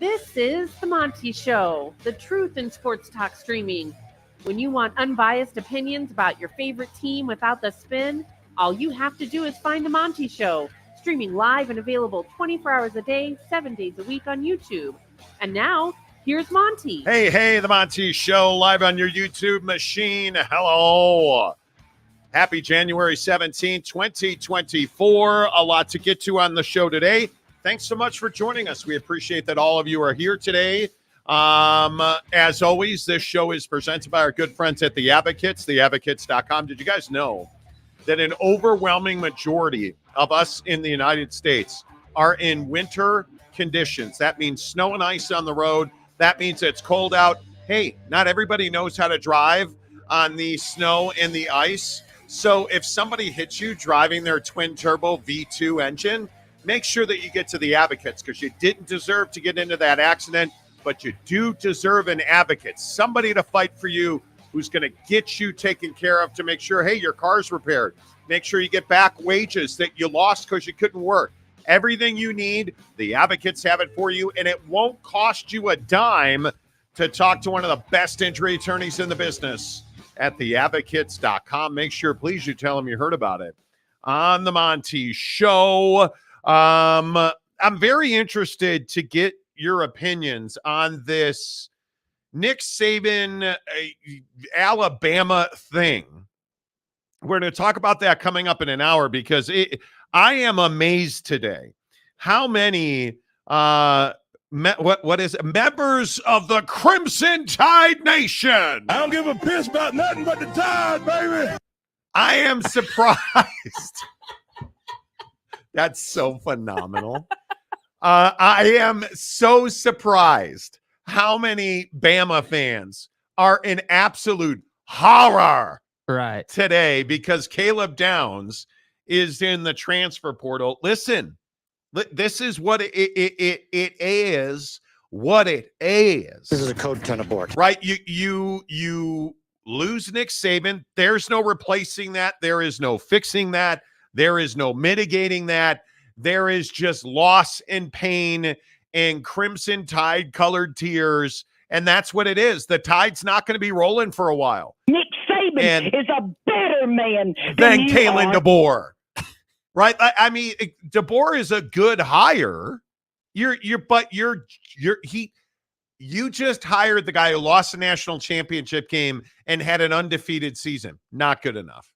This is the Monty Show, the truth in sports talk streaming. When you want unbiased opinions about your favorite team without the spin, all you have to do is find the Monty Show, streaming live and available 24 hours a day, 7 days a week on YouTube. And now, here's Monty. Hey, the Monty Show, live on your YouTube machine. Hello. Happy January 17th, 2024. A lot to get to on the show today. Thanks so much for joining us. We appreciate that all of you are here today. As always, this show is presented by our good friends at The Advocates, theadvocates.com. Did you guys know that an overwhelming majority of us in the United States are in winter conditions? That means snow and ice on the road. That means it's cold out. Hey, not everybody knows how to drive on the snow and the ice. So if somebody hits you driving their twin-turbo V2 engine, make sure that you get to The Advocates, because you didn't deserve to get into that accident, but you do deserve an advocate, somebody to fight for you who's going to get you taken care of to make sure, hey, your car's repaired. Make sure you get back wages that you lost because you couldn't work. Everything you need, The Advocates have it for you, and it won't cost you a dime to talk to one of the best injury attorneys in the business at theadvocates.com. Make sure, please, you tell them you heard about it on the Monty Show. I'm very interested to get your opinions on this Nick Saban Alabama thing. We're going to talk about that coming up in an hour, because I am amazed today how many members of the Crimson Tide Nation. I don't give a piss about nothing but the Tide, baby. I am surprised. That's so phenomenal. I am so surprised how many Bama fans are in absolute horror today because Caleb Downs is in the transfer portal. Listen, this is what it is. What it is. This is a code 10 abort. Right? You lose Nick Saban. There's no replacing that. There is no fixing that. There is no mitigating that. There is just loss and pain and Crimson Tide colored tears. And that's what it is. The Tide's not going to be rolling for a while. Nick Saban is a better man than Kalen DeBoer. Right? I mean, DeBoer is a good hire. You just hired the guy who lost the national championship game and had an undefeated season. Not good enough.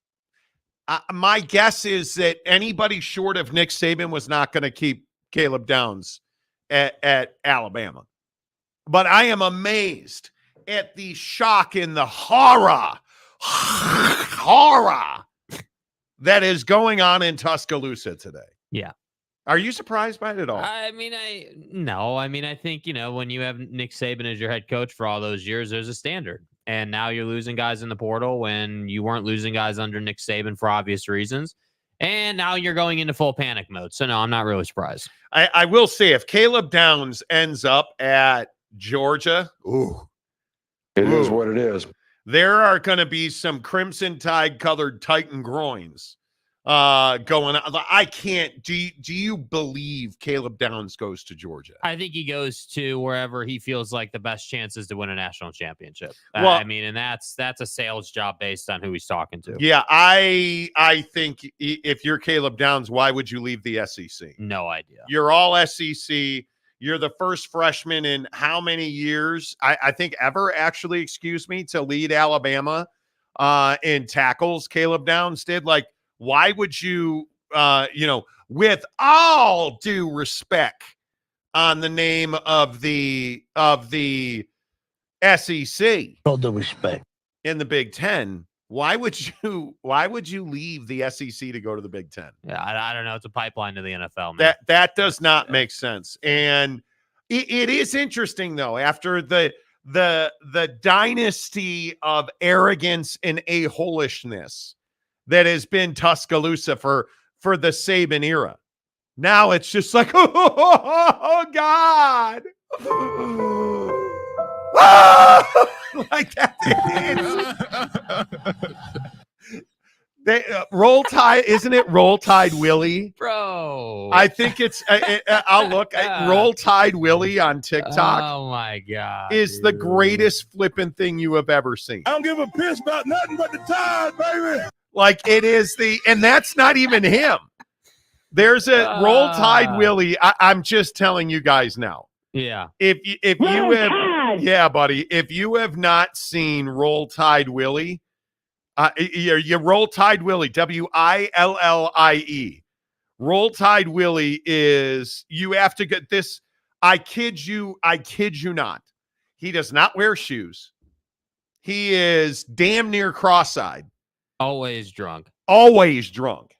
My guess is that anybody short of Nick Saban was not going to keep Caleb Downs at Alabama. But I am amazed at the shock and the horror that is going on in Tuscaloosa today. Yeah. Are you surprised by it at all? I think, when you have Nick Saban as your head coach for all those years, there's a standard. And now you're losing guys in the portal when you weren't losing guys under Nick Saban for obvious reasons. And now you're going into full panic mode. So, no, I'm not really surprised. I will say, if Caleb Downs ends up at Georgia, It is what it is. There are going to be some Crimson Tide colored Titan groins going on. I can't. Do you believe Caleb Downs goes to Georgia? I think he goes to wherever he feels like the best chances to win a national championship. Well, and that's a sales job based on who he's talking to. Yeah, I think if you're Caleb Downs, why would you leave the SEC? No idea. You're all SEC. You're the first freshman in how many years? I think ever, actually, to lead Alabama in tackles. Caleb Downs did. Like, why would you, with all due respect on the name of the SEC, All due respect, in the Big Ten, why would you leave the SEC to go to the Big Ten? Yeah, I don't know. It's a pipeline to the NFL, man. That does not make sense. And it is interesting, though, after the dynasty of arrogance and a-holishness that has been Tuscaloosa for the Saban era. Now it's just like, oh God. Like that. Roll Tide, isn't it Roll Tide Willie? Bro. I think it's, I'll look. Roll Tide Willie on TikTok. Oh, my God. Is the greatest flipping thing you have ever seen. I don't give a piss about nothing but the Tide, baby. Like it is and that's not even him. There's a Roll Tide Willie. I'm just telling you guys now. Yeah. If you have, yeah, buddy, if you have not seen Roll Tide Willie, you Roll Tide Willie, Willie. Roll Tide Willie is, you have to get this. I kid you not. He does not wear shoes. He is damn near cross-eyed. Always drunk. Always drunk.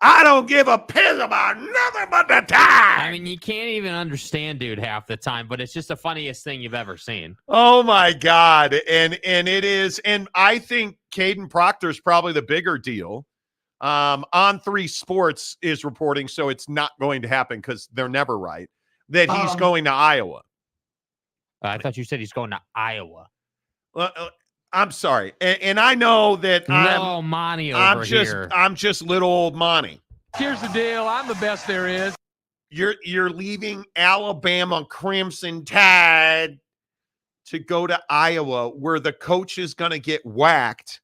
I don't give a piss about nothing but the time. I mean, you can't even understand dude half the time, but it's just the funniest thing you've ever seen. Oh my God. And it is, and I think Caden Proctor's probably the bigger deal. On 3 Sports is reporting, so it's not going to happen because they're never right, that he's going to Iowa. I thought you said he's going to Iowa. I'm sorry. And I know that Monty over here. I'm just little old Monty. Here's the deal. I'm the best there is. You're leaving Alabama Crimson Tide to go to Iowa, where the coach is going to get whacked,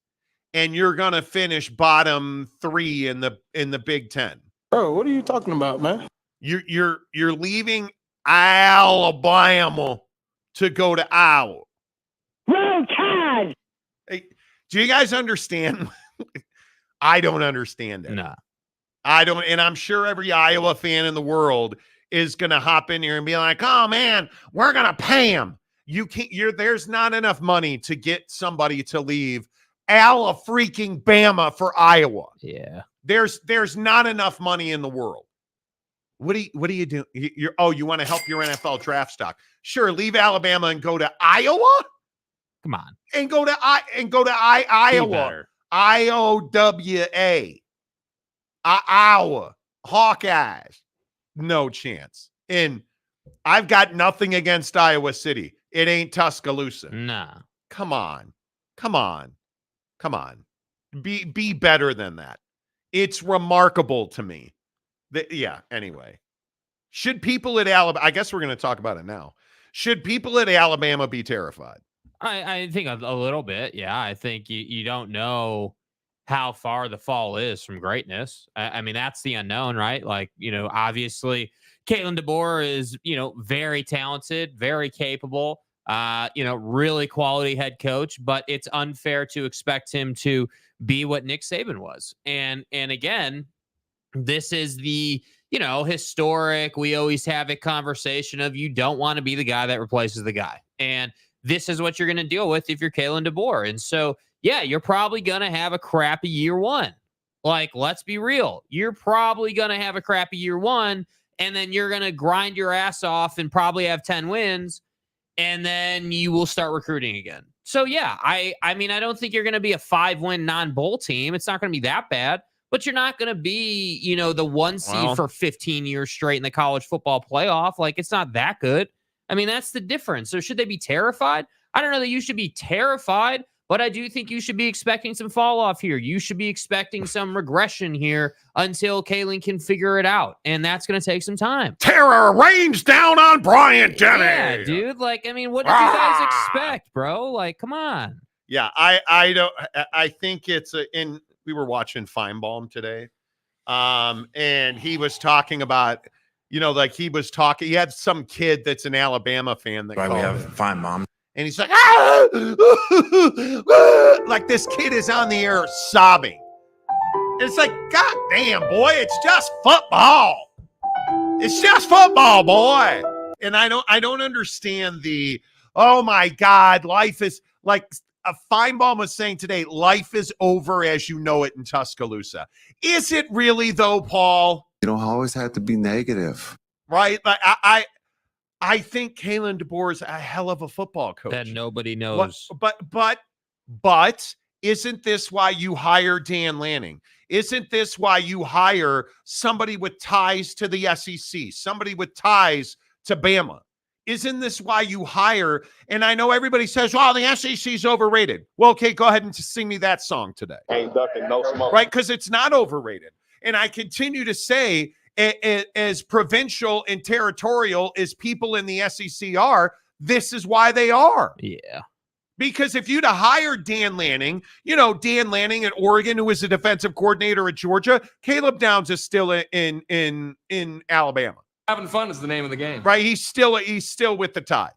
and you're going to finish bottom 3 in the Big Ten. Bro, what are you talking about, man? You're leaving Alabama to go to Iowa. Roll Tide. Hey, do you guys understand? I don't understand it. No. I don't, and I'm sure every Iowa fan in the world is going to hop in here and be like, "Oh man, we're going to pay him." You can't. There's not enough money to get somebody to leave freaking Bama for Iowa. Yeah. There's not enough money in the world. What do you do? You want to help your NFL draft stock? Sure, leave Alabama and go to Iowa. Come on. And go to Iowa. IOWA. Iowa. Hawkeyes. No chance. And I've got nothing against Iowa City. It ain't Tuscaloosa. Nah. Come on. Be better than that. It's remarkable to me. Anyway. Should people at Alabama, I guess we're going to talk about it now. Should people at Alabama be terrified? I think a little bit. Yeah. I think you don't know how far the fall is from greatness. I mean, that's the unknown, right? Like, obviously Kalen DeBoer is, very talented, very capable, really quality head coach, but it's unfair to expect him to be what Nick Saban was. And again, this is the, historic, we always have a conversation of, you don't want to be the guy that replaces the guy. And this is what you're going to deal with if you're Kalen DeBoer. And so, yeah, you're probably going to have a crappy year one. Like, let's be real. You're probably going to have a crappy year one, and then you're going to grind your ass off and probably have 10 wins, and then you will start recruiting again. So, yeah, I mean, I don't think you're going to be a 5-win non-bowl team. It's not going to be that bad, but you're not going to be, the 1 seed for 15 years straight in the college football playoff. Like, it's not that good. I mean, that's the difference. So should they be terrified? I don't know that you should be terrified, but I do think you should be expecting some fall off here. You should be expecting some regression here until Kalen can figure it out. And that's going to take some time. Terror rains down on Bryant Denny. Yeah, dude. Like, I mean, what did you guys expect, bro? Like, come on. Yeah, I think it's we were watching Feinbaum today. And he was talking about, he had some kid that's an Alabama fan that called. We have Feinbaum. And he's like, like this kid is on the air sobbing. It's like, God damn, boy, it's just football. It's just football, boy. And I don't understand oh my God, life is like Feinbaum was saying today, life is over as you know it in Tuscaloosa. Is it really though, Paul? You don't always have to be negative. Right? Like I think Kalen DeBoer is a hell of a football coach. That nobody knows. But isn't this why you hire Dan Lanning? Isn't this why you hire somebody with ties to the SEC, somebody with ties to Bama? Isn't this why you hire? And I know everybody says, well, the SEC is overrated. Well, okay, go ahead and sing me that song today. Ain't ducking no smoke. Right? Because it's not overrated. And I continue to say, as provincial and territorial as people in the SEC are, this is why they are. Yeah. Because if you'd have hired Dan Lanning, Dan Lanning at Oregon, who was a defensive coordinator at Georgia, Caleb Downs is still in Alabama. Having fun is the name of the game. Right? He's still with the Tide.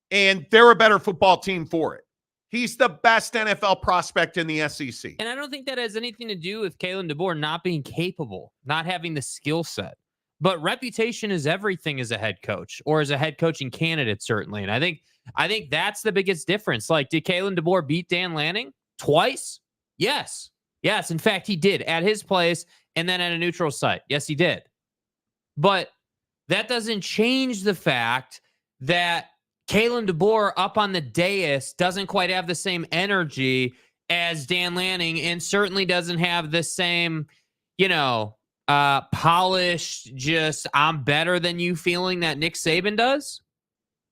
And they're a better football team for it. He's the best NFL prospect in the SEC. And I don't think that has anything to do with Kalen DeBoer not being capable, not having the skill set. But reputation is everything as a head coach or as a head coaching candidate, certainly. And I think that's the biggest difference. Like, did Kalen DeBoer beat Dan Lanning twice? Yes. Yes. In fact, he did at his place and then at a neutral site. Yes, he did. But that doesn't change the fact that Kalen DeBoer up on the dais doesn't quite have the same energy as Dan Lanning and certainly doesn't have the same, polished, just I'm better than you feeling that Nick Saban does.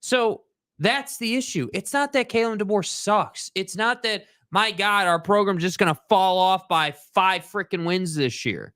So that's the issue. It's not that Kalen DeBoer sucks. It's not that, my God, our program's just going to fall off by 5 freaking wins this year.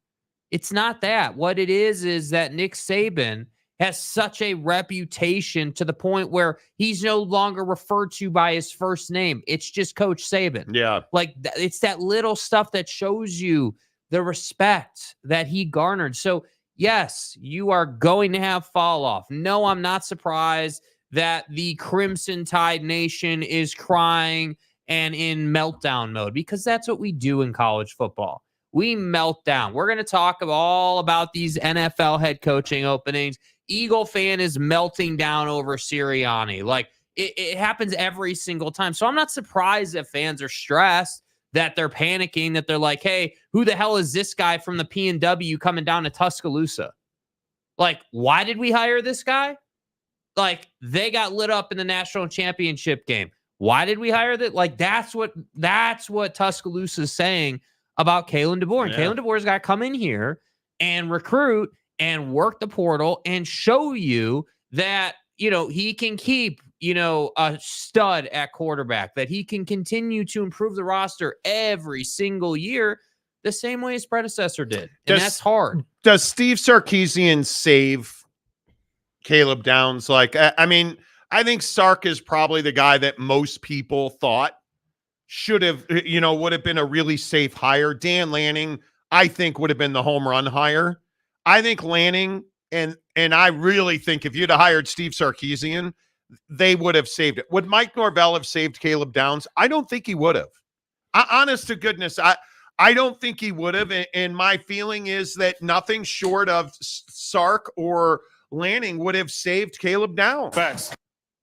It's not that. What it is that Nick Saban has such a reputation to the point where he's no longer referred to by his first name. It's just Coach Saban. Yeah. Like, it's that little stuff that shows you the respect that he garnered. So, yes, you are going to have fall off. No, I'm not surprised that the Crimson Tide Nation is crying and in meltdown mode, because that's what we do in college football. We melt down. We're going to talk all about these NFL head coaching openings. Eagle fan is melting down over Sirianni. Like, it happens every single time. So I'm not surprised that fans are stressed, that they're panicking, that they're like, hey, who the hell is this guy from the P&W coming down to Tuscaloosa? Like, why did we hire this guy? Like, they got lit up in the national championship game. Why did we hire that? Like, that's what Tuscaloosa is saying about Kalen DeBoer. And Kalen DeBoer's got to come in here and recruit and work the portal and show you that, he can keep, a stud at quarterback, that he can continue to improve the roster every single year the same way his predecessor did. And that's hard. Does Steve Sarkisian save Caleb Downs? Like, I mean, I think Sark is probably the guy that most people thought should have, would have been a really safe hire. Dan Lanning, I think, would have been the home run hire. I think Lanning, and I really think if you'd have hired Steve Sarkisian, they would have saved it. Would Mike Norvell have saved Caleb Downs? I don't think he would have. Honest to goodness, I don't think he would have. And my feeling is that nothing short of Sark or Lanning would have saved Caleb Downs. Facts.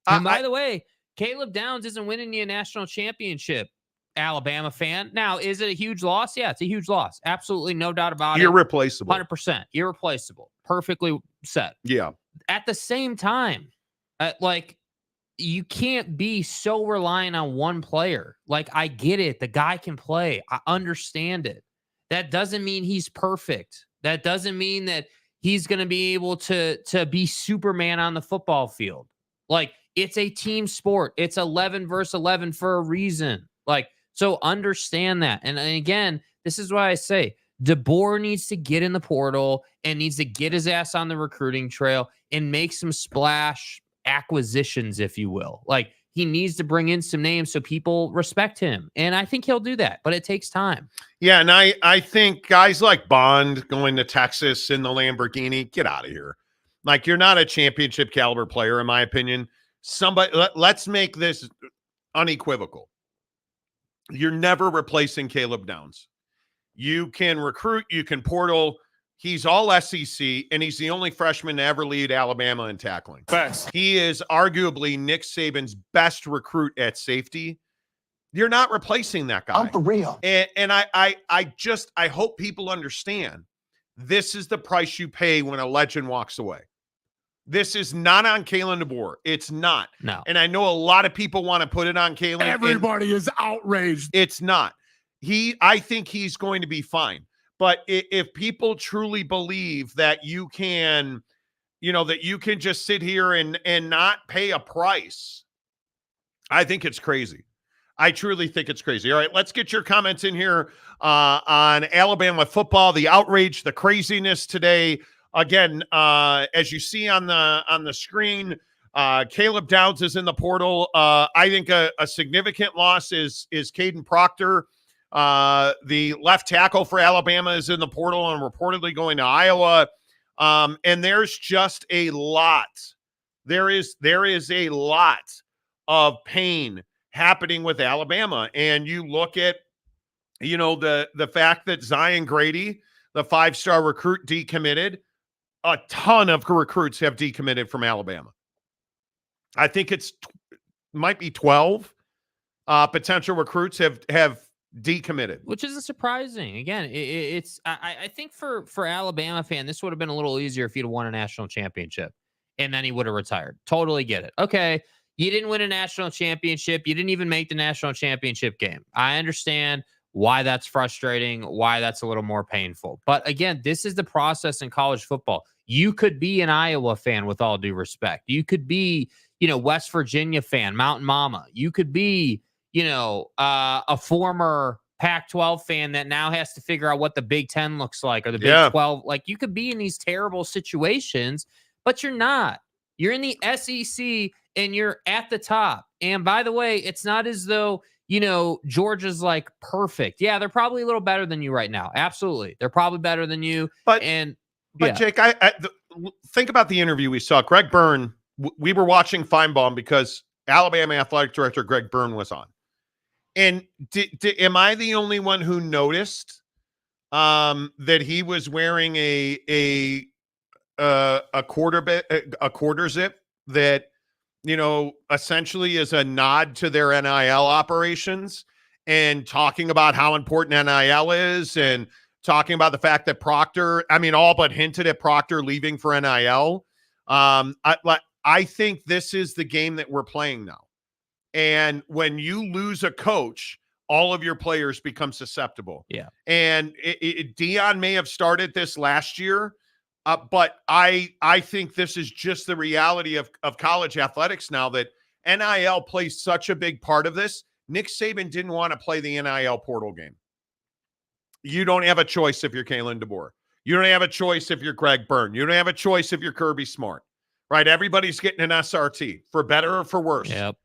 And by the way, Caleb Downs isn't winning you a national championship, Alabama fan. Now, is it a huge loss? Yeah, it's a huge loss. Absolutely, no doubt about it. Irreplaceable. 100%. Irreplaceable. Perfectly set. Yeah. At the same time, you can't be so reliant on one player. Like, I get it. The guy can play. I understand it. That doesn't mean he's perfect. That doesn't mean that he's going to be able to be Superman on the football field. Like, it's a team sport. It's 11 versus 11 for a reason. Like, so understand that. And again, this is why I say DeBoer needs to get in the portal and needs to get his ass on the recruiting trail and make some splash acquisitions, if you will. Like, he needs to bring in some names so people respect him. And I think he'll do that, but it takes time. Yeah, and I think guys like Bond going to Texas in the Lamborghini, get out of here. Like, you're not a championship caliber player, in my opinion. Let's make this unequivocal. You're never replacing Caleb Downs. You can recruit, you can portal. He's all SEC, and he's the only freshman to ever lead Alabama in tackling. Facts. He is arguably Nick Saban's best recruit at safety. You're not replacing that guy. I'm for real. And I hope people understand this is the price you pay when a legend walks away. This is not on Kalen DeBoer. It's not. No. And I know a lot of people want to put it on Kalen. Everybody is outraged. It's not. I think he's going to be fine. But if people truly believe that you can, that you can just sit here and not pay a price. I think it's crazy. I truly think it's crazy. All right, let's get your comments in here on Alabama football, the outrage, the craziness today. Again, as you see on the screen, Caleb Downs is in the portal. I think a significant loss is Caden Proctor. The left tackle for Alabama is in the portal and reportedly going to Iowa. And there's just a lot. There is a lot of pain happening with Alabama. And you look at, the fact that Zion Grady, the 5-star recruit, decommitted. A ton of recruits have decommitted from Alabama. I think might be 12 potential recruits have decommitted, which isn't surprising. Again, I think for Alabama fan, this would have been a little easier if you'd have won a national championship and then he would have retired. Totally get it. Okay, you didn't win a national championship. You didn't even make the national championship game. I understand why that's frustrating, why that's a little more painful. But again, this is the process in college football. You could be an Iowa fan with all due respect. You could be, West Virginia fan, Mountain Mama. You could be, a former Pac-12 fan that now has to figure out what the Big 10 looks like or the Big 12. Like, you could be in these terrible situations, but you're not. You're in the SEC and you're at the top. And by the way, it's not as though, Georgia's like perfect. Yeah, they're probably a little better than you right now. Absolutely. They're probably better than you. But Jake, think about the interview we saw. Greg Byrne, we were watching Feinbaum because Alabama athletic director Greg Byrne was on. And am I the only one who noticed that he was wearing a quarter zip that, essentially is a nod to their NIL operations, and talking about how important NIL is and talking about the fact that Proctor, all but hinted at Proctor leaving for NIL. I think this is the game that we're playing now. And when you lose a coach, all of your players become susceptible. Yeah. And Deion may have started this last year, but I think this is just the reality of college athletics now, that NIL plays such a big part of this. Nick Saban didn't want to play the NIL portal game. You don't have a choice if you're Kalen DeBoer. You don't have a choice if you're Greg Byrne. You don't have a choice if you're Kirby Smart, right? Everybody's getting an SRT, for better or for worse. Yep.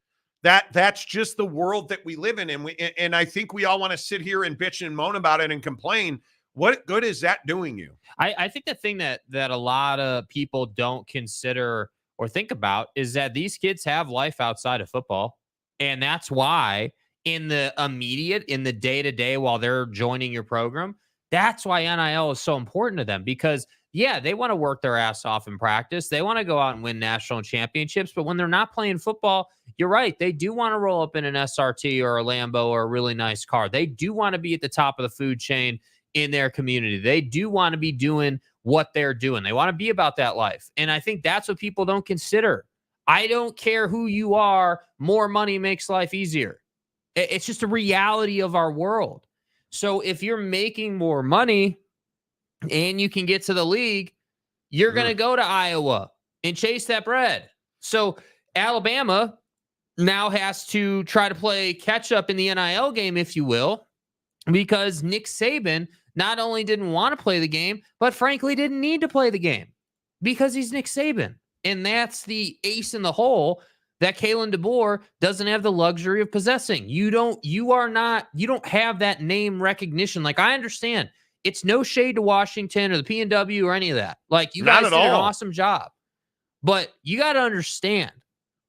That's just the world that we live in. And I think we all want to sit here and bitch and moan about it and complain. What good is that doing you? I think the thing that a lot of people don't consider or think about is that these kids have life outside of football. And that's why in the immediate, in the day-to-day while they're joining your program, that's why NIL is so important to them, because yeah, they want to work their ass off in practice. They want to go out and win national championships. But when they're not playing football, you're right. They do want to roll up in an SRT or a Lambo or a really nice car. They do want to be at the top of the food chain in their community. They do want to be doing what they're doing. They want to be about that life. And I think that's what people don't consider. I don't care who you are. More money makes life easier. It's just a reality of our world. So if you're making more money and you can get to the league, you're going to go to Iowa and chase that bread. So Alabama now has to try to play catch up in the NIL game, if you will, because Nick Saban not only didn't want to play the game, but frankly didn't need to play the game because he's Nick Saban. And that's the ace in the hole that Kalen DeBoer doesn't have the luxury of possessing. You don't have that name recognition. Like, I understand it's no shade to Washington or the P&W or any of that. Like, you guys did an awesome job, but you got to understand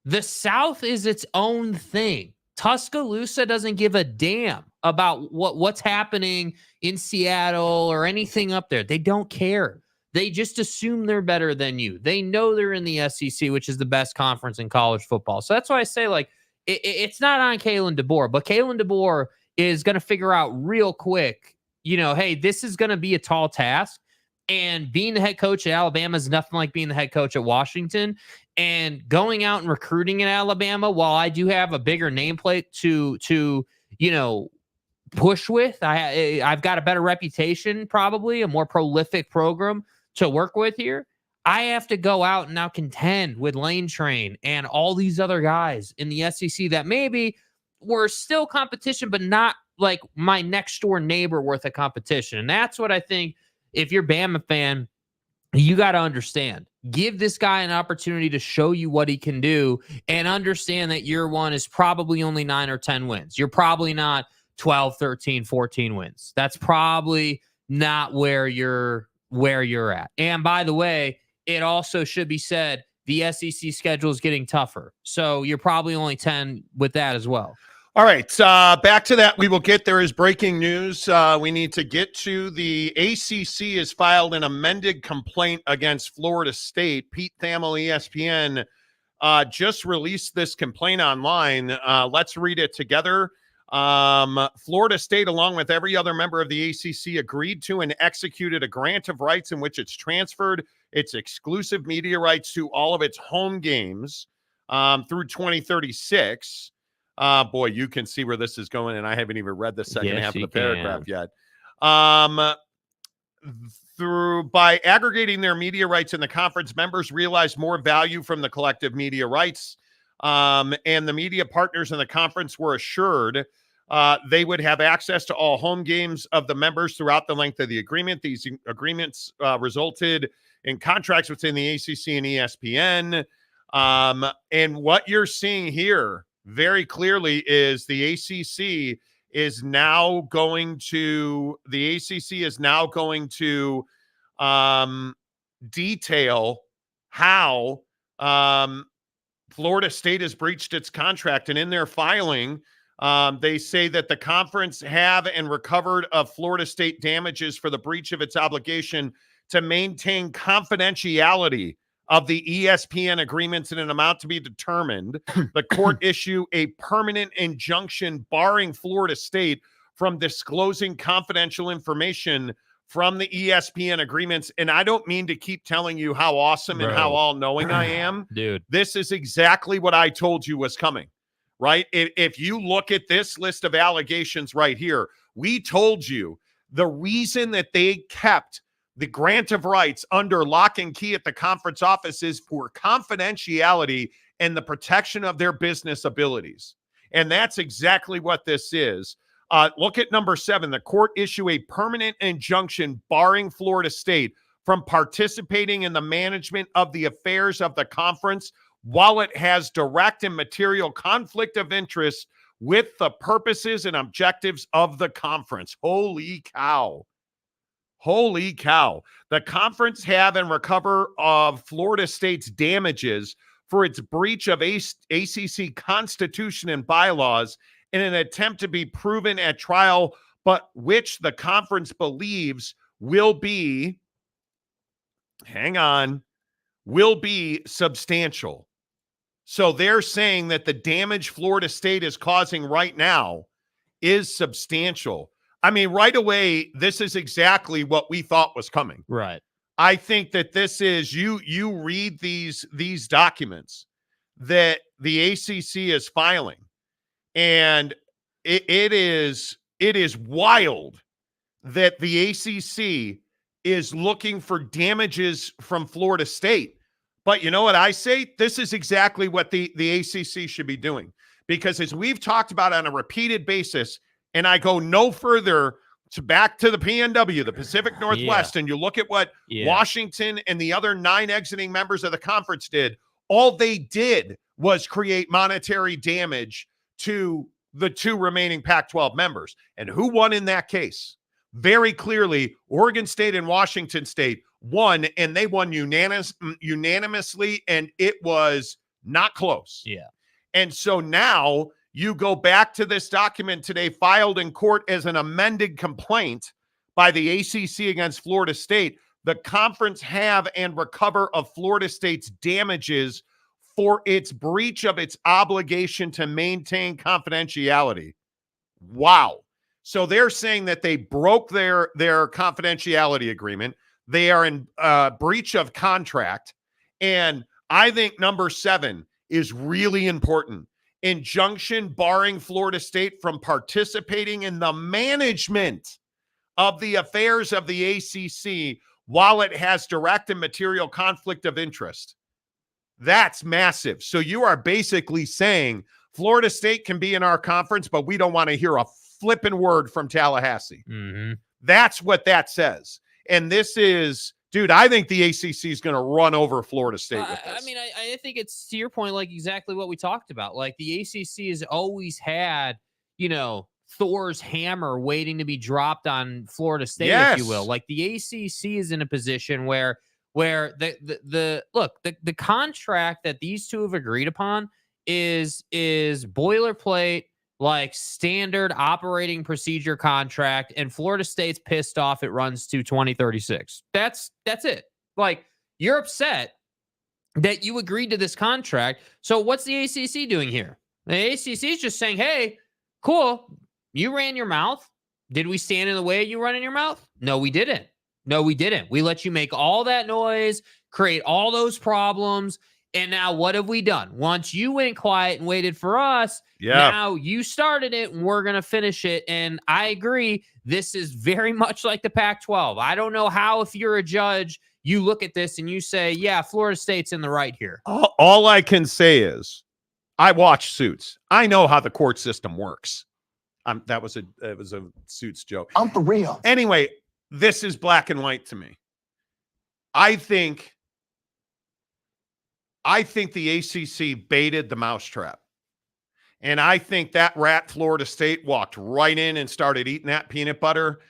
the South is its own thing. Tuscaloosa doesn't give a damn about what's happening in Seattle or anything up there. They don't care. They just assume they're better than you. They know they're in the SEC, which is the best conference in college football. So that's why I say, like, it's not on Kalen DeBoer, but Kalen DeBoer is going to figure out real quick, hey, this is going to be a tall task. And being the head coach at Alabama is nothing like being the head coach at Washington. And going out and recruiting in Alabama, while I do have a bigger nameplate to push with, I've got a better reputation, probably a more prolific program to work with here. I have to go out and now contend with Lane Train and all these other guys in the SEC that maybe were still competition, but not like my next door neighbor worth of competition. And that's what I think, if you're Bama fan, you got to understand. Give this guy an opportunity to show you what he can do, and understand that year one is probably only 9 or 10 wins. You're probably not 12, 13, 14 wins. That's probably not where you're at. And by the way, it also should be said, the SEC schedule is getting tougher. So you're probably only 10 with that as well. All right, back to that. We will get there is breaking news. We need to get to the ACC has filed an amended complaint against Florida State. Pete Thamel, ESPN, just released this complaint online. Let's read it together. Florida State, along with every other member of the ACC, agreed to and executed a grant of rights in which it's transferred its exclusive media rights to all of its home games through 2036. Boy, you can see where this is going, and I haven't even read the second half of the paragraph yet. By aggregating their media rights in the conference, members realized more value from the collective media rights, and the media partners in the conference were assured they would have access to all home games of the members throughout the length of the agreement. These agreements resulted in contracts within the ACC and ESPN. And what you're seeing here very clearly is the ACC is now going to detail how Florida State has breached its contract. And in their filing, they say that the conference have and recovered of Florida State damages for the breach of its obligation to maintain confidentiality of the ESPN agreements in an amount to be determined. The court issue a permanent injunction barring Florida State from disclosing confidential information from the ESPN agreements. And I don't mean to keep telling you how awesome and how all-knowing I am. Dude, this is exactly what I told you was coming, right? If you look at this list of allegations right here, we told you the reason that they kept the grant of rights under lock and key at the conference offices for confidentiality and the protection of their business abilities. And that's exactly what this is. Look at number 7. The court issue a permanent injunction barring Florida State from participating in the management of the affairs of the conference while it has direct and material conflict of interest with the purposes and objectives of the conference. Holy cow. Holy cow. The conference have and recover of Florida State's damages for its breach of ACC constitution and bylaws in an attempt to be proven at trial, but which the conference believes will be substantial. So they're saying that the damage Florida State is causing right now is substantial. I mean, right away, this is exactly what we thought was coming. right. I think that this is, you read these documents that the ACC is filing, and it is wild that the ACC is looking for damages from Florida State. But you know what I say? This is exactly what the ACC should be doing. Because as we've talked about on a repeated basis, and I go no further back to the PNW, the Pacific Northwest, and you look at what Washington and the other 9 exiting members of the conference did, all they did was create monetary damage to the 2 remaining Pac-12 members. And who won in that case? Very clearly, Oregon State and Washington State won, and they won unanimously, and it was not close. Yeah. And so now you go back to this document today filed in court as an amended complaint by the ACC against Florida State. The conference have and recover of Florida State's damages for its breach of its obligation to maintain confidentiality. Wow. So they're saying that they broke their confidentiality agreement. They are in breach of contract. And I think number 7 is really important. Injunction barring Florida State from participating in the management of the affairs of the ACC while it has direct and material conflict of interest. That's massive. So you are basically saying Florida State can be in our conference, but we don't want to hear a flipping word from Tallahassee. Mm-hmm. That's what that says. And this is, dude, I think the ACC is going to run over Florida State with this. I mean, I think it's, to your point, like exactly what we talked about. Like the ACC has always had, Thor's hammer waiting to be dropped on Florida State, if you will. Like the ACC is in a position where the contract that these two have agreed upon is boilerplate, like standard operating procedure contract, and Florida State's pissed off it runs to 2036. That's it. Like, you're upset that you agreed to this contract. So what's the ACC doing here? The ACC is just saying, hey, cool, you ran your mouth. Did we stand in the way of you running your mouth? No, we didn't. We let you make all that noise, create all those problems. And now what have we done? Once you went quiet and waited for us, now you started it and we're going to finish it. And I agree, this is very much like the Pac-12. I don't know how, if you're a judge, you look at this and you say, yeah, Florida State's in the right here. All I can say is I watch Suits. I know how the court system works. It was a Suits joke. I'm for real. Anyway, this is black and white to me. I think the ACC baited the mousetrap. And I think that rat Florida State walked right in and started eating that peanut butter,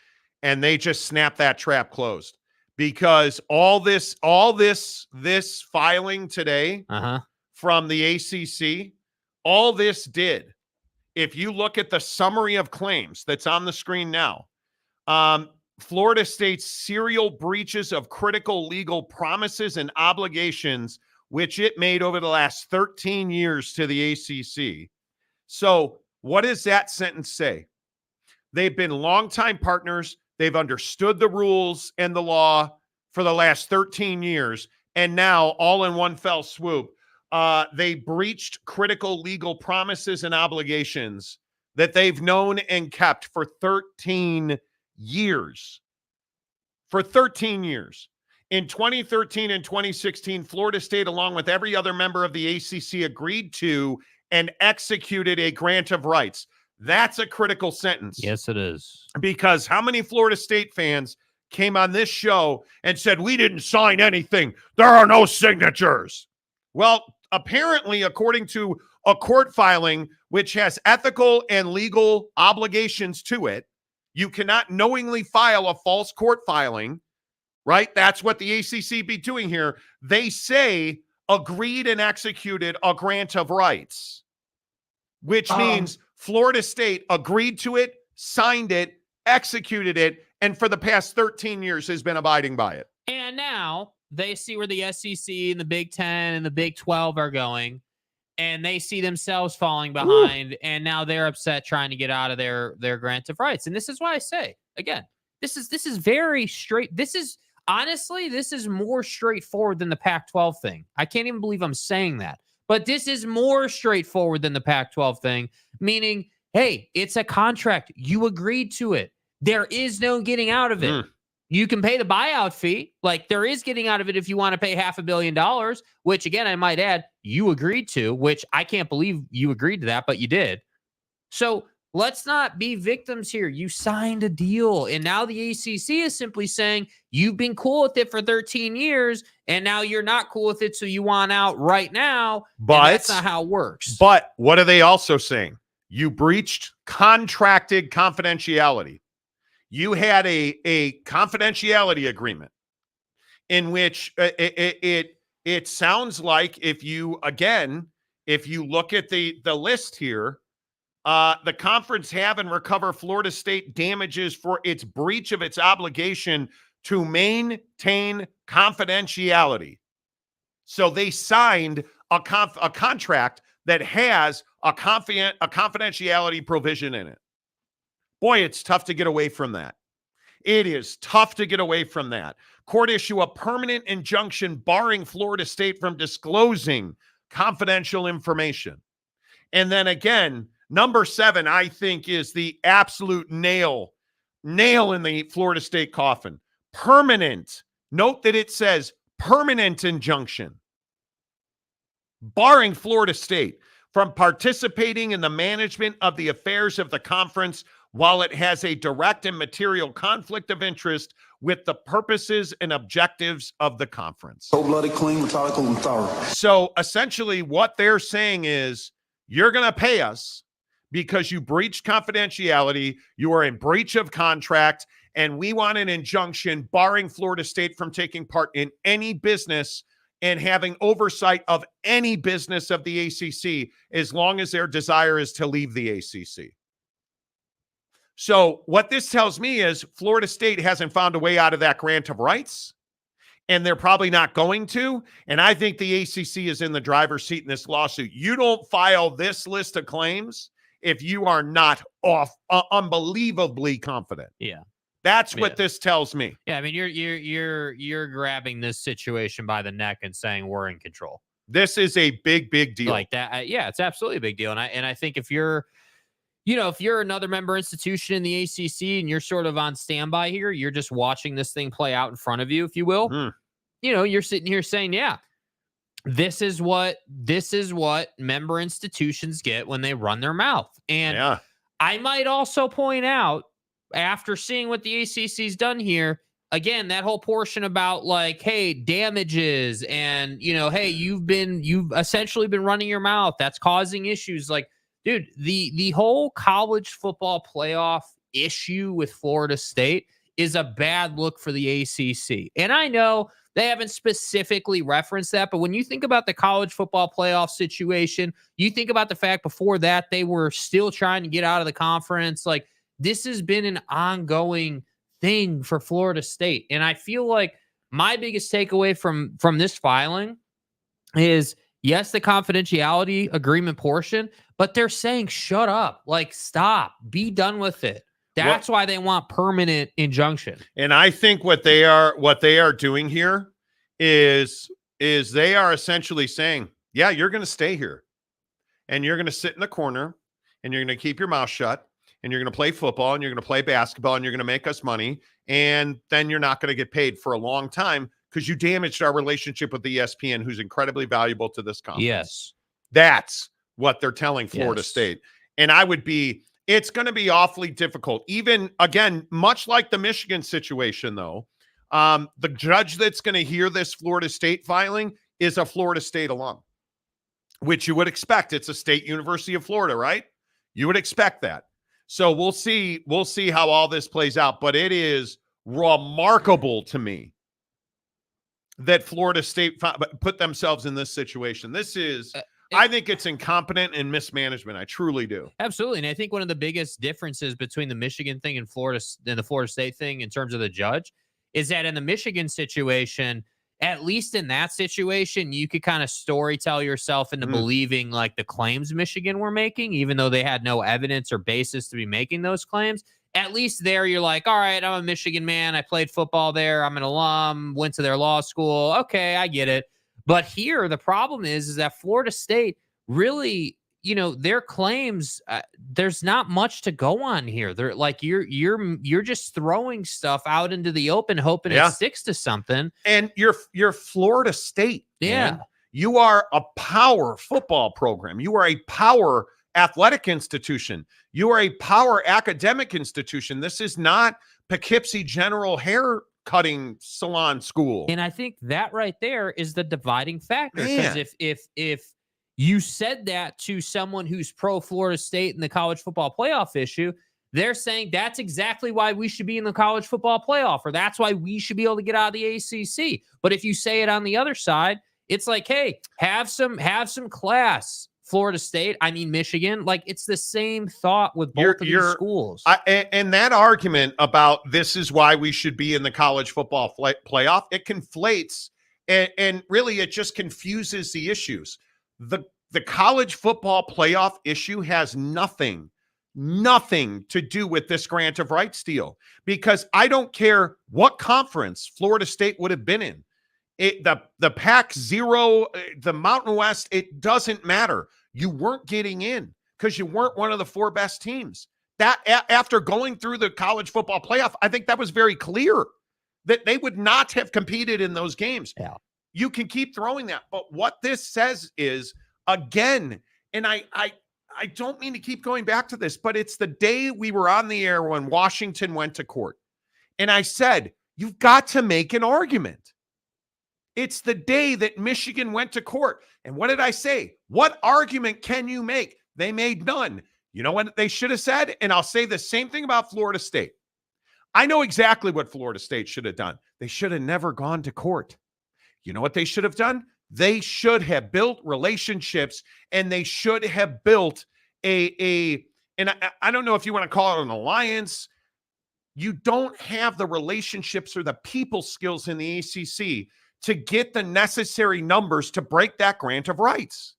and they just snapped that trap closed. Because all this filing today from the ACC, all this did, if you look at the summary of claims that's on the screen now, Florida State's serial breaches of critical legal promises and obligations which it made over the last 13 years to the ACC. So what does that sentence say? They've been longtime partners. They've understood the rules and the law for the last 13 years. And now, all in one fell swoop, they breached critical legal promises and obligations that they've known and kept for 13 years. For 13 years. In 2013 and 2016, Florida State, along with every other member of the ACC, agreed to and executed a grant of rights. That's a critical sentence. Yes, it is. Because how many Florida State fans came on this show and said, we didn't sign anything. There are no signatures. Well, apparently, according to a court filing, which has ethical and legal obligations to it, you cannot knowingly file a false court filing. Right? That's what the ACC be doing here. They say agreed and executed a grant of rights, which means Florida State agreed to it, signed it, executed it, and for the past 13 years has been abiding by it. And now they see where the SEC and the Big 10 and the Big 12 are going, and they see themselves falling behind, and now they're upset trying to get out of their grant of rights. And this is why I say, again, this is very straight. Honestly, this is more straightforward than the Pac-12 thing. I can't even believe I'm saying that. But this is more straightforward than the Pac-12 thing, meaning, hey, it's a contract. You agreed to it. There is no getting out of it. You can pay the buyout fee. Like, there is getting out of it if you want to pay $500 million, which, again, I might add, you agreed to, which I can't believe you agreed to that, but you did. So let's not be victims here. You signed a deal, and now the ACC is simply saying you've been cool with it for 13 years, and now you're not cool with it, so you want out right now. But that's not how it works. But what are they also saying? You breached contracted confidentiality. You had a confidentiality agreement in which it sounds like if you look at the list here, the conference have and recover Florida State damages for its breach of its obligation to maintain confidentiality. So they signed a contract that has a confidentiality provision in it. Boy, it's tough to get away from that. It is tough to get away from that. Court issue a permanent injunction barring Florida State from disclosing confidential information. And then again, number 7, I think, is the absolute nail in the Florida State coffin. Permanent Note that it says permanent injunction, barring Florida State from participating in the management of the affairs of the conference while it has a direct and material conflict of interest with the purposes and objectives of the conference. Cold-blooded, clean, methodical, and thorough. So essentially what they're saying is you're going to pay us because you breached confidentiality, you are in breach of contract, and we want an injunction barring Florida State from taking part in any business and having oversight of any business of the ACC as long as their desire is to leave the ACC. So what this tells me is Florida State hasn't found a way out of that grant of rights, and they're probably not going to. And I think the ACC is in the driver's seat in this lawsuit. You don't file this list of claims if you are not unbelievably confident. Yeah. That's what this tells me. Yeah, I mean, you're grabbing this situation by the neck and saying we're in control. This is a big deal. Like that. Yeah, it's absolutely a big deal. And I think if you're another member institution in the ACC and you're sort of on standby here, you're just watching this thing play out in front of you, if you will. You're sitting here saying, yeah, this is what member institutions get when they run their mouth. And I might also point out, after seeing what the ACC's done here, again, that whole portion about like, hey, damages and, hey, you've essentially been running your mouth. That's causing issues. Like, dude, the whole college football playoff issue with Florida State is a bad look for the ACC. And I know they haven't specifically referenced that, but when you think about the college football playoff situation, you think about the fact before that they were still trying to get out of the conference. Like, this has been an ongoing thing for Florida State. And I feel like my biggest takeaway from this filing is, yes, the confidentiality agreement portion, but they're saying, shut up, like, stop, be done with it. That's why they want permanent injunction. And I think what they are doing here is they are essentially saying, yeah, you're going to stay here and you're going to sit in the corner and you're going to keep your mouth shut and you're going to play football and you're going to play basketball and you're going to make us money. And then you're not going to get paid for a long time because you damaged our relationship with the ESPN, who's incredibly valuable to this conference. Yes. That's what they're telling Florida State. And it's going to be awfully difficult. Even, again, much like the Michigan situation, though, the judge that's going to hear this Florida State filing is a Florida State alum, which you would expect. It's a state University of Florida, right? You would expect that. So we'll see how all this plays out. But it is remarkable to me that Florida State put themselves in this situation. This is... I think it's incompetent and mismanagement. I truly do. Absolutely. And I think one of the biggest differences between the Michigan thing and the Florida State thing in terms of the judge is that in the Michigan situation, at least in that situation, you could kind of story tell yourself into believing like the claims Michigan were making, even though they had no evidence or basis to be making those claims. At least there you're like, all right, I'm a Michigan man. I played football there. I'm an alum, went to their law school. Okay, I get it. But here, the problem is that Florida State really, their claims, there's not much to go on here. They're like, you're just throwing stuff out into the open, hoping it sticks to something. And you're Florida State. Yeah. Man. You are a power football program. You are a power athletic institution. You are a power academic institution. This is not Poughkeepsie General Hair cutting salon school. And I think that right there is the dividing factor. Because if you said that to someone who's pro Florida State in the college football playoff issue, they're saying that's exactly why we should be in the college football playoff, or that's why we should be able to get out of the ACC. But if you say it on the other side, it's like, hey, have some class, Florida State. I mean, Michigan. Like, it's the same thought with both of these schools. And that argument about this is why we should be in the college football playoff, it conflates and really it just confuses the issues. The college football playoff issue has nothing to do with this grant of rights deal, because I don't care what conference Florida State would have been in. The Pac-0, the Mountain West, it doesn't matter. You weren't getting in because you weren't one of the four best teams. That after going through the college football playoff, I think that was very clear. that they would not have competed in those games. Yeah. You can keep throwing that. But what this says is, again, and I don't mean to keep going back to this, but it's the day we were on the air when Washington went to court. And I said, you've got to make an argument. It's the day that Michigan went to court. And what did I say? What argument can you make? They made none. You know what they should have said? And I'll say the same thing about Florida State. I know exactly what Florida State should have done. They should have never gone to court. You know what they should have done? They should have built relationships, and they should have built and I don't know if you want to call it an alliance. You don't have the relationships or the people skills in the ACC to get the necessary numbers to break that grant of rights.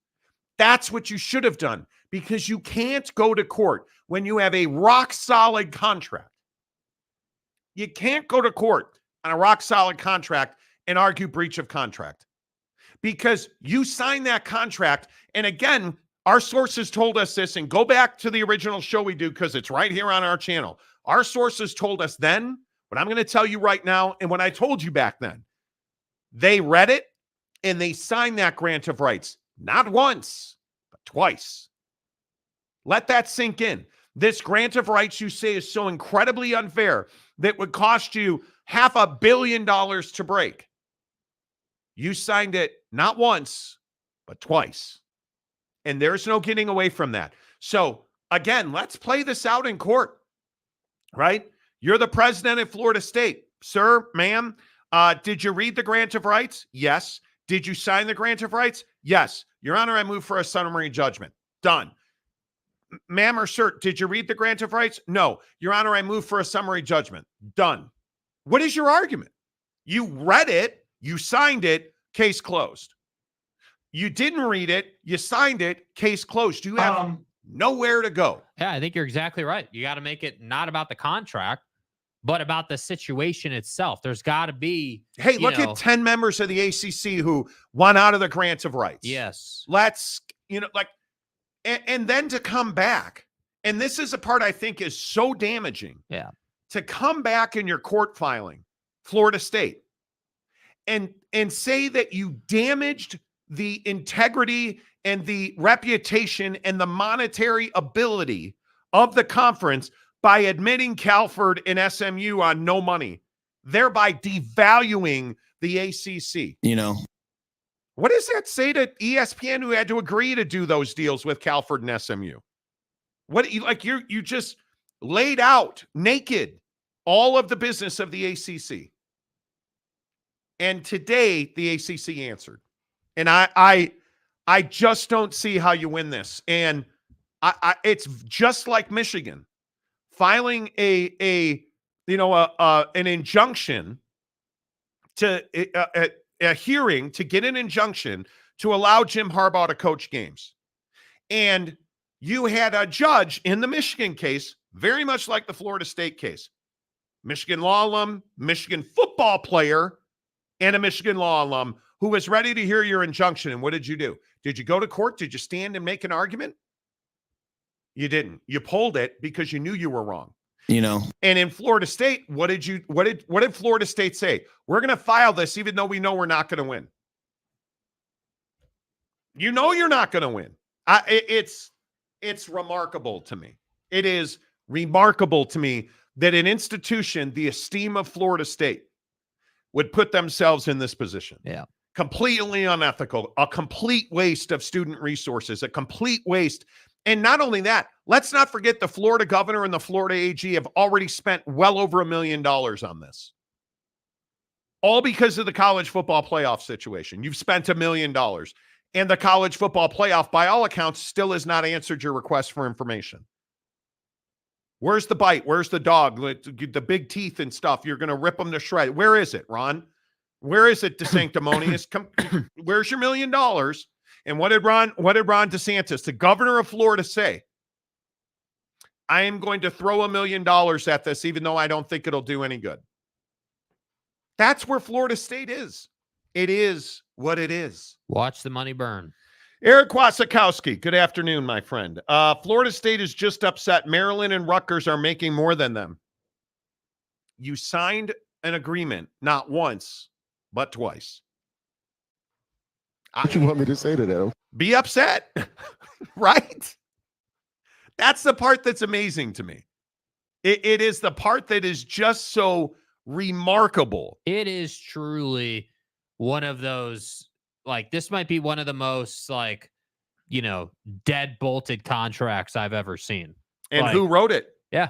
That's what you should have done, because you can't go to court when you have a rock-solid contract. You can't go to court on a rock-solid contract and argue breach of contract, because you signed that contract. And again, our sources told us this, and go back to the original show we do because it's right here on our channel. Our sources told us then what I'm going to tell you right now, and what I told you back then. They read it and they signed that grant of rights, not once, but twice. Let that sink in. This grant of rights you say is so incredibly unfair that would cost you $500 million to break. You signed it not once, but twice. And there's no getting away from that. So again, let's play this out in court, right? You're the president at Florida State. Sir, ma'am, did you read the grant of rights? Yes. Did you sign the grant of rights? Yes. Your Honor, I move for a summary judgment. Done. Ma'am or sir, did you read the grant of rights? No. Your Honor, I move for a summary judgment. Done. What is your argument? You read it, you signed it, case closed. You didn't read it, you signed it, case closed. You have nowhere to go. Yeah, I think you're exactly right. You got to make it not about the contract, but about the situation itself. There's got to be. Hey, look at 10 members of the ACC who want out of the grant of rights. Yes. Let's, and then to come back. And this is a part I think is so damaging. Yeah. To come back in your court filing, Florida State, and say that you damaged the integrity and the reputation and the monetary ability of the conference by admitting Calford and SMU on no money, thereby devaluing the ACC. What does that say to ESPN, who had to agree to do those deals with Calford and SMU? You just laid out naked all of the business of the ACC. And today the ACC answered. And I just don't see how you win this. And it's just like Michigan filing an injunction to a hearing to get an injunction to allow Jim Harbaugh to coach games. And you had a judge in the Michigan case, very much like the Florida State case. Michigan law alum, Michigan football player, and a Michigan law alum who was ready to hear your injunction. And what did you do? Did you go to court? Did you stand and make an argument? You didn't. You pulled it because you knew you were wrong. And in Florida State, what did Florida State say? We're going to file this even though we know we're not going to win. You know you're not going to win. It's remarkable to me. It is remarkable to me that an institution, the esteem of Florida State, would put themselves in this position. Yeah. Completely unethical, a complete waste of student resources, a complete waste. And not only that, let's not forget the Florida governor and the Florida AG have already spent well over $1 million on this. All because of the college football playoff situation. You've spent $1 million. And the college football playoff, by all accounts, still has not answered your request for information. Where's the bite? Where's the dog? The big teeth and stuff. You're going to rip them to shreds. Where is it, Ron? Where is it, DeSanctimonious? Where's your $1 million? And what did Ron DeSantis, the governor of Florida, say? I am going to throw $1 million at this, even though I don't think it'll do any good. That's where Florida State is. It is what it is. Watch the money burn. Eric Wasikowski, good afternoon, my friend. Florida State is just upset. Maryland and Rutgers are making more than them. You signed an agreement, not once, but twice. What you want me to say to them? Be upset, right? That's the part that's amazing to me. It is the part that is just so remarkable. It is truly one of those, like, this might be one of the most, like, dead bolted contracts I've ever seen. And like, who wrote it? Yeah.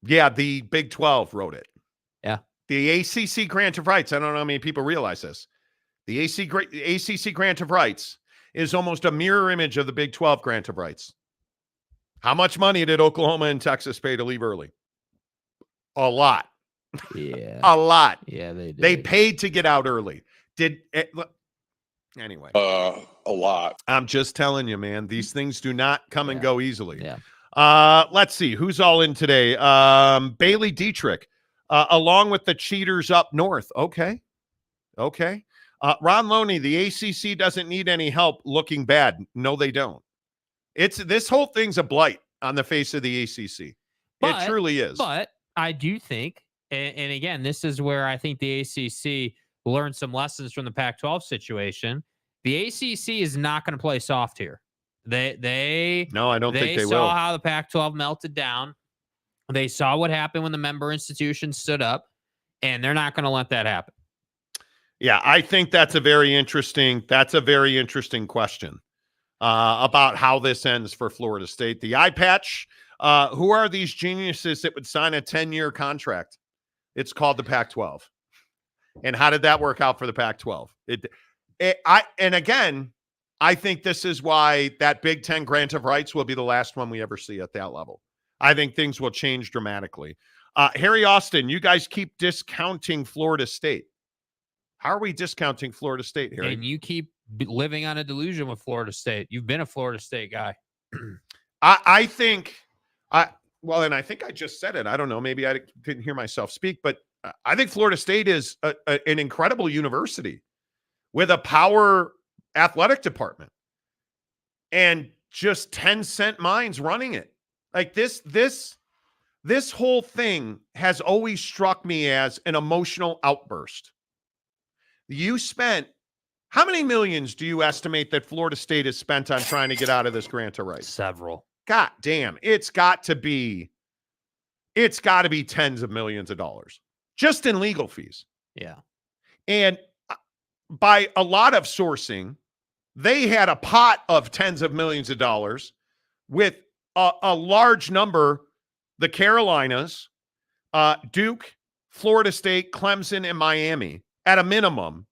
Yeah, the Big 12 wrote it. Yeah. The ACC grant of rights. I don't know how many people realize this. The ACC grant of rights is almost a mirror image of the Big 12 grant of rights. How much money did Oklahoma and Texas pay to leave early? A lot. Yeah. A lot. Yeah, they did. They paid to get out early. Anyway. A lot. I'm just telling you, man, these things do not come and go easily. Yeah. Let's see who's all in today. Bailey Dietrich, along with the cheaters up north. Okay. Ron Loney, the ACC doesn't need any help looking bad. No, they don't. This whole thing's a blight on the face of the ACC. It truly is. But I do think, and again, this is where I think the ACC learned some lessons from the Pac-12 situation. The ACC is not going to play soft here. No, I don't think they will. They saw how the Pac-12 melted down. They saw what happened when the member institutions stood up, and they're not going to let that happen. Yeah, I think that's a very interesting question about how this ends for Florida State. The eye patch, who are these geniuses that would sign a 10-year contract? It's called the Pac-12. And how did that work out for the Pac-12? And again, I think this is why that Big Ten grant of rights will be the last one we ever see at that level. I think things will change dramatically. Harry Austin, you guys keep discounting Florida State. How are we discounting Florida State, Harry? And you keep living on a delusion with Florida State. You've been a Florida State guy. I think I think I just said it. I don't know. Maybe I didn't hear myself speak, but I think Florida State is an incredible university with a power athletic department and just 10-cent minds running it. Like this whole thing has always struck me as an emotional outburst. You spent, how many millions do you estimate that Florida State has spent on trying to get out of this grant of rights? Several. God damn, it's got to be tens of millions of dollars just in legal fees. Yeah. And by a lot of sourcing, they had a pot of tens of millions of dollars with a large number, the Carolinas, Duke, Florida State, Clemson, and Miami, at a minimum,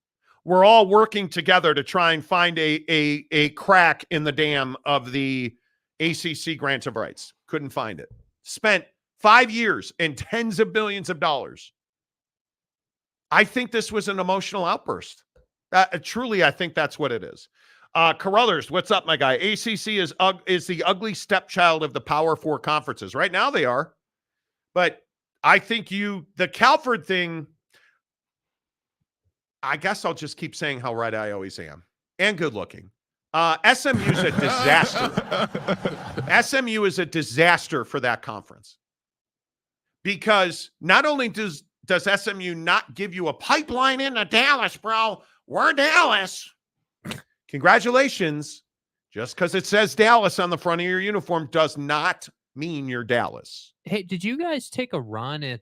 were all working together to try and find a crack in the dam of the ACC grant of rights. Couldn't find it. Spent 5 years and tens of billions of dollars. I think this was an emotional outburst. Truly, I think that's what it is. Carruthers, what's up, my guy? ACC is the ugly stepchild of the Power Four conferences. Right now they are. But I think the Calford thing, I guess I'll just keep saying how right I always am. And good looking. SMU's a disaster. SMU is a disaster for that conference. Because not only does SMU not give you a pipeline into Dallas, bro. We're Dallas. Congratulations. Just because it says Dallas on the front of your uniform does not mean you're Dallas. Hey, did you guys take a run at,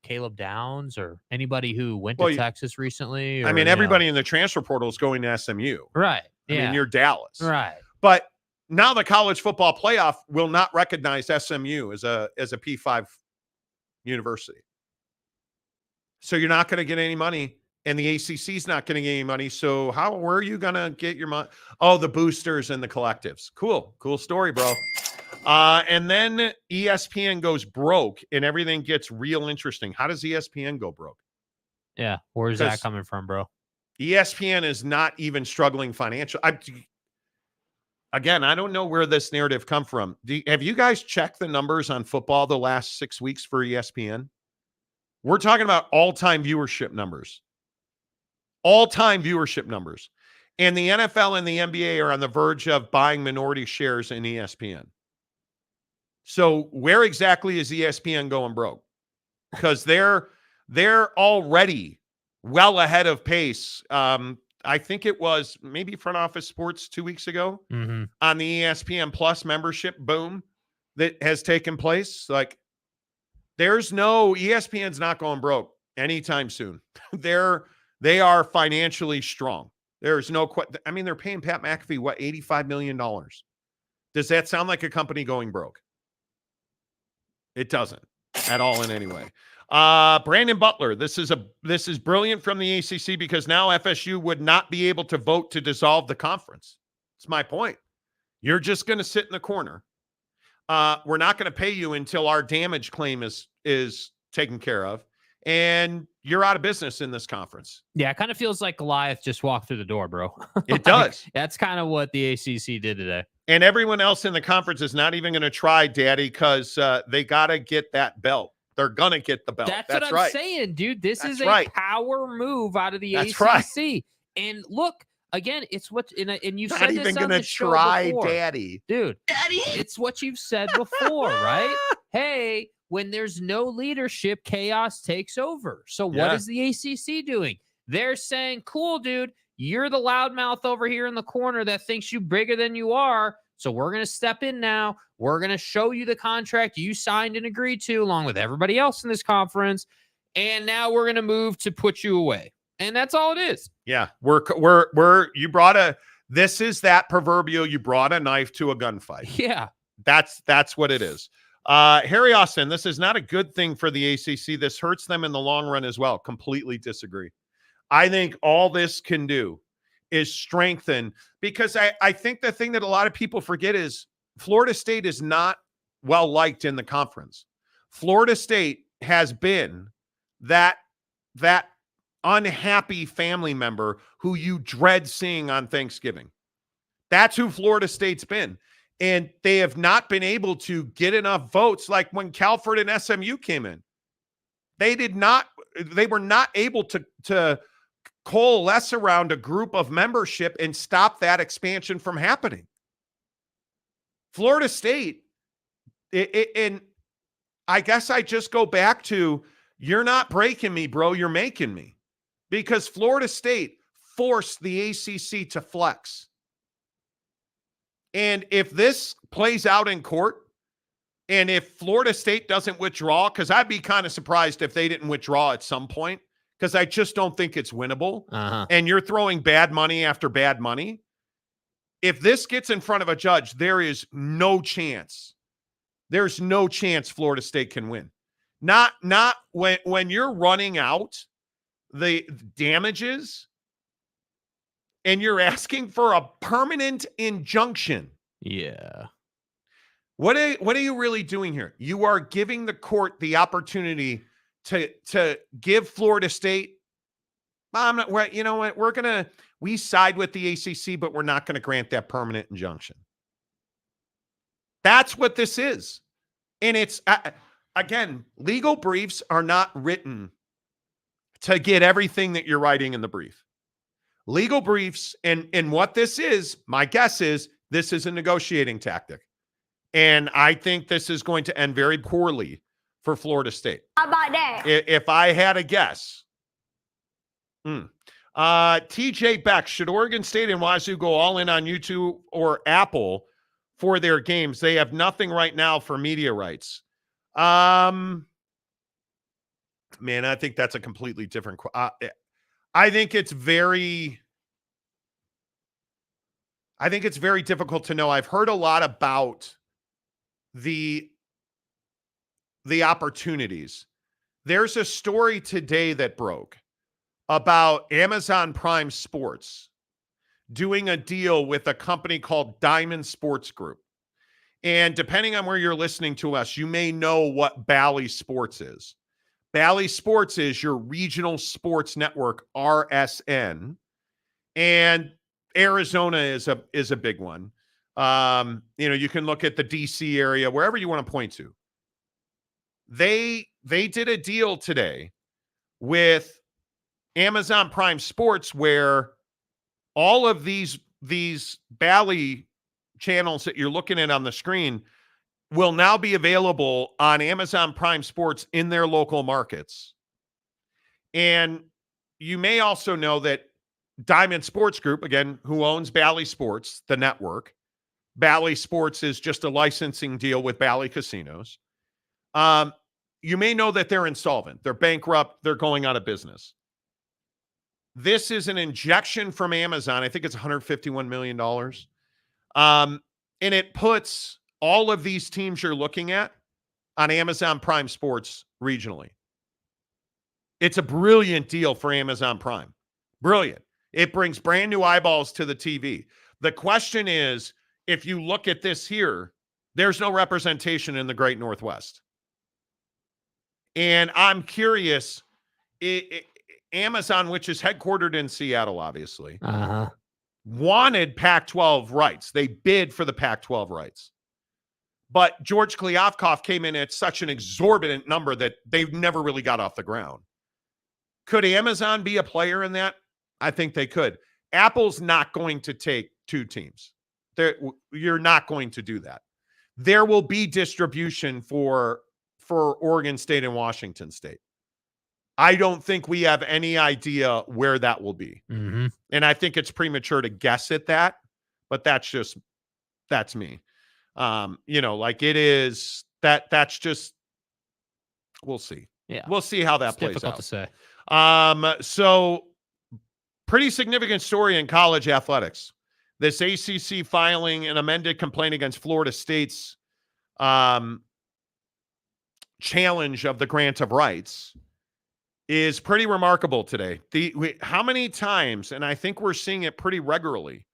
Caleb Downs or anybody who went to Texas recently? Or, everybody in the transfer portal is going to SMU. Right. I mean, you're Dallas. Right. But now the college football playoff will not recognize SMU as a P5 university. So you're not going to get any money, and the ACC is not going to get any money. So where are you going to get your money? Oh, the boosters and the collectives. Cool story, bro. And then ESPN goes broke, and everything gets real interesting. How does ESPN go broke? Yeah, where's that coming from, bro? ESPN is not even struggling financially. Again, I don't know where this narrative come from. Have you guys checked the numbers on football the last 6 weeks for ESPN? We're talking about all-time viewership numbers. All-time viewership numbers. And the NFL and the NBA are on the verge of buying minority shares in ESPN. So where exactly is ESPN going broke? because they're already well ahead of pace. I think it was maybe Front Office Sports 2 weeks ago on the ESPN Plus membership boom that has taken place. Like, there's no ESPN's not going broke anytime soon. They are financially strong. There's no I mean, they're paying Pat McAfee what, $85 million. Does that sound like a company going broke? It doesn't at all in any way. Brandon Butler, this is brilliant from the ACC because now FSU would not be able to vote to dissolve the conference. That's my point. You're just going to sit in the corner. We're not going to pay you until our damage claim is taken care of, and you're out of business in this conference. Yeah, it kind of feels like Goliath just walked through the door, bro. It does. That's kind of what the ACC did today. And everyone else in the conference is not even going to try, Daddy, because they got to get that belt. They're going to get the belt. That's what I'm saying, dude. This is a power move out of the ACC. Right. And look, again, it's what and you've not said even this going on to the show try, before. Daddy. Dude, it's what you've said before, right? Hey, when there's no leadership, chaos takes over. So what is the ACC doing? They're saying, cool, dude, you're the loudmouth over here in the corner that thinks you bigger than you are. So we're going to step in now. We're going to show you the contract you signed and agreed to along with everybody else in this conference. And now we're going to move to put you away. And that's all it is. Yeah. This is that proverbial, you brought a knife to a gunfight. Yeah. That's what it is. Harry Austin, this is not a good thing for the ACC. This hurts them in the long run as well. Completely disagree. I think all this can do is strengthen, because I think the thing that a lot of people forget is Florida State is not well liked in the conference. Florida State has been that unhappy family member who you dread seeing on Thanksgiving. That's who Florida State's been. And they have not been able to get enough votes. Like when Calford and SMU came in, they were not able to coalesce around a group of membership and stop that expansion from happening. Florida State, and I guess I just go back to, you're not breaking me, bro, you're making me. Because Florida State forced the ACC to flex. And if this plays out in court, and if Florida State doesn't withdraw, because I'd be kind of surprised if they didn't withdraw at some point, because I just don't think it's winnable. And you're throwing bad money after bad money. If this gets in front of a judge, there is no chance. There's no chance Florida State can win. Not when you're running out the damages and you're asking for a permanent injunction. Yeah. What are you really doing here? You are giving the court the opportunity to give Florida State, you know what, we side with the ACC, but we're not going to grant that permanent injunction. That's what this is. And it's, again, legal briefs are not written to get everything that you're writing in the brief. Legal briefs, and what this is, my guess is, this is a negotiating tactic. And I think this is going to end very poorly for Florida State. How about that? If I had a guess. TJ Beck, should Oregon State and Wazoo go all in on YouTube or Apple for their games? They have nothing right now for media rights. Man, I think that's a completely different. I think it's very difficult to know. I've heard a lot about the opportunities. There's a story today that broke about Amazon Prime Sports doing a deal with a company called Diamond Sports Group. And depending on where you're listening to us, you may know what Bally Sports is. Bally Sports is your regional sports network, RSN. And Arizona is a big one. You can look at the DC area, wherever you want to point to. They did a deal today with Amazon Prime Sports where all of these Bally channels that you're looking at on the screen, will now be available on Amazon Prime Sports in their local markets. And you may also know that Diamond Sports Group, again, who owns Bally Sports, the network, Bally Sports is just a licensing deal with Bally Casinos. You may know that they're insolvent. They're bankrupt. They're going out of business. This is an injection from Amazon. I think it's $151 million. And it puts all of these teams you're looking at on Amazon Prime Sports regionally. It's a brilliant deal for Amazon Prime. Brilliant. It brings brand new eyeballs to the TV. The question is, if you look at this here, there's no representation in the Great Northwest. And I'm curious, Amazon, which is headquartered in Seattle, obviously, wanted Pac-12 rights. They bid for the Pac-12 rights. But George Kliavkoff came in at such an exorbitant number that they've never really got off the ground. Could Amazon be a player in that? I think they could. Apple's not going to take two teams. You're not going to do that. There will be distribution for Oregon State and Washington State. I don't think we have any idea where that will be. Mm-hmm. And I think it's premature to guess at that, but that's me. Like it is that's just, we'll see. Yeah. We'll see how that plays difficult out. to say. So pretty significant story in college athletics. This ACC filing an amended complaint against Florida State's challenge of the grant of rights is pretty remarkable today. How many times, and I think we're seeing it pretty regularly,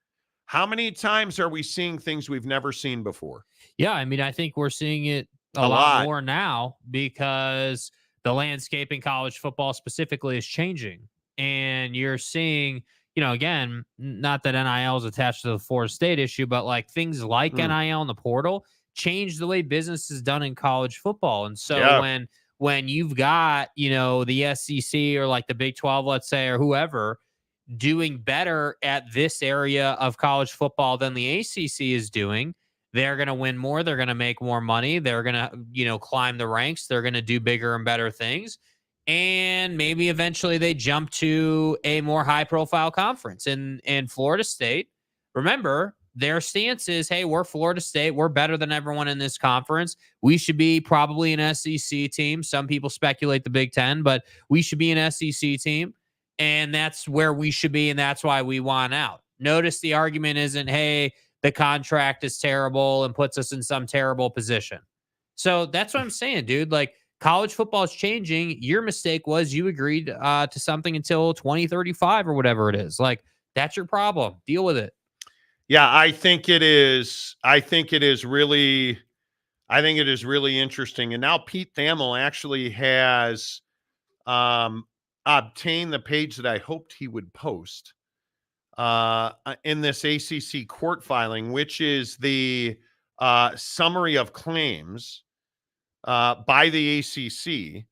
how many times are we seeing things we've never seen before? Yeah, I mean, I think we're seeing it a lot more now because the landscape in college football specifically is changing. And you're seeing, again, not that NIL is attached to the Florida State issue, but like things like NIL in the portal change the way business is done in college football. And so when you've got, the SEC or like the Big 12, let's say, or whoever doing better at this area of college football than the ACC is doing, they're going to win more. They're going to make more money. They're going to, climb the ranks. They're going to do bigger and better things. And maybe eventually they jump to a more high profile conference. And Florida State, remember, their stance is, hey, we're Florida State. We're better than everyone in this conference. We should be probably an SEC team. Some people speculate the Big Ten, but we should be an SEC team. And that's where we should be. And that's why we want out. Notice the argument isn't, hey, the contract is terrible and puts us in some terrible position. So that's what I'm saying, dude. Like, college football is changing. Your mistake was you agreed to something until 2035 or whatever it is. Like, that's your problem. Deal with it. Yeah, I think it is really interesting. And now Pete Thamel actually has obtained the page that I hoped he would post in this ACC court filing, which is the summary of claims by the ACC,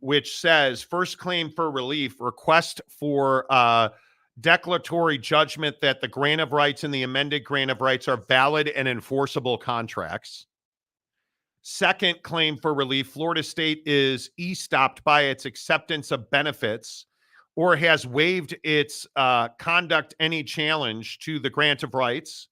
which says, first claim for relief, request for declaratory judgment that the grant of rights and the amended grant of rights are valid and enforceable contracts. Second claim for relief, Florida State is estopped by its acceptance of benefits or has waived its conduct any challenge to the grant of rights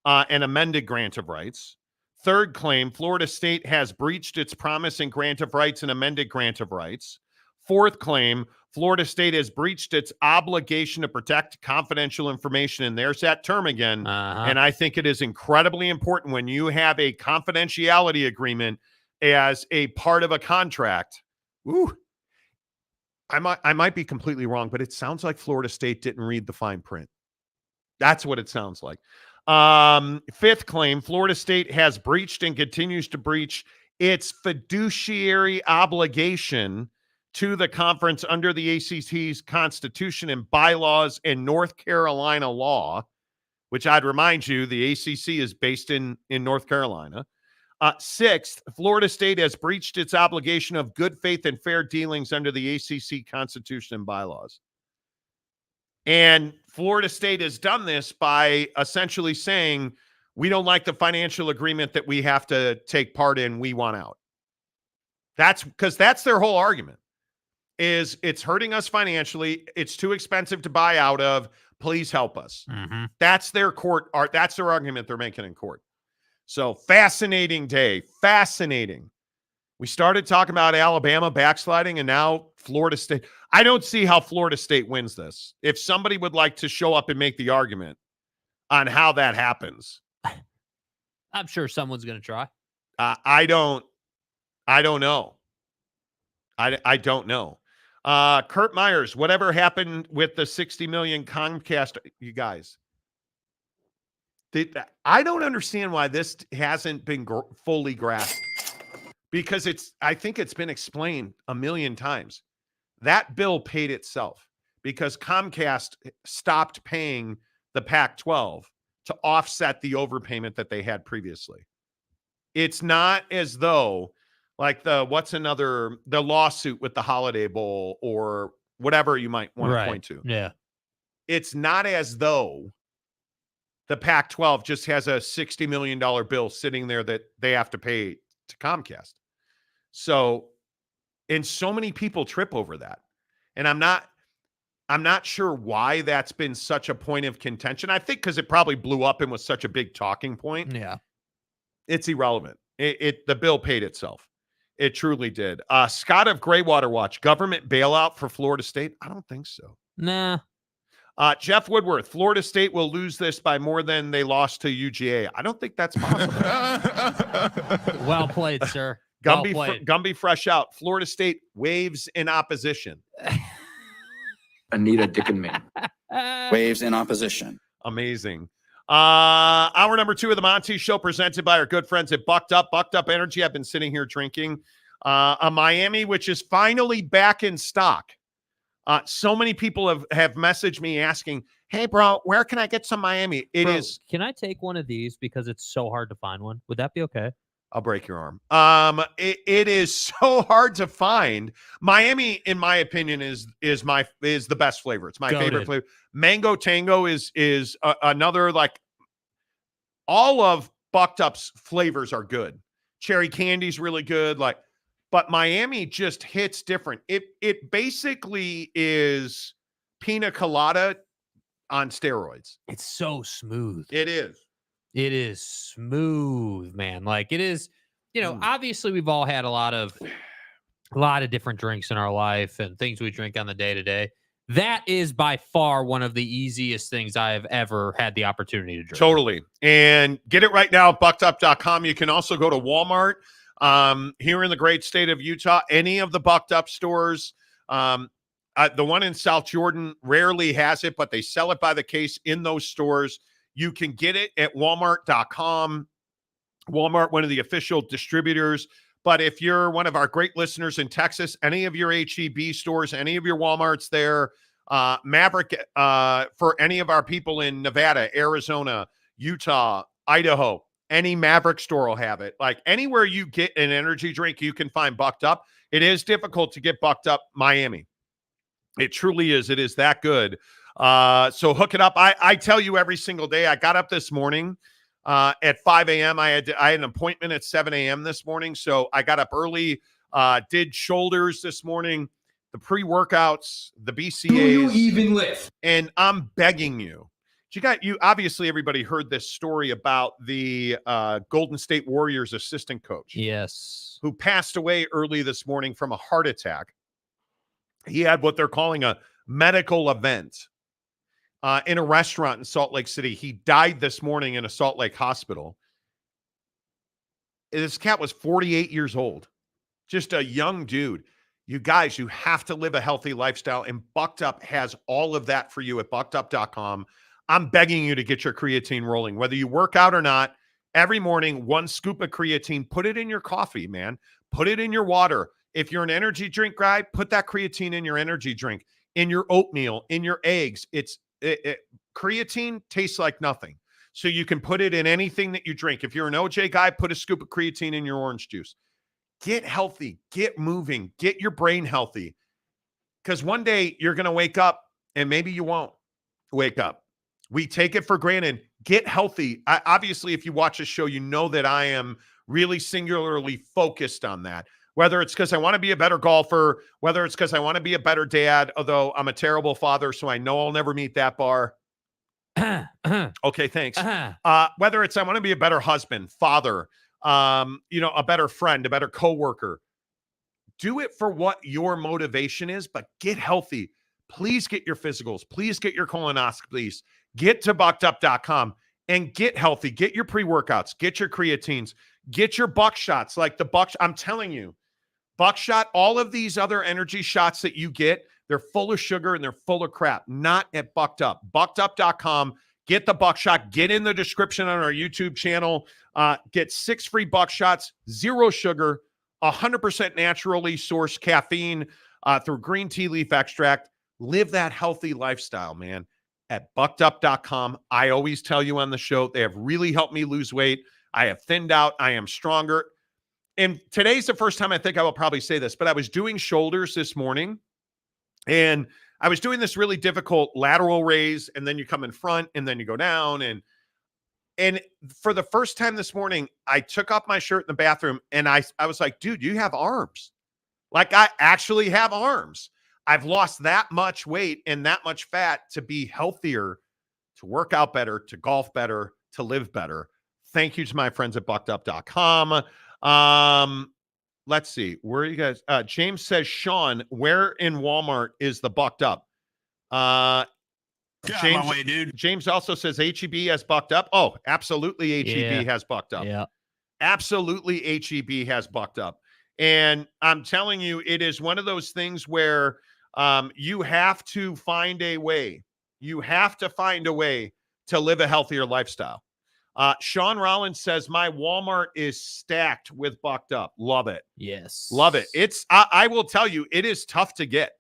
and amended grant of rights. Third claim, Florida State has breached its promise and grant of rights and amended grant of rights. Fourth claim, Florida State has breached its obligation to protect confidential information. And there's that term again. And I think it is incredibly important when you have a confidentiality agreement as a part of a contract. Ooh, I might be completely wrong, but it sounds like Florida State didn't read the fine print. That's what it sounds like. Fifth claim, Florida State has breached and continues to breach its fiduciary obligation to the conference under the ACC's constitution and bylaws and North Carolina law, which I'd remind you, the ACC is based in North Carolina. Sixth, Florida State has breached its obligation of good faith and fair dealings under the ACC constitution and bylaws. And Florida State has done this by essentially saying, we don't like the financial agreement that we have to take part in. We want out. That's because that's their whole argument is it's hurting us financially. It's too expensive to buy out of. Please help us. Mm-hmm. That's their court art. That's their argument they're making in court. So fascinating day. Fascinating. We started talking about Alabama backsliding and now Florida State. I don't see how Florida State wins this. If somebody would like to show up and make the argument on how that happens. I'm sure someone's going to try. I don't know. I don't know. Kurt Myers, whatever happened with the 60 million Comcast, you guys? I don't understand why this hasn't been fully grasped because I think it's been explained a million times. That bill paid itself because Comcast stopped paying the Pac-12 to offset the overpayment that they had previously. It's not as though like the lawsuit with the Holiday Bowl or whatever you might want to point to. Yeah. It's not as though the Pac-12 just has a $60 million bill sitting there that they have to pay to Comcast. So, and so many people trip over that. And I'm not sure why that's been such a point of contention. I think because it probably blew up and was such a big talking point. Yeah. It's irrelevant. The bill paid itself. It truly did. Scott of Greywater Watch, government bailout for Florida State? I don't think so. Nah. Jeff Woodworth, Florida State will lose this by more than they lost to UGA. I don't think that's possible. Well played, sir. Gumby fresh out. Florida State waves in opposition. Anita Dick and me. Waves in opposition. Amazing. Hour number 2 of the Monty Show presented by our good friends at BuckedUp. BuckedUp Energy. I've been sitting here drinking a Miami, which is finally back in stock. So many people have messaged me asking, hey, bro, where can I get some Miami? Can I take one of these because it's so hard to find one? Would that be okay? I'll break your arm. It is so hard to find. Miami, in my opinion, is the best flavor. It's my favorite flavor. Mango Tango is another, like, all of BuckedUp's flavors are good. Cherry candy's really good. But Miami just hits different. It basically is pina colada on steroids. It's so smooth. It is. It is smooth, man. Like it is, obviously we've all had a lot of different drinks in our life and things we drink on the day to day. That is by far one of the easiest things I have ever had the opportunity to drink. Totally. And get it right now at BuckedUp.com. You can also go to Walmart here in the great state of Utah. Any of the BuckedUp stores. The one in South Jordan rarely has it, but they sell it by the case in those stores. You can get it at Walmart.com. Walmart, one of the official distributors. But if you're one of our great listeners in Texas, any of your H-E-B stores, any of your Walmarts there, Maverick, for any of our people in Nevada, Arizona, Utah, Idaho, any Maverick store will have it. Like anywhere you get an energy drink, you can find BuckedUp. It is difficult to get BuckedUp Miami. It truly is. It is that good. So hook it up. I tell you every single day. I got up this morning at 5 a.m. I had an appointment at 7 a.m. this morning. So I got up early, did shoulders this morning, the pre-workouts, the BCAAs. Do you even lift? And I'm begging you. You obviously everybody heard this story about the Golden State Warriors assistant coach. Yes. Who passed away early this morning from a heart attack. He had what they're calling a medical event in a restaurant in Salt Lake City. He died this morning in a Salt Lake hospital. This cat was 48 years old. Just a young dude. You guys, you have to live a healthy lifestyle, and BuckedUp has all of that for you at BuckedUp.com. I'm begging you to get your creatine rolling. Whether you work out or not, every morning, 1 scoop of creatine, put it in your coffee, man. Put it in your water. If you're an energy drink guy, put that creatine in your energy drink, in your oatmeal, in your eggs. Creatine tastes like nothing. So you can put it in anything that you drink. If you're an OJ guy, put a scoop of creatine in your orange juice. Get healthy, get moving, get your brain healthy. Because one day you're going to wake up and maybe you won't wake up. We take it for granted. get healthy. Obviously, if you watch this show, you know that I am really singularly focused on that. Whether it's because I want to be a better golfer, whether it's because I want to be a better dad, although I'm a terrible father, so I know I'll never meet that bar. Okay, thanks. Whether it's I want to be a better husband, father, a better friend, a better coworker. Do it for what your motivation is, but get healthy. Please get your physicals. Please get your colonoscopies. Get to BuckedUp.com and get healthy. Get your pre-workouts. Get your creatines. Get your buckshots. Like the buck. I'm telling you, buckshot, all of these other energy shots that you get, they're full of sugar and they're full of crap. Not at BuckedUp. BuckedUp.com. Get the buckshot. Get in the description on our YouTube channel. Get 6 free buckshots, 0 sugar, 100% naturally sourced caffeine through green tea leaf extract. Live that healthy lifestyle, man, at BuckedUp.com. I always tell you on the show, they have really helped me lose weight. I have thinned out. I am stronger. And today's the first time I think I will probably say this, but I was doing shoulders this morning, and I was doing this really difficult lateral raise, and then you come in front, and then you go down. And for the first time this morning, I took off my shirt in the bathroom, and I was like, dude, you have arms. Like, I actually have arms. I've lost that much weight and that much fat to be healthier, to work out better, to golf better, to live better. Thank you to my friends at BuckedUp.com. Let's see. Where are you guys? James says, Sean, where in Walmart is the Bucked Up? James, my way, dude. James also says HEB has Bucked Up. Oh, absolutely. HEB has Bucked Up. Yeah. Absolutely. HEB has Bucked Up. And I'm telling you, it is one of those things where you have to find a way. You have to find a way to live a healthier lifestyle. Sean Rollins says, my Walmart is stacked with Bucked Up. Love it. Yes. Love it. I will tell you, it is tough to get.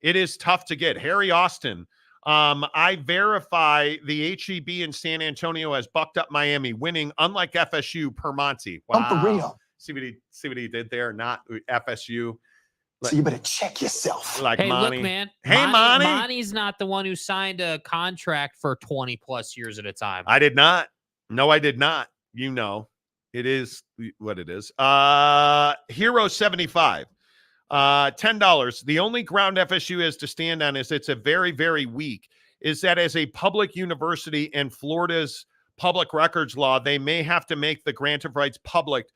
It is tough to get. Harry Austin, I verify the HEB in San Antonio as Bucked Up Miami, winning unlike FSU per Monty. Wow. I'm for real. See what he did there? Not FSU. So you better check yourself. Like Hey, Monty. look, man. Hey, Monty. Monty's not the one who signed a contract for 20 plus years at a time. I did not. No, I did not. You know, it is what it is. Hero 75. $10. The only ground FSU has to stand on is it's a very, very weak. Is that as a public university and Florida's public records law, they may have to make the grant of rights public,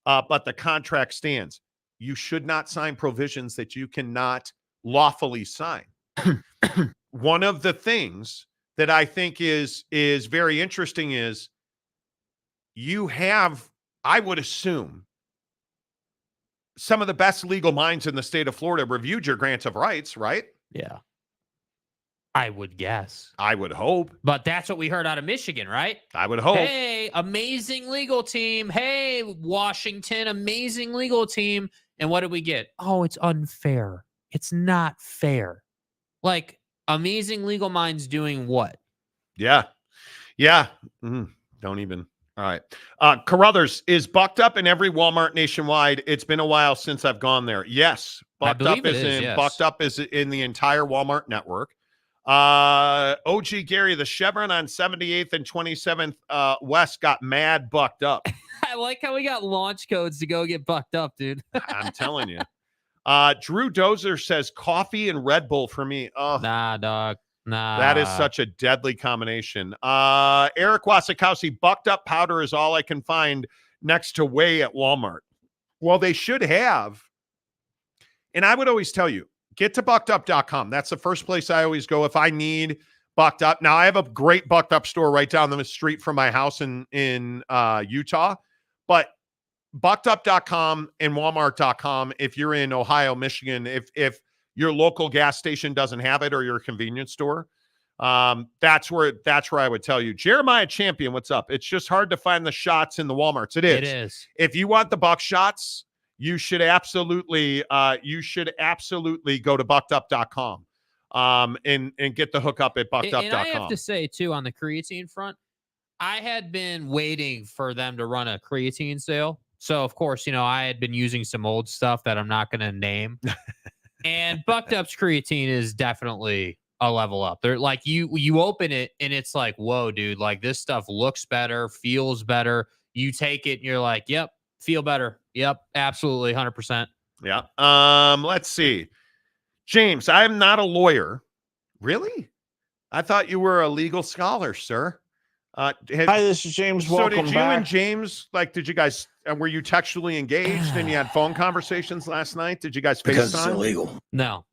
but the contract stands. You should not sign provisions that you cannot lawfully sign. One of the things that I think is very interesting is you have, I would assume, some of the best legal minds in the state of Florida reviewed your grant of rights, right? Yeah. I would guess. I would hope. But that's what we heard out of Michigan, right? I would hope. Hey, amazing legal team. Hey, Washington, amazing legal team. And what did we get? Oh, it's unfair. It's not fair. Like, amazing legal minds doing what? Yeah. Yeah. Don't even. All right. Carruthers, is Bucked Up in every Walmart nationwide? It's been a while since I've gone there. Yes. Bucked Up is Bucked Up is in the entire Walmart network. OG Gary, the Chevron on 78th and 27th West got mad bucked up. I like how we got launch codes to go get bucked up, dude. I'm telling you. Drew Dozer says coffee and Red Bull for me. Oh, nah, dog. Nah. That is such a deadly combination. Eric Wasikowski, Bucked Up powder is all I can find next to whey at Walmart. Well, they should have. And I would always tell you, get to BuckedUp.com. That's the first place I always go if I need Bucked Up. Now, I have a great Bucked Up store right down the street from my house in Utah. But BuckedUp.com and Walmart.com, if you're in Ohio, Michigan, if your local gas station doesn't have it or your convenience store, that's where I would tell you. Jeremiah Champion, what's up? It's just hard to find the shots in the Walmarts. It is. It is. If you want the buck shots, you should absolutely go to BuckedUp.com and get the hookup at BuckedUp.com. And I have to say, too, on the creatine front, I had been waiting for them to run a creatine sale. So, of course, I had been using some old stuff that I'm not going to name. And Bucked Up's creatine is definitely a level up. They're like you open it and it's like, whoa, dude, like this stuff looks better, feels better. You take it and you're like, yep, feel better. Yep, absolutely, 100%. Yeah. Let's see. James, I am not a lawyer. Really? I thought you were a legal scholar, sir. Hi, this is James. Welcome did you back. and James, like, did you guys, were you textually engaged and you had phone conversations last night? Did you guys FaceTime? Because it's illegal. No.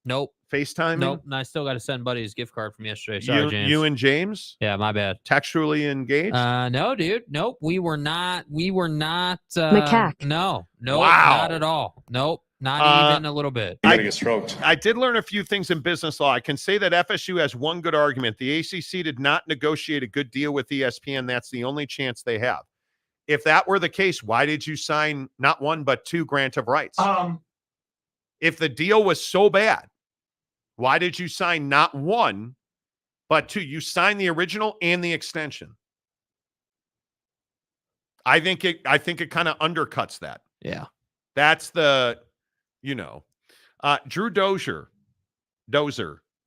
Nope. FaceTime? Nope. And I still got to send Buddy his gift card from yesterday. Sorry, James. You and James? Yeah, my bad. Textually engaged? No, dude. Nope. We were not. Macaque. No. Wow. Not at all. Nope. Not even a little bit. You're gonna get stroked. I did learn a few things in business law. I can say that FSU has one good argument. The ACC did not negotiate a good deal with ESPN. That's the only chance they have. If that were the case, why did you sign not one but two grant of rights? If the deal was so bad, why did you sign not one but two? You signed the original and the extension. I think it kind of undercuts that. Yeah. That's the, Drew Dozier.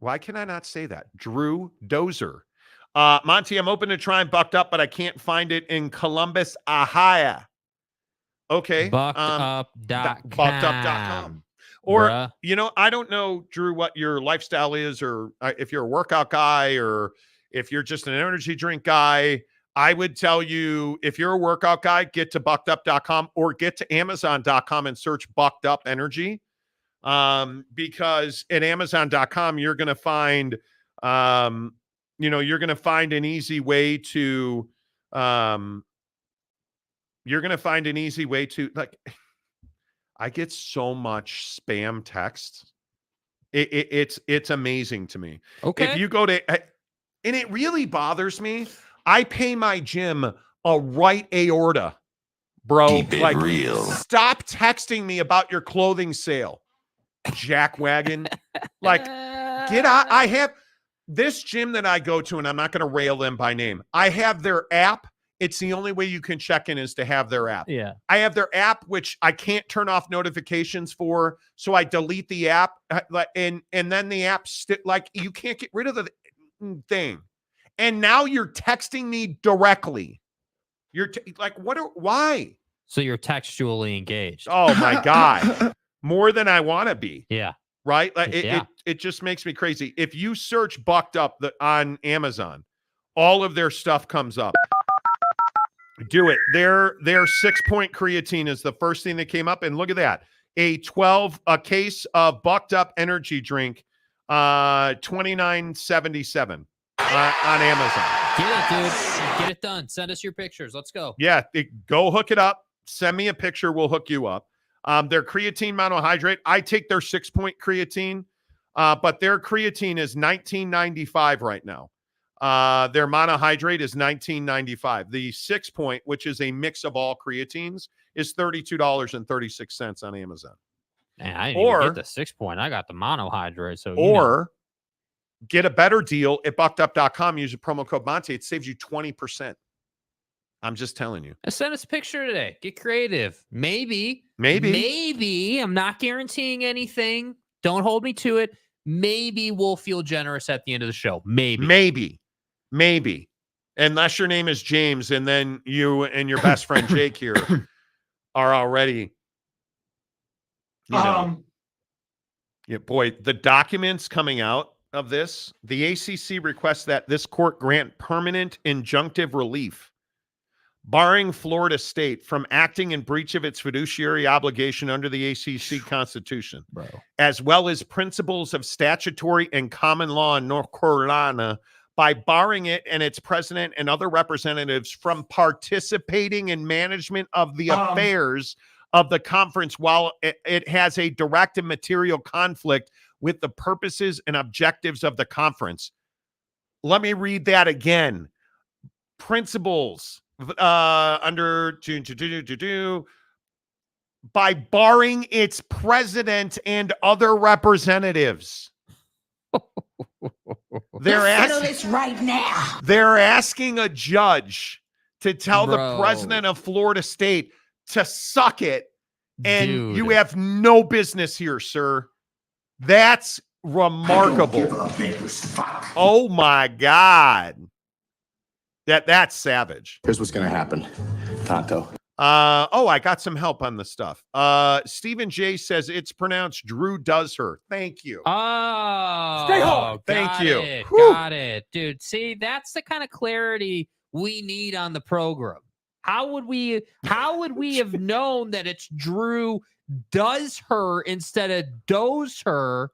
Why can I not say that? Drew Dozier. Monty, I'm open to trying Bucked Up, but I can't find it in Columbus, Ohio. Okay. BuckedUp.com. BuckedUp.com. Or, I don't know, Drew, what your lifestyle is, or if you're a workout guy, or if you're just an energy drink guy. I would tell you, if you're a workout guy, get to BuckedUp.com or get to Amazon.com and search Bucked Up Energy. Because at Amazon.com, you're going to find, you're going to find an easy way to, like, I get so much spam text. It's amazing to me. Okay. If you go to, and it really bothers me. I pay my gym a right aorta, bro. Keep it like, real. Stop texting me about your clothing sale, jackwagon. Like, get out. I have this gym that I go to, and I'm not going to rail them by name. I have their app. It's the only way you can check in is to have their app. Yeah. I have their app, which I can't turn off notifications for, so I delete the app, and then the app like you can't get rid of the thing. And now you're texting me directly. You're why? So you're textually engaged. Oh my God. More than I want to be. Yeah. Right? Like it just makes me crazy. If you search Bucked Up on Amazon, all of their stuff comes up. Do it. Their 6-point creatine is the first thing that came up. And look at that. A case of Bucked Up energy drink, $29.77. On Amazon. Get it, dude. Get it done. Send us your pictures. Let's go. Yeah, go hook it up. Send me a picture. We'll hook you up. Their creatine monohydrate. I take their 6-point creatine, but their creatine is $19.95 right now. Their monohydrate is $19.95. The 6-point, which is a mix of all creatines, is $32.36 on Amazon. Man, I didn't even get the 6-point. I got the monohydrate. So get a better deal at BuckedUp.com. Use the promo code Monty. It saves you 20%. I'm just telling you. Send us a picture today. Get creative. Maybe. I'm not guaranteeing anything. Don't hold me to it. Maybe we'll feel generous at the end of the show. Maybe. Unless your name is James, and then you and your best friend Jake here are already. Yeah, boy, the documents coming out of this, the ACC requests that this court grant permanent injunctive relief, barring Florida State from acting in breach of its fiduciary obligation under the ACC Constitution, as well as principles of statutory and common law in North Carolina, by barring it and its president and other representatives from participating in management of the affairs of the conference while it has a direct and material conflict with the purposes and objectives of the conference. Let me read that again. Principles under by barring its president and other representatives. They're asking a judge to tell the president of Florida State to suck it, and you have no business here, sir. That's remarkable. Oh my God. That's savage. Here's what's going to happen, Tonto. I got some help on the stuff. Stephen J says it's pronounced Drew does her. Thank you. Oh, stay home. Thank you. Got it, dude. See, that's the kind of clarity we need on the program. How would we have known that it's Drew does her instead of does her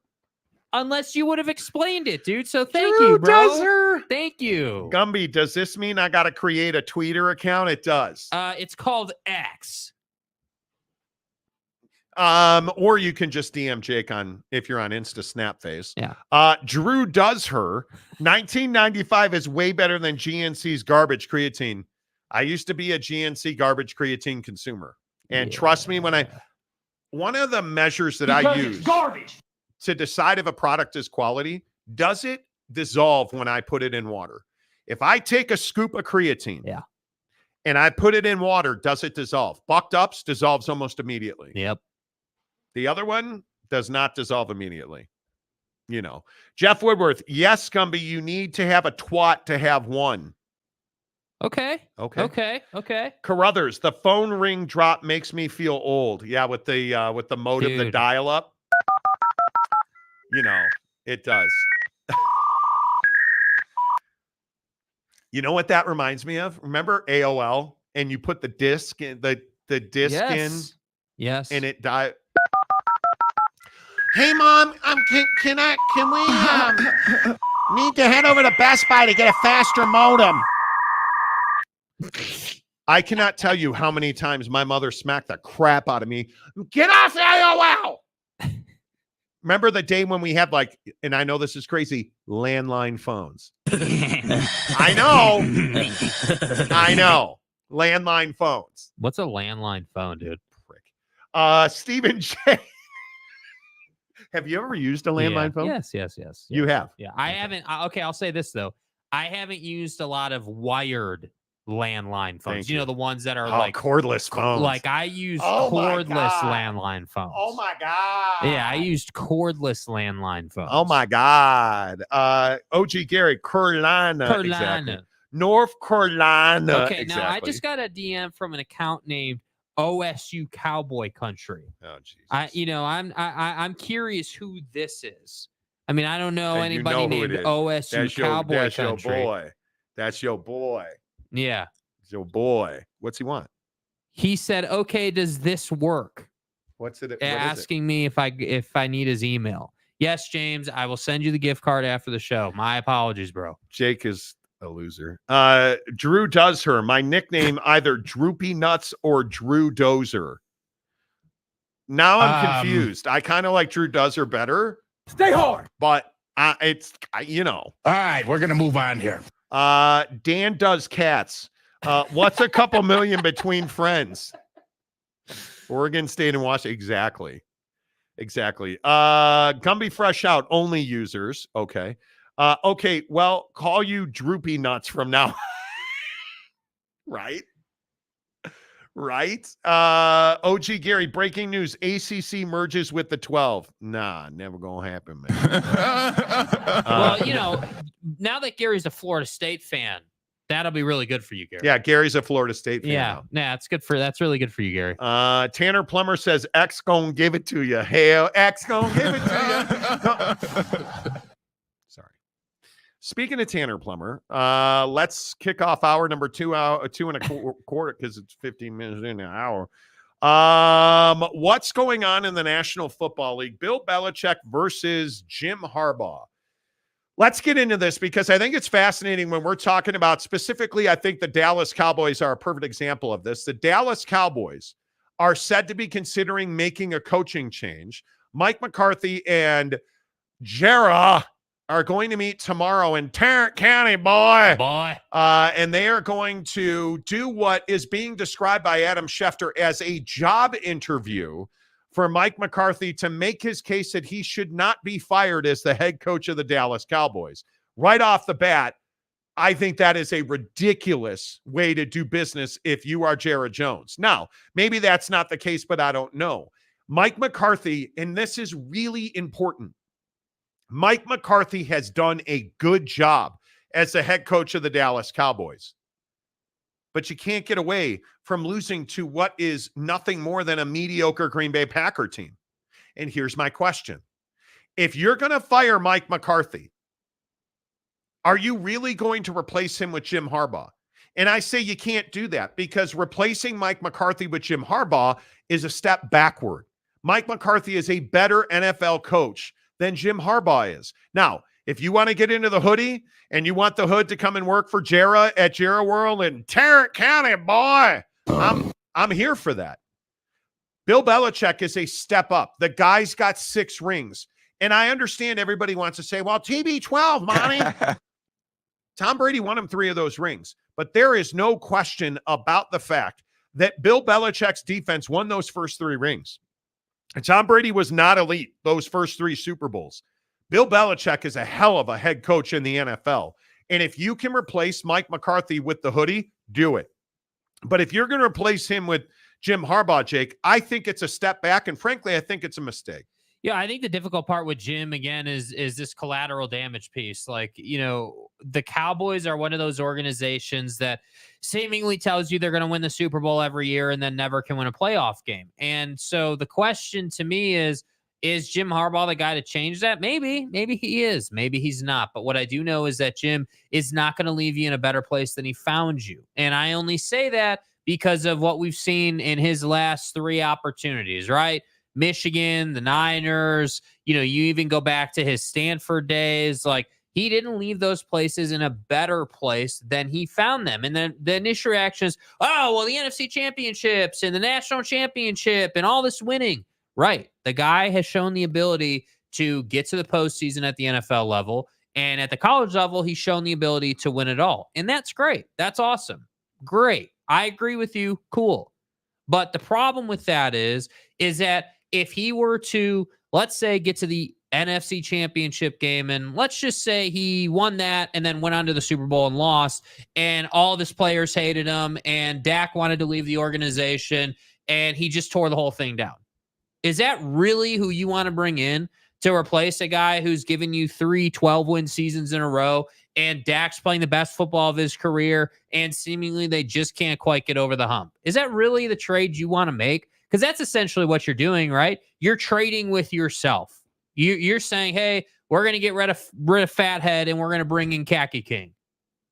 unless you would have explained it, dude? So thank you, bro. Does her. Thank you. Gumby, does this mean I got to create a Twitter account? It does. It's called X. Or you can just DM Jake if you're on Insta Snapface. Yeah. Drew does her. 1995 is way better than GNC's garbage creatine. I used to be a GNC garbage creatine consumer. And trust me, one of the measures that I use to decide if a product is quality, does it dissolve when I put it in water? If I take a scoop of creatine and I put it in water, does it dissolve? BuckedUp's dissolves almost immediately. Yep. The other one does not dissolve immediately. Jeff Woodworth, yes, Gumby, you need to have a twat to have one. Okay. Carruthers, the phone ring drop makes me feel old. Yeah, with the mode of the dial up. It does. You know what that reminds me of? Remember AOL? And you put the disc in the disc in. Yes. And it died. Hey Mom, can we need to head over to Best Buy to get a faster modem? I cannot tell you how many times my mother smacked the crap out of me. Get off AOL. Remember the day when we had and I know this is crazy, landline phones. I know. Landline phones. What's a landline phone, dude? Prick. Stephen J. Have you ever used a landline phone? Yes. You have? Yeah. I haven't. Okay, I'll say this, though. I haven't used a lot of wired landline phones. You know, the ones that are cordless phones. I used cordless landline phones. Oh my God. Yeah, I used cordless landline phones. Oh my God. OG Gary, Carolina. Exactly. North Carolina. Okay, now I just got a DM from an account named OSU Cowboy Country. Oh Jesus. I'm curious who this is. I mean, I don't know anybody named OSU Cowboy Country. That's your boy. Yeah. It's your boy. What's he want? He said, "Okay, does this work?" What's it? Asking me if I need his email. Yes, James, I will send you the gift card after the show. My apologies, bro. Jake is a loser. Drew does her. My nickname either Droopy Nuts or Drew Dozer. Now I'm confused. I kind of like Drew does her better. Stay hard. But All right, we're gonna move on here. Dan does cats. What's a couple million between friends? Oregon State and Washington. Exactly. Gumby Fresh Out only users. Okay. Okay. Well, call you Droopy Nuts from now. Right. OG Gary, breaking news. ACC merges with the 12. Nah, never gonna happen, man. Well, now that Gary's a Florida State fan, that'll be really good for you, Gary. Yeah, Gary's a Florida State fan. Yeah, that's really good for you, Gary. Tanner Plummer says X gonna give it to you. Hell, X gonna give it to you. Sorry. Speaking of Tanner Plummer, let's kick off hour number 2 and a quarter because it's 15 minutes in an hour. What's going on in the National Football League? Bill Belichick versus Jim Harbaugh. Let's get into this because I think it's fascinating when we're talking about specifically, I think the Dallas Cowboys are a perfect example of this. The Dallas Cowboys are said to be considering making a coaching change. Mike McCarthy and Jera are going to meet tomorrow in Tarrant County, boy. And they are going to do what is being described by Adam Schefter as a job interview for Mike McCarthy to make his case that he should not be fired as the head coach of the Dallas Cowboys. Right off the bat, I think that is a ridiculous way to do business if you are Jared Jones. Now, maybe that's not the case, but I don't know. Mike McCarthy, and this is really important, Mike McCarthy has done a good job as the head coach of the Dallas Cowboys. But you can't get away from losing to what is nothing more than a mediocre Green Bay Packer team. And here's my question. If you're going to fire Mike McCarthy, are you really going to replace him with Jim Harbaugh? And I say you can't do that because replacing Mike McCarthy with Jim Harbaugh is a step backward. Mike McCarthy is a better NFL coach than Jim Harbaugh is. Now, if you want to get into the hoodie and you want the hood to come and work for Jarrah at Jarrah World in Tarrant County, boy, I'm here for that. Bill Belichick is a step up. The guy's got 6 rings. And I understand everybody wants to say, well, TB12, Monty. Tom Brady won him 3 of those rings. But there is no question about the fact that Bill Belichick's defense won those first 3 rings. And Tom Brady was not elite those first 3 Super Bowls. Bill Belichick is a hell of a head coach in the NFL. And if you can replace Mike McCarthy with the hoodie, do it. But if you're going to replace him with Jim Harbaugh, Jake, I think it's a step back. And frankly, I think it's a mistake. Yeah, I think the difficult part with Jim, again, is this collateral damage piece. Like, the Cowboys are one of those organizations that seemingly tells you they're going to win the Super Bowl every year and then never can win a playoff game. And so the question to me is Jim Harbaugh the guy to change that? Maybe he is. Maybe he's not. But what I do know is that Jim is not going to leave you in a better place than he found you. And I only say that because of what we've seen in his last 3 opportunities, right? Michigan, the Niners, you even go back to his Stanford days. Like, he didn't leave those places in a better place than he found them. And then the initial reaction is, oh, well, the NFC championships and the national championship and all this winning. Right. The guy has shown the ability to get to the postseason at the NFL level. And at the college level, he's shown the ability to win it all. And that's great. That's awesome. Great. I agree with you. Cool. But the problem with that is that if he were to, let's say, get to the NFC championship game, and let's just say he won that and then went on to the Super Bowl and lost, and all of his players hated him, and Dak wanted to leave the organization, and he just tore the whole thing down. Is that really who you want to bring in to replace a guy who's given you 3 12-win seasons in a row, and Dak's playing the best football of his career, and seemingly they just can't quite get over the hump? Is that really the trade you want to make? Because that's essentially what you're doing, right? You're trading with yourself. You're saying, hey, we're going to get rid of Fathead and we're going to bring in Khaki King.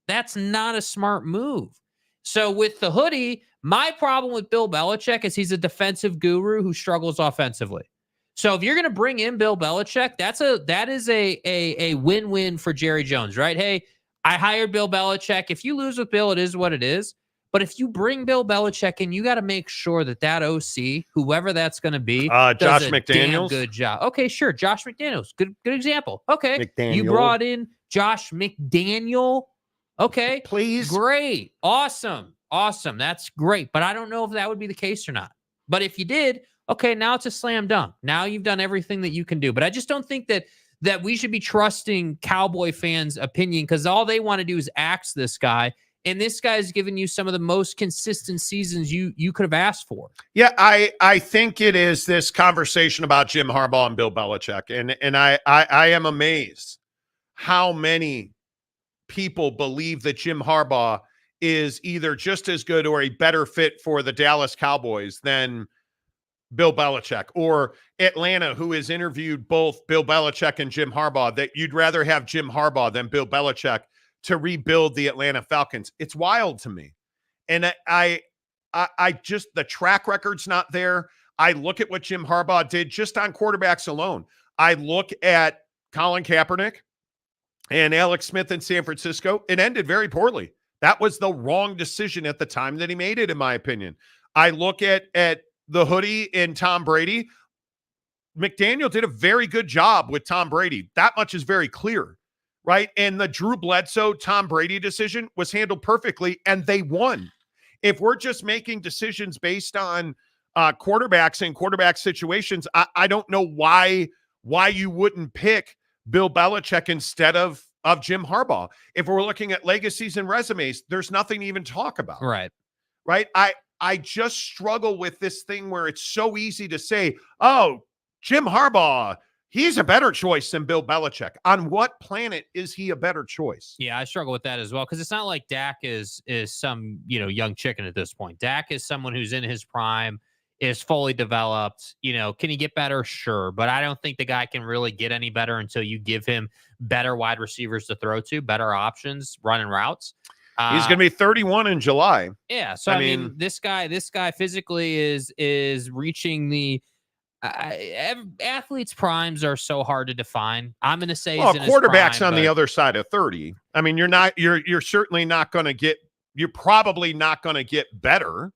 That's not a smart move. So with the hoodie, my problem with Bill Belichick is he's a defensive guru who struggles offensively. So if you're going to bring in Bill Belichick, that is a win-win for Jerry Jones, right? Hey, I hired Bill Belichick. If you lose with Bill, it is what it is. But if you bring Bill Belichick in, you got to make sure that OC, whoever that's going to be, Josh does a McDaniels, damn good job. Okay, sure, Josh McDaniels, good example. Okay, McDaniel. You brought in Josh McDaniel. Okay, please, great, awesome, that's great. But I don't know if that would be the case or not. But if you did, okay, now it's a slam dunk. Now you've done everything that you can do. But I just don't think that we should be trusting Cowboy fans' opinion, because all they want to do is axe this guy. And this guy's given you some of the most consistent seasons you could have asked for. Yeah, I think it is this conversation about Jim Harbaugh and Bill Belichick. And I am amazed how many people believe that Jim Harbaugh is either just as good or a better fit for the Dallas Cowboys than Bill Belichick, or Atlanta, who has interviewed both Bill Belichick and Jim Harbaugh, that you'd rather have Jim Harbaugh than Bill Belichick to rebuild the Atlanta Falcons. It's wild to me. And I just, the track record's not there. I look at what Jim Harbaugh did just on quarterbacks alone. I look at Colin Kaepernick and Alex Smith in San Francisco. It ended very poorly. That was the wrong decision at the time that he made it, in my opinion. I look at the hoodie in Tom Brady. McDaniel did a very good job with Tom Brady. That much is very clear. Right? And the Drew Bledsoe, Tom Brady decision was handled perfectly, and they won. If we're just making decisions based on quarterbacks and quarterback situations, I don't know why you wouldn't pick Bill Belichick instead of Jim Harbaugh. If we're looking at legacies and resumes, there's nothing to even talk about. Right. I just struggle with this thing where it's so easy to say, oh, Jim Harbaugh, He's a better choice than Bill Belichick. On what planet is he a better choice? Yeah, I struggle with that as well because it's not like Dak is some young chicken at this point. Dak is someone who's in his prime, is fully developed. Can he get better? Sure, but I don't think the guy can really get any better until you give him better wide receivers to throw to, better options, running routes. He's going to be 31 in July. Yeah, so I mean, this guy physically is reaching the. Athletes' primes are so hard to define. I'm going to say, quarterback's on the other side of 30. I mean, you're certainly not going to get. You're probably not going to get better.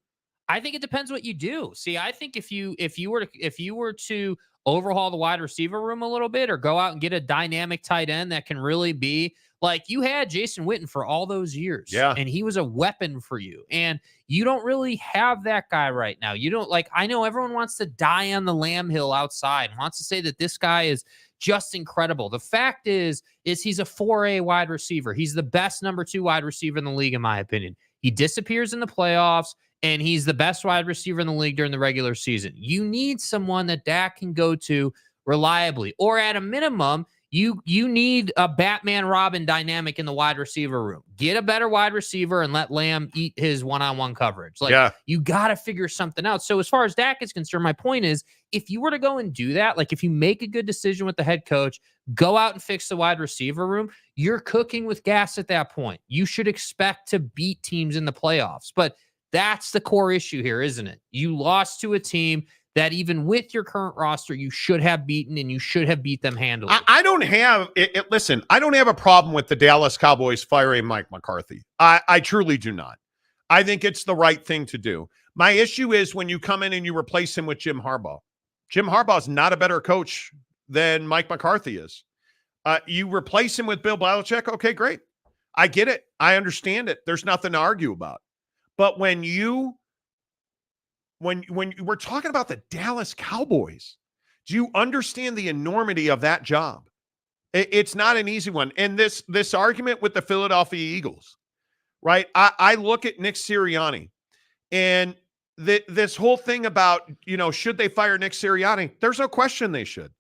I think it depends what you do. See, I think if you were to overhaul the wide receiver room a little bit, or go out and get a dynamic tight end that can really be like you had Jason Witten for all those years, and he was a weapon for you, and you don't really have that guy right now. You don't I know everyone wants to die on the Lamb Hill outside and wants to say that this guy is just incredible. The fact is he's a 4A wide receiver. He's the best number 2 wide receiver in the league, in my opinion. He disappears in the playoffs, and he's the best wide receiver in the league during the regular season. You need someone that Dak can go to reliably, or at a minimum, you need a Batman Robin dynamic in the wide receiver room. Get a better wide receiver and let Lamb eat his one-on-one coverage. You got to figure something out. So as far as Dak is concerned, my point is, if you were to go and do that, if you make a good decision with the head coach, go out and fix the wide receiver room, you're cooking with gas at that point. You should expect to beat teams in the playoffs. But that's the core issue here, isn't it? You lost to a team that even with your current roster, you should have beaten, and you should have beat them handily. I don't have listen, I don't have a problem with the Dallas Cowboys firing Mike McCarthy. I truly do not. I think it's the right thing to do. My issue is when you come in and you replace him with Jim Harbaugh. Jim Harbaugh is not a better coach than Mike McCarthy is. You replace him with Bill Belichick. Okay, great. I get it. I understand it. There's nothing to argue about. But when we're talking about the Dallas Cowboys, do you understand the enormity of that job? It's not an easy one. And this argument with the Philadelphia Eagles, right? I look at Nick Sirianni, and this whole thing about, should they fire Nick Sirianni? There's no question they should.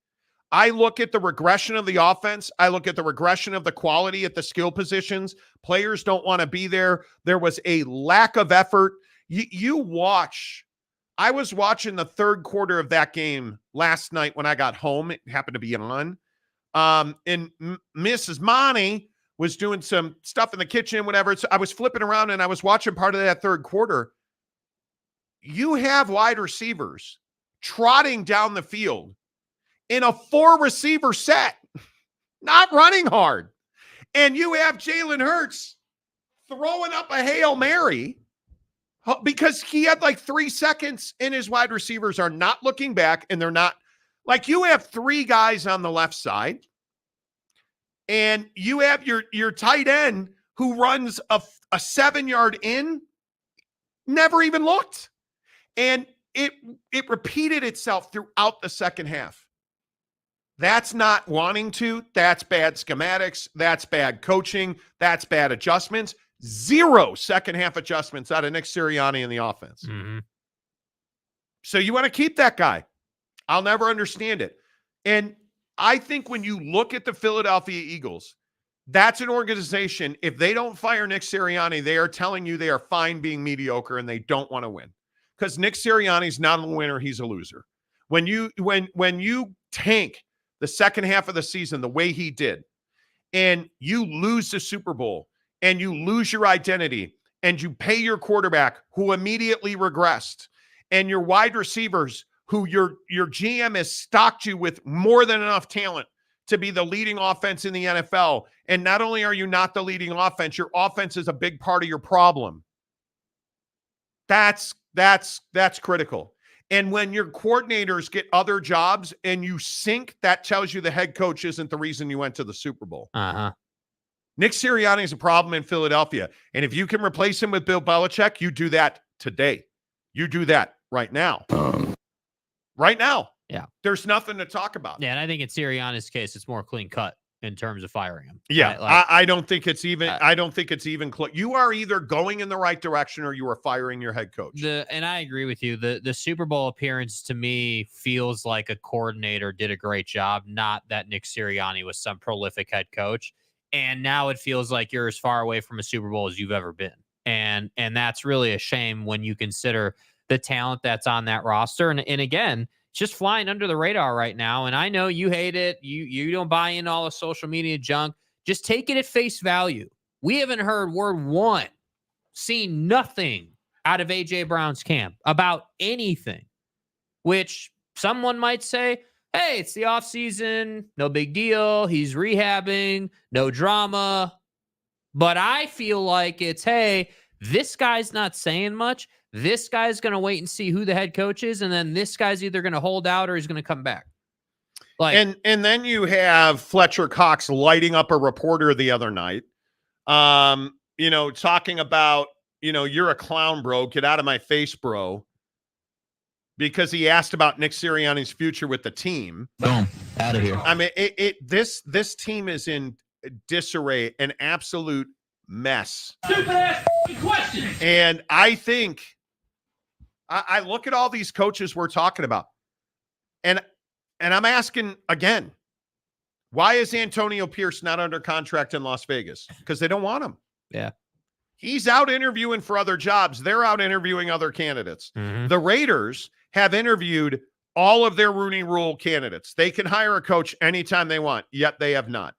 I look at the regression of the offense. I look at the regression of the quality at the skill positions. Players don't want to be there. There was a lack of effort. You watch. I was watching the third quarter of that game last night when I got home. It happened to be on. And Mrs. Monty was doing some stuff in the kitchen, whatever. So I was flipping around and I was watching part of that third quarter. You have wide receivers trotting down the field in a 4-receiver set, not running hard. And you have Jalen Hurts throwing up a Hail Mary because he had 3 seconds and his wide receivers are not looking back, and they're not you have 3 guys on the left side, and you have your tight end who runs a 7-yard in, never even looked. And it repeated itself throughout the second half. That's not wanting to. That's bad schematics. That's bad coaching. That's bad adjustments. 0 second half adjustments out of Nick Sirianni in the offense. Mm-hmm. So you want to keep that guy. I'll never understand it. And I think when you look at the Philadelphia Eagles, that's an organization, if they don't fire Nick Sirianni, they are telling you they are fine being mediocre and they don't want to win. Because Nick Sirianni's not a winner, he's a loser. When you tank the second half of the season the way he did, and you lose the Super Bowl, and you lose your identity, and you pay your quarterback who immediately regressed, and your wide receivers who your GM has stocked you with more than enough talent to be the leading offense in the NFL. And not only are you not the leading offense, your offense is a big part of your problem. That's critical. And when your coordinators get other jobs and you sink, that tells you the head coach isn't the reason you went to the Super Bowl. Uh-huh. Nick Sirianni is a problem in Philadelphia. And if you can replace him with Bill Belichick, you do that today. You do that right now. Right now. Yeah. There's nothing to talk about. Yeah, and I think in Sirianni's case, it's more clean cut. in terms of firing him. Yeah, Like, I don't think it's even. I don't think it's even close. You are either going in the right direction or you are firing your head coach. And I agree with you. The Super Bowl appearance to me feels like a coordinator did a great job, not that Nick Sirianni was some prolific head coach. And now it feels like you're as far away from a Super Bowl as you've ever been. And that's really a shame when you consider the talent that's on that roster. And again, just flying under the radar right now. And I know you hate it. You don't buy in all the social media junk. Just take it at face value. We haven't heard word one, seen nothing out of A.J. Brown's camp about anything, which someone might say, hey, it's the offseason, no big deal. He's rehabbing, no drama. But I feel like it's, hey, this guy's not saying much. This guy's going to wait and see who the head coach is, and then this guy's either going to hold out or he's going to come back. Like, and then you have Fletcher Cox lighting up a reporter the other night, talking about, you're a clown, bro. Get out of my face, bro. Because he asked about Nick Sirianni's future with the team. Boom, out of here. I mean, this team is in disarray, an absolute mess. Stupid-ass question. And I think I look at all these coaches we're talking about, and I'm asking again, why is Antonio Pierce not under contract in Las Vegas? Because they don't want him. Yeah. He's out interviewing for other jobs. They're out interviewing other candidates. Mm-hmm. The Raiders have interviewed all of their Rooney Rule candidates. They can hire a coach anytime they want, yet they have not.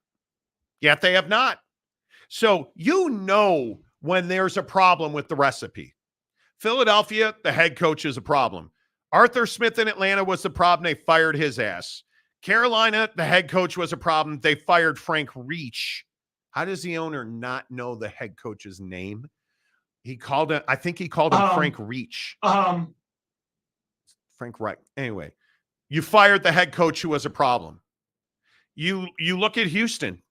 So when there's a problem with the recipe. Philadelphia, the head coach is a problem. Arthur Smith in Atlanta was the problem. They fired his ass. Carolina, the head coach was a problem. They fired Frank Reich. How does the owner not know the head coach's name? I think he called him Frank Reich. Frank Reich. Anyway, you fired the head coach who was a problem. You look at Houston.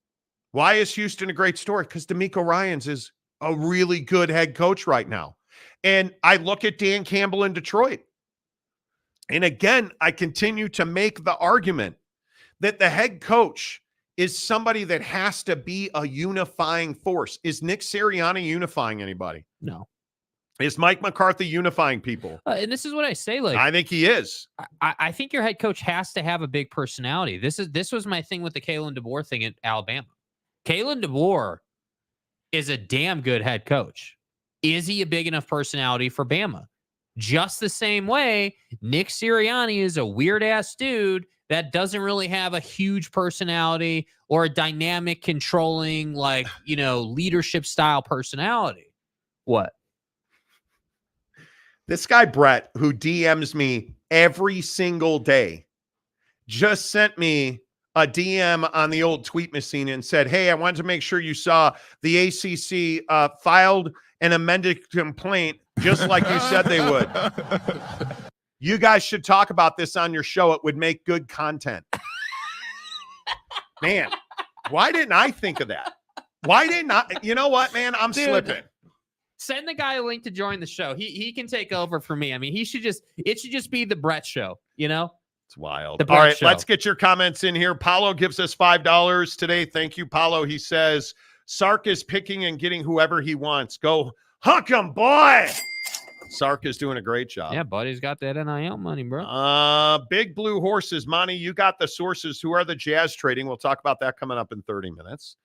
Why is Houston a great story? Because DeMeco Ryans is a really good head coach right now. And I look at Dan Campbell in Detroit. And again, I continue to make the argument that the head coach is somebody that has to be a unifying force. Is Nick Sirianni unifying anybody? No. Is Mike McCarthy unifying people? And this is what I say. Like, I think he is. I think your head coach has to have a big personality. This was my thing with the Kalen DeBoer thing at Alabama. Kalen DeBoer is a damn good head coach. Is he a big enough personality for Bama? Just the same way, Nick Sirianni is a weird-ass dude that doesn't really have a huge personality or a dynamic, controlling, leadership style personality. What? This guy, Brett, who DMs me every single day, just sent me a DM on the old tweet machine and said, hey, I wanted to make sure you saw the ACC filed an amended complaint just like you said they would. You guys should talk about this on your show. It would make good content. Man, why didn't I think of that? Why didn't I? You know what, man? I'm slipping. Send the guy a link to join the show. He can take over for me. I mean, it should just be the Brett show, It's wild. The All right, show. Let's get your comments in here. Paulo gives us $5 today. Thank you, Paulo. He says, Sark is picking and getting whoever he wants. Go huck 'em, boy. Sark is doing a great job. Yeah, buddy's got that NIL money, bro. Big Blue Horses. Monty, you got the sources. Who are the Jazz trading? We'll talk about that coming up in 30 minutes.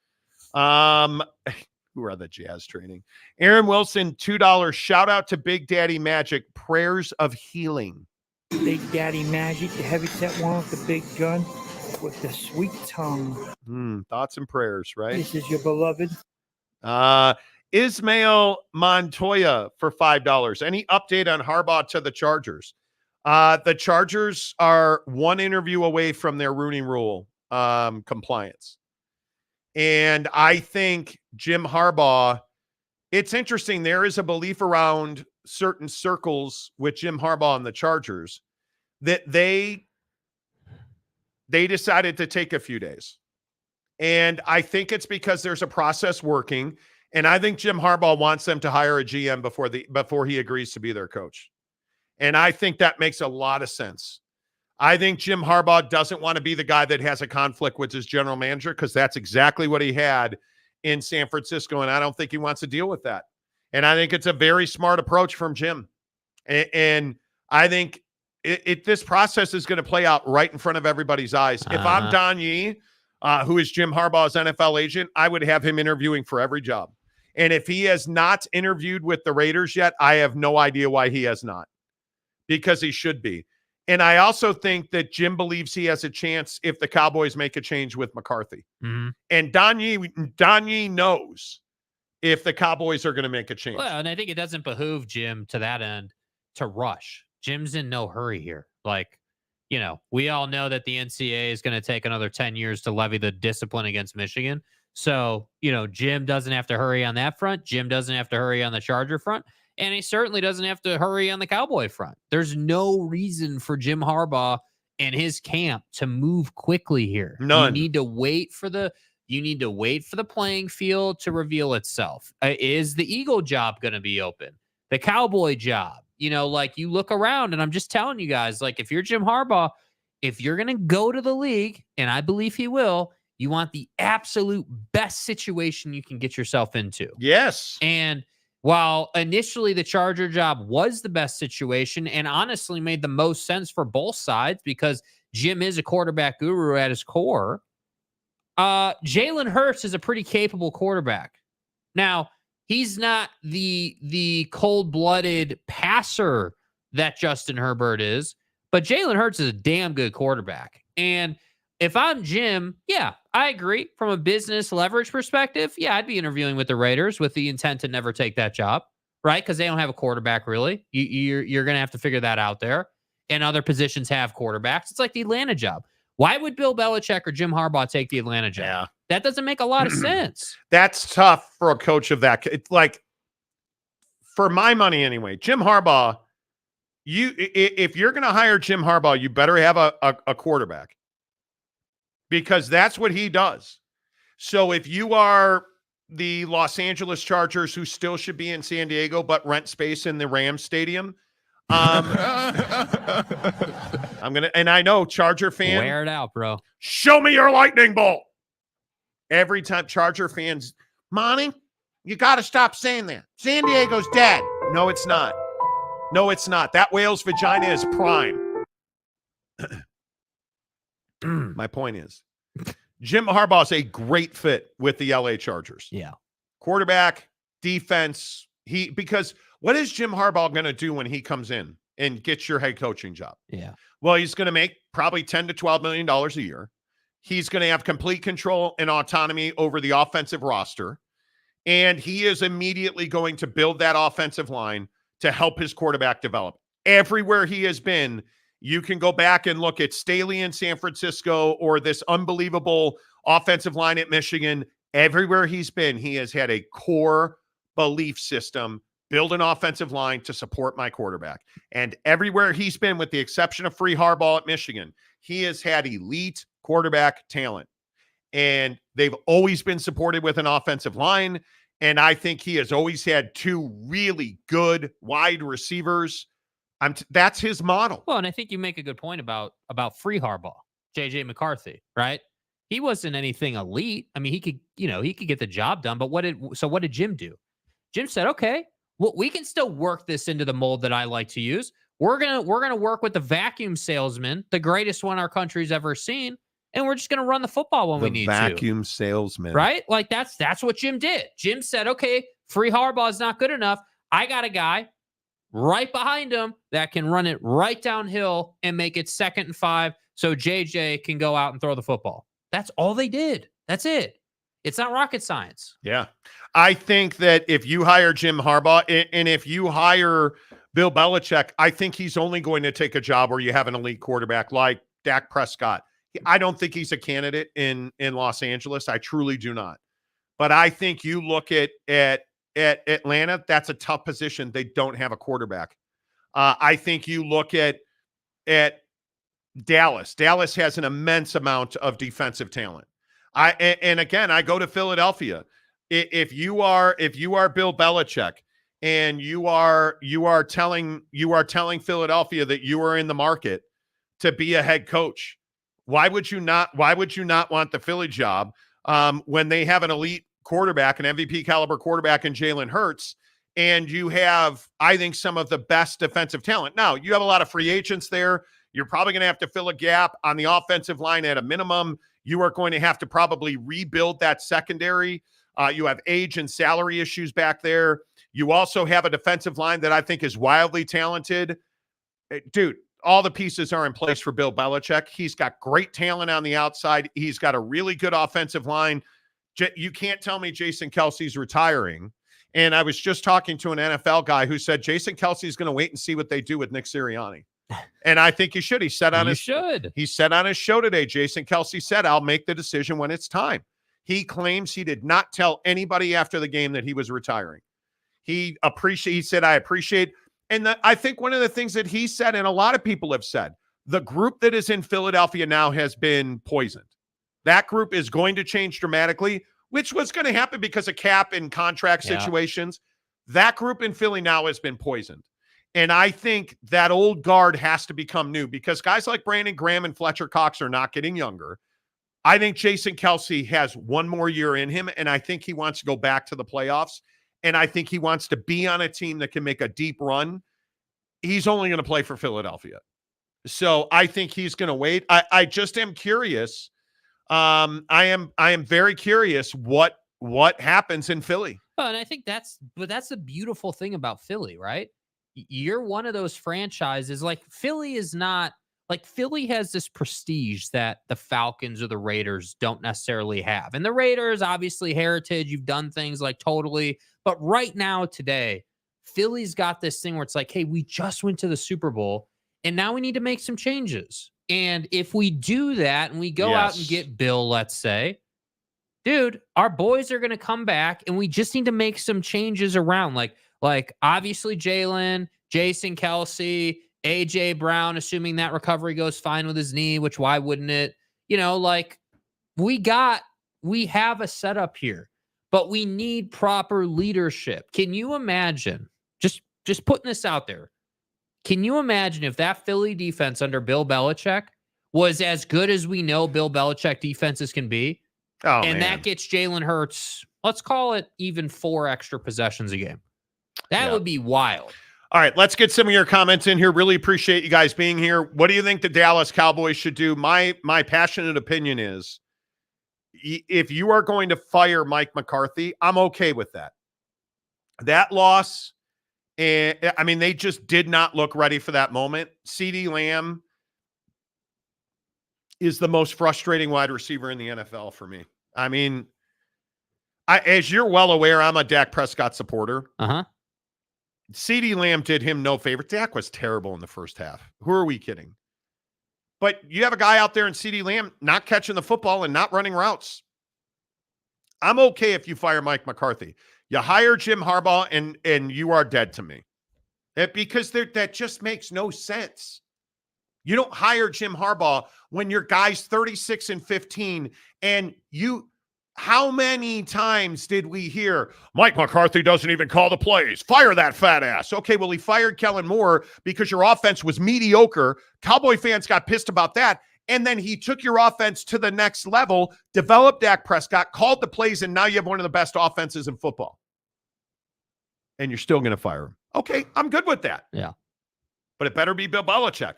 Who are the Jazz trading? Aaron Wilson, $2. Shout out to Big Daddy Magic. Prayers of healing. Big Daddy Magic, the heavyset one with the big gun with the sweet tongue. Thoughts and prayers, right? This is your beloved. Ismail Montoya for $5. Any update on Harbaugh to the Chargers? The Chargers are one interview away from their Rooney Rule compliance. And I think Jim Harbaugh, it's interesting. There is a belief around certain circles with Jim Harbaugh and the Chargers that they decided to take a few days. And I think it's because there's a process working. And I think Jim Harbaugh wants them to hire a GM before he agrees to be their coach. And I think that makes a lot of sense. I think Jim Harbaugh doesn't want to be the guy that has a conflict with his general manager because that's exactly what he had in San Francisco, and I don't think he wants to deal with that. And I think it's a very smart approach from Jim. And I think this process is going to play out right in front of everybody's eyes. If I'm Don Yee, who is Jim Harbaugh's NFL agent, I would have him interviewing for every job. And if he has not interviewed with the Raiders yet, I have no idea why he has not, because he should be. And I also think that Jim believes he has a chance if the Cowboys make a change with McCarthy. Mm-hmm. And Don Yee knows if the Cowboys are going to make a change. Well, and I think it doesn't behoove Jim to that end to rush. Jim's in no hurry here. Like, we all know that the NCAA is going to take another 10 years to levy the discipline against Michigan. So, Jim doesn't have to hurry on that front. Jim doesn't have to hurry on the Charger front. And he certainly doesn't have to hurry on the Cowboy front. There's no reason for Jim Harbaugh and his camp to move quickly here. None. You need to wait for the playing field to reveal itself. Is the Eagle job going to be open? The Cowboy job? You look around, and I'm just telling you guys, if you're Jim Harbaugh, if you're going to go to the league, and I believe he will, you want the absolute best situation you can get yourself into. Yes. And while initially the Charger job was the best situation and honestly made the most sense for both sides because Jim is a quarterback guru at his core, Jalen Hurts is a pretty capable quarterback. Now, he's not the cold-blooded passer that Justin Herbert is, but Jalen Hurts is a damn good quarterback. And if I'm Jim, yeah, I agree. From a business leverage perspective, yeah, I'd be interviewing with the Raiders with the intent to never take that job, right? Because they don't have a quarterback, really. You're going to have to figure that out there. And other positions have quarterbacks. It's like the Atlanta job. Why would Bill Belichick or Jim Harbaugh take the Atlanta job? Yeah. That doesn't make a lot of sense. That's tough for a coach of that. It's like, for my money anyway, Jim Harbaugh, if you're going to hire Jim Harbaugh, you better have a quarterback. Because that's what he does. So if you are the Los Angeles Chargers, who still should be in San Diego but rent space in the Rams stadium, and I know Charger fan, wear it out, bro. Show me your lightning bolt. Every time Charger fans, Monty, you got to stop saying that. San Diego's dead. No, it's not. No, it's not. That whale's vagina is prime. My point is, Jim Harbaugh is a great fit with the LA Chargers. Yeah. Quarterback, defense. Because what is Jim Harbaugh going to do when he comes in and gets your head coaching job? Yeah. Well, he's going to make probably $10 to $12 million a year. He's going to have complete control and autonomy over the offensive roster. And he is immediately going to build that offensive line to help his quarterback develop. Everywhere he has been, you can go back and look at Staley in San Francisco or this unbelievable offensive line at Michigan. Everywhere he's been, he has had a core belief system, build an offensive line to support my quarterback. And everywhere he's been, with the exception of free Harbaugh at Michigan, he has had elite quarterback talent. And they've always been supported with an offensive line. And I think he has always had two really good wide receivers. That's his model. Well, and I think you make a good point about free Harbaugh, JJ McCarthy, right? He wasn't anything elite. I mean, he could get the job done, but what did Jim do? Jim said, okay, well, we can still work this into the mold that I like to use. We're going to work with the vacuum salesman, the greatest one our country's ever seen, and we're just going to run the football when we need to. Vacuum salesman. Right? Like that's what Jim did. Jim said, okay, free Harbaugh is not good enough. I got a guy right behind him that can run it right downhill and make it 2nd and 5 so JJ can go out and throw the football. That's all they did. That's it. It's not rocket science. Yeah. I think that if you hire Jim Harbaugh and if you hire Bill Belichick, I think he's only going to take a job where you have an elite quarterback like Dak Prescott. I don't think he's a candidate in Los Angeles. I truly do not. But I think you look at Atlanta, that's a tough position. They don't have a quarterback. I think you look at Dallas. Dallas has an immense amount of defensive talent. And again, I go to Philadelphia. If you are Bill Belichick and you are telling Philadelphia that you are in the market to be a head coach. Why would you not want the Philly job when they have an elite quarterback, an MVP caliber quarterback in Jalen Hurts, and you have, I think, some of the best defensive talent? Now, you have a lot of free agents there. You're probably going to have to fill a gap on the offensive line at a minimum. You are going to have to probably rebuild that secondary. You have age and salary issues back there. You also have a defensive line that I think is wildly talented. Dude, all the pieces are in place for Bill Belichick. He's got great talent on the outside. He's got a really good offensive line. You can't tell me Jason Kelce's retiring. And I was just talking to an NFL guy who said Jason Kelce's going to wait and see what they do with Nick Sirianni. And I think he should. He said on his show today, Jason Kelce said, I'll make the decision when it's time. He claims he did not tell anybody after the game that he was retiring. He said, I appreciate. And I think one of the things that he said, and a lot of people have said, the group that is in Philadelphia now has been poisoned. That group is going to change dramatically, which was going to happen because of cap and contract situations. That group in Philly now has been poisoned. And I think that old guard has to become new because guys like Brandon Graham and Fletcher Cox are not getting younger. I think Jason Kelce has one more year in him, and I think he wants to go back to the playoffs, and I think he wants to be on a team that can make a deep run. He's only going to play for Philadelphia. So I think he's going to wait. I just am curious. I am very curious what happens in Philly. Oh, and I think that's the beautiful thing about Philly, right? You're one of those franchises. Like Philly is not like Philly has this prestige that the Falcons or the Raiders don't necessarily have. And the Raiders, obviously heritage, you've done things like totally, but right now today, Philly's got this thing where it's like, hey, we just went to the Super Bowl and now we need to make some changes. And if we do that and we go out and get Bill, let's say, dude, our boys are going to come back and we just need to make some changes around. Like obviously Jalen, Jason Kelce, AJ Brown, assuming that recovery goes fine with his knee, which why wouldn't it? You know, like we have a setup here, but we need proper leadership. Can you imagine just putting this out there? Can you imagine if that Philly defense under Bill Belichick was as good as we know Bill Belichick defenses can be? Oh, and that gets Jalen Hurts, let's call it even 4 extra possessions a game. That would be wild. All right, let's get some of your comments in here. Really appreciate you guys being here. What do you think the Dallas Cowboys should do? My passionate opinion is if you are going to fire Mike McCarthy, I'm okay with that. That loss, I mean, they just did not look ready for that moment. CeeDee Lamb is the most frustrating wide receiver in the NFL for me. I mean, as you're well aware, I'm a Dak Prescott supporter. Uh-huh. CeeDee Lamb did him no favor. Dak was terrible in the first half. Who are we kidding? But you have a guy out there in CeeDee Lamb not catching the football and not running routes. I'm okay if you fire Mike McCarthy. You hire Jim Harbaugh and you are dead to me. Because that just makes no sense. You don't hire Jim Harbaugh when your guy's 36-15 and how many times did we hear Mike McCarthy doesn't even call the plays? Fire that fat ass. Okay, well, he fired Kellen Moore because your offense was mediocre. Cowboy fans got pissed about that. And then he took your offense to the next level, developed Dak Prescott, called the plays, and now you have one of the best offenses in football. And you're still going to fire him. Okay, I'm good with that. Yeah. But it better be Bill Belichick.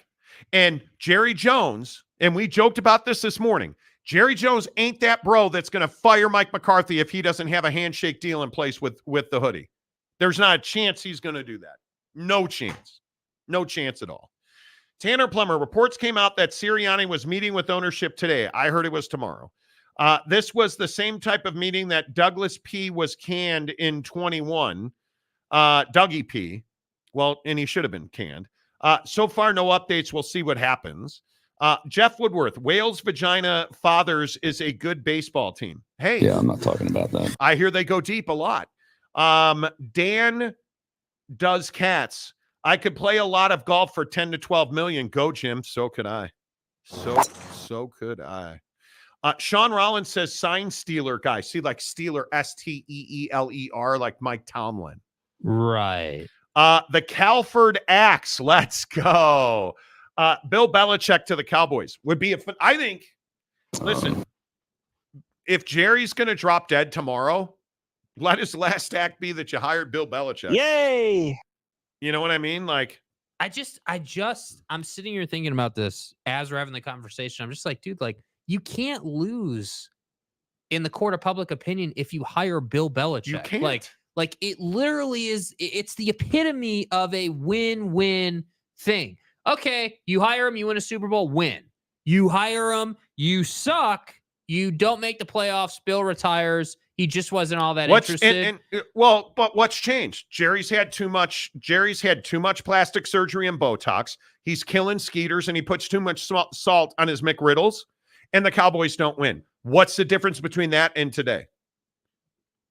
And Jerry Jones, and we joked about this morning, Jerry Jones ain't that bro that's going to fire Mike McCarthy if he doesn't have a handshake deal in place with the hoodie. There's not a chance he's going to do that. No chance. No chance at all. Tanner Plummer, reports came out that Sirianni was meeting with ownership today. I heard it was tomorrow. This was the same type of meeting that Douglas P. was canned in 21. Dougie P. Well, and he should have been canned. So far, no updates. We'll see what happens. Jeff Woodworth, Wales Vagina Fathers is a good baseball team. Hey. Yeah, I'm not talking about that. I hear they go deep a lot. Dan does cats. I could play a lot of golf for 10 to 12 million. Go, Jim. So could I. So could I. Sean Rollins says sign Steeler guy. See, like Steeler, Steeler, like Mike Tomlin. Right. The Calford Axe. Let's go. Bill Belichick to the Cowboys would be I think, listen, if Jerry's going to drop dead tomorrow, let his last act be that you hired Bill Belichick. Yay! You know what I mean? Like, I'm sitting here thinking about this as we're having the conversation. I'm just like, dude, like, you can't lose in the court of public opinion if you hire Bill Belichick. You can't. Like it literally is. It's the epitome of a win-win thing. Okay, you hire him, you win a Super Bowl, win. You hire him, you suck, you don't make the playoffs, Bill retires. He just wasn't all that interested. But what's changed? Jerry's had too much plastic surgery and Botox. He's killing skeeters, and he puts too much salt on his McRiddles, and the Cowboys don't win. What's the difference between that and today?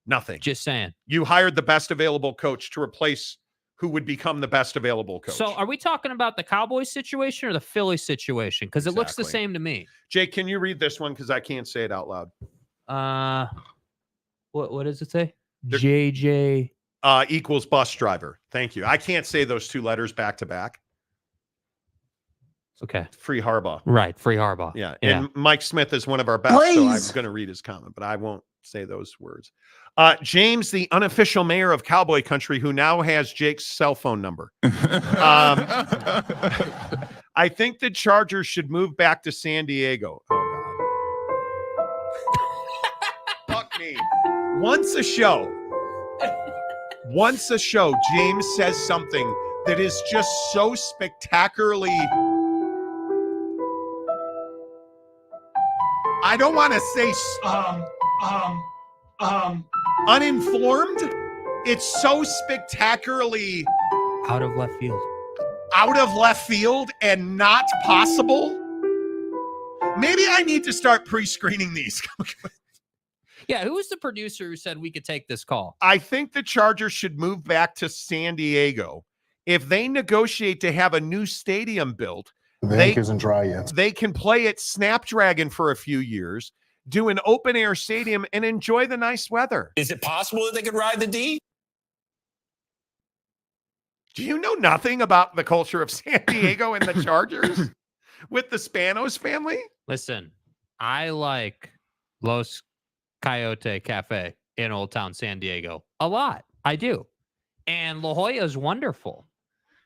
Nothing. Just saying. You hired the best available coach to replace who would become the best available coach. So are we talking about the Cowboys situation or the Philly situation? Because it looks the same to me. Jake, can you read this one? Because I can't say it out loud. What does it say? JJ equals bus driver. Thank you. I can't say those two letters back to back. Okay. Free Harbaugh. Right. Free Harbaugh. Yeah. And Mike Smith is one of our best, so I'm going to read his comment, but I won't say those words. James, the unofficial mayor of Cowboy Country, who now has Jake's cell phone number. I think the Chargers should move back to San Diego. Oh, God. Fuck me. Once a show, James says something that is just so spectacularly... I don't want to say uninformed. It's so spectacularly out of left field and not possible. Maybe I need to start pre-screening these. Yeah, who was the producer who said we could take this call? I think the Chargers should move back to San Diego. If they negotiate to have a new stadium built, the ink isn't dry yet. They can play at Snapdragon for a few years, do an open air stadium, and enjoy the nice weather. Is it possible that they could ride the D? Do you know nothing about the culture of San Diego and the Chargers with the Spanos family? Listen, I like Los Coyote Cafe in Old Town San Diego a lot. I do. And La Jolla is wonderful.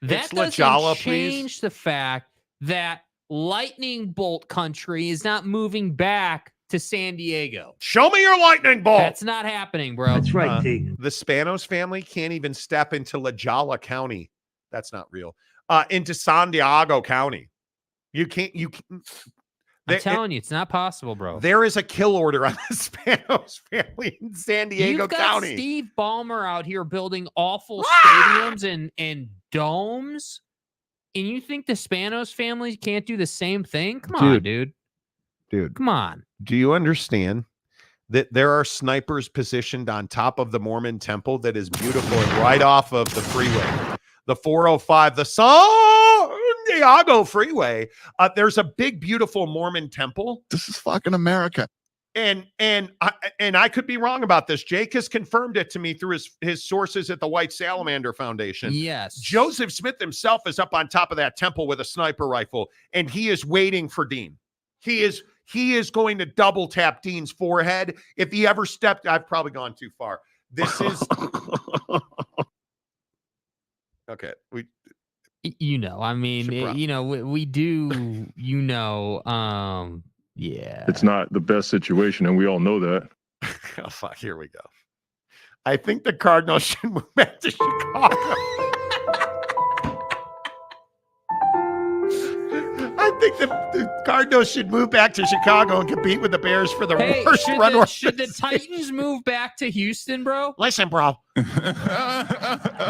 That doesn't change the fact that lightning bolt country is not moving back to San Diego. Show me your lightning bolt. That's not happening, bro. That's right, T. The Spanos family can't even step into La Jolla County. That's not real. Into San Diego County. You can't. I'm telling you, it's not possible, bro. There is a kill order on the Spanos family in San Diego County. You've got Steve Ballmer out here building awful stadiums and domes. And you think the Spanos family can't do the same thing? Come on, dude. Come on. Do you understand that there are snipers positioned on top of the Mormon temple that is beautiful and right off of the freeway? The 405, the San Diego freeway. There's a big, beautiful Mormon temple. This is fucking America. And I could be wrong about this. Jake has confirmed it to me through his sources at the White Salamander Foundation. Yes. Joseph Smith himself is up on top of that temple with a sniper rifle, and he is waiting for Dean. He is going to double tap Dean's forehead. If he ever stepped, I've probably gone too far. This is okay. I mean, we do, yeah. It's not the best situation, and we all know that. Oh, fuck. Here we go. I think the Cardinals should move back to Chicago. I think the Cardinals should move back to Chicago and compete with the Bears for the worst run. Should the Titans move back to Houston, bro? Listen, bro.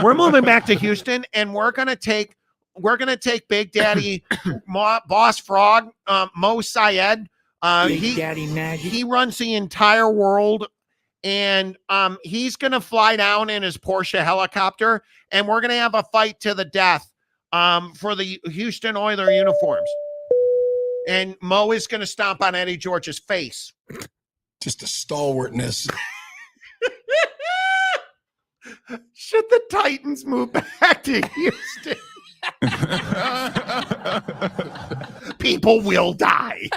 We're moving back to Houston, and we're gonna take Big Daddy Boss Frog, Mo Syed. Big Daddy Magic. He runs the entire world, and he's gonna fly down in his Porsche helicopter, and we're gonna have a fight to the death for the Houston Oilers uniforms. And Mo is gonna stomp on Eddie George's face. Just a stalwartness. Should the Titans move back to Houston? People will die.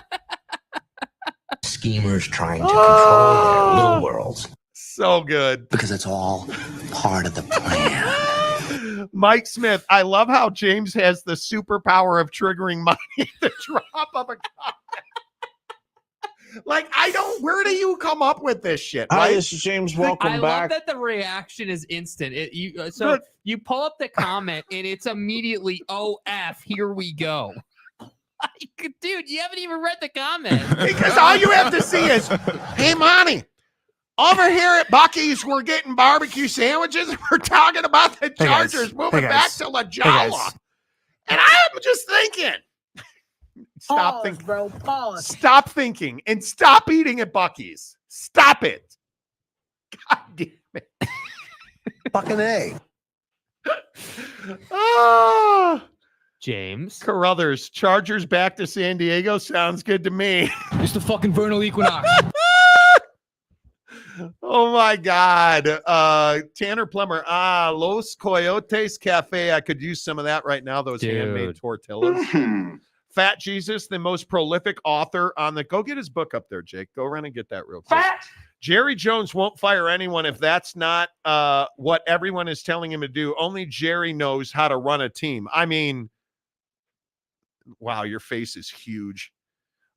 Schemers trying to control their little worlds. So good. Because it's all part of the plan. Mike Smith, I love how James has the superpower of triggering money at the drop of a comment. Like, where do you come up with this shit? Hi, right? this is James. Welcome I back. love that the reaction is instant. You pull up the comment and it's immediately, oh, F, here we go. Like, dude, you haven't even read the comment. Because all you have to see is, hey, Monty, over here at Buc-ee's, we're getting barbecue sandwiches. We're talking about the Chargers moving back to La Jolla. And I'm just thinking, stop thinking, bro. Pause. Stop thinking and stop eating at Buc-ee's. Stop it. God damn it. Fucking A. Oh. James Carruthers, Chargers back to San Diego sounds good to me. It's the fucking vernal equinox. Oh my God. Tanner Plummer. Los Coyotes Cafe. I could use some of that right now. Those handmade tortillas. Fat Jesus, the most prolific author on the. Go get his book up there, Jake. Go run and get that real quick. Fat. Jerry Jones won't fire anyone if that's not what everyone is telling him to do. Only Jerry knows how to run a team. I mean, wow, your face is huge.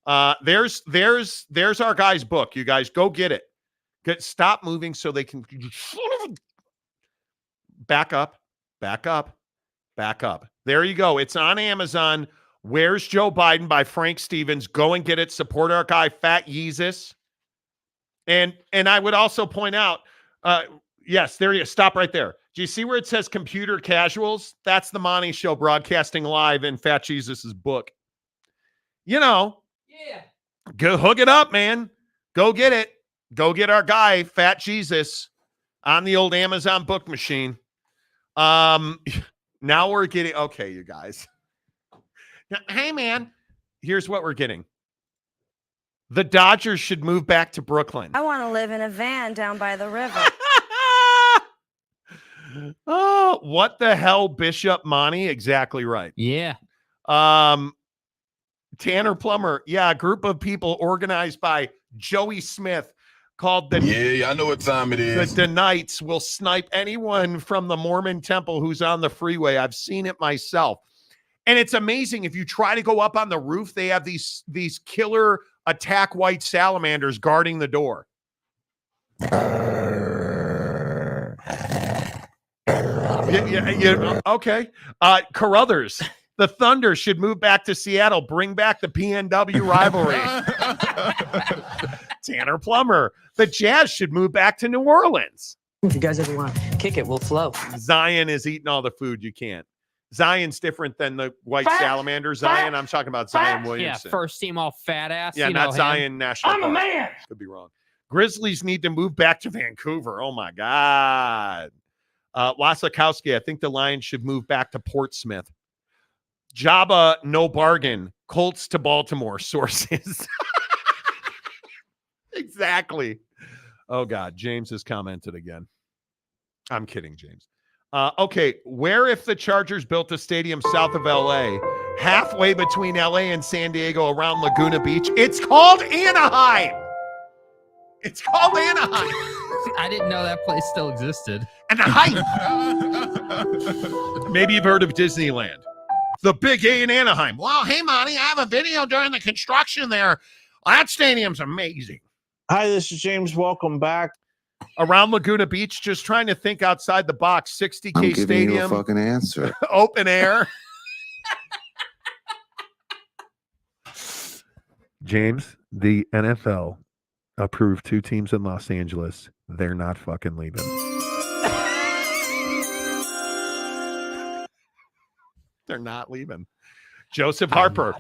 There's our guy's book. You guys go get it. Stop moving so they can back up. There you go. It's on Amazon. Where's Joe Biden by Frank Stevens. Go and get it. Support our guy, Fat Yeezus. And I would also point out, yes, there you go. Stop right there. Do you see where it says computer casuals? That's the Monty Show broadcasting live in Fat Jesus' book. You know, go hook it up, man. Go get it. Go get our guy, Fat Jesus, on the old Amazon book machine. Now we're getting, okay, you guys. Now, hey, man, here's what we're getting. The Dodgers should move back to Brooklyn. I want to live in a van down by the river. Oh, what the hell, Bishop Monty? Exactly right. Yeah. Tanner Plummer. Yeah, a group of people organized by Joey Smith called the I know what time it is. The Knights will snipe anyone from the Mormon temple who's on the freeway. I've seen it myself. And it's amazing. If you try to go up on the roof, they have these killer attack white salamanders guarding the door. Yeah, okay. Carruthers, the Thunder should move back to Seattle. Bring back the PNW rivalry. Tanner Plummer, the Jazz should move back to New Orleans. If you guys ever want to kick it, we'll flow. Zion is eating all the food you can't. Zion's different than the white salamander. Zion, I'm talking about Zion Williamson. Yeah, first team all fat ass. Yeah, not Zion National I'm Park. a man. Could be wrong. Grizzlies need to move back to Vancouver. Oh, my God. Lasakowski, I think the Lions should move back to Portsmouth. Jabba, no bargain. Colts to Baltimore, sources. Exactly. Oh, God. James has commented again. I'm kidding, James. Okay, where if the Chargers built a stadium south of L.A., halfway between L.A. and San Diego around Laguna Beach? It's called Anaheim. It's called Anaheim. I didn't know that place still existed. Anaheim. Maybe you've heard of Disneyland. The Big A in Anaheim. Wow, hey, Monty, I have a video during the construction there. That stadium's amazing. Hi, this is James. Welcome back. Around Laguna Beach, just trying to think outside the box. 60K I'm giving stadium. you a fucking answer. Open air. James, the NFL approved 2 teams in Los Angeles. They're not fucking leaving. They're not leaving. Joseph Harper.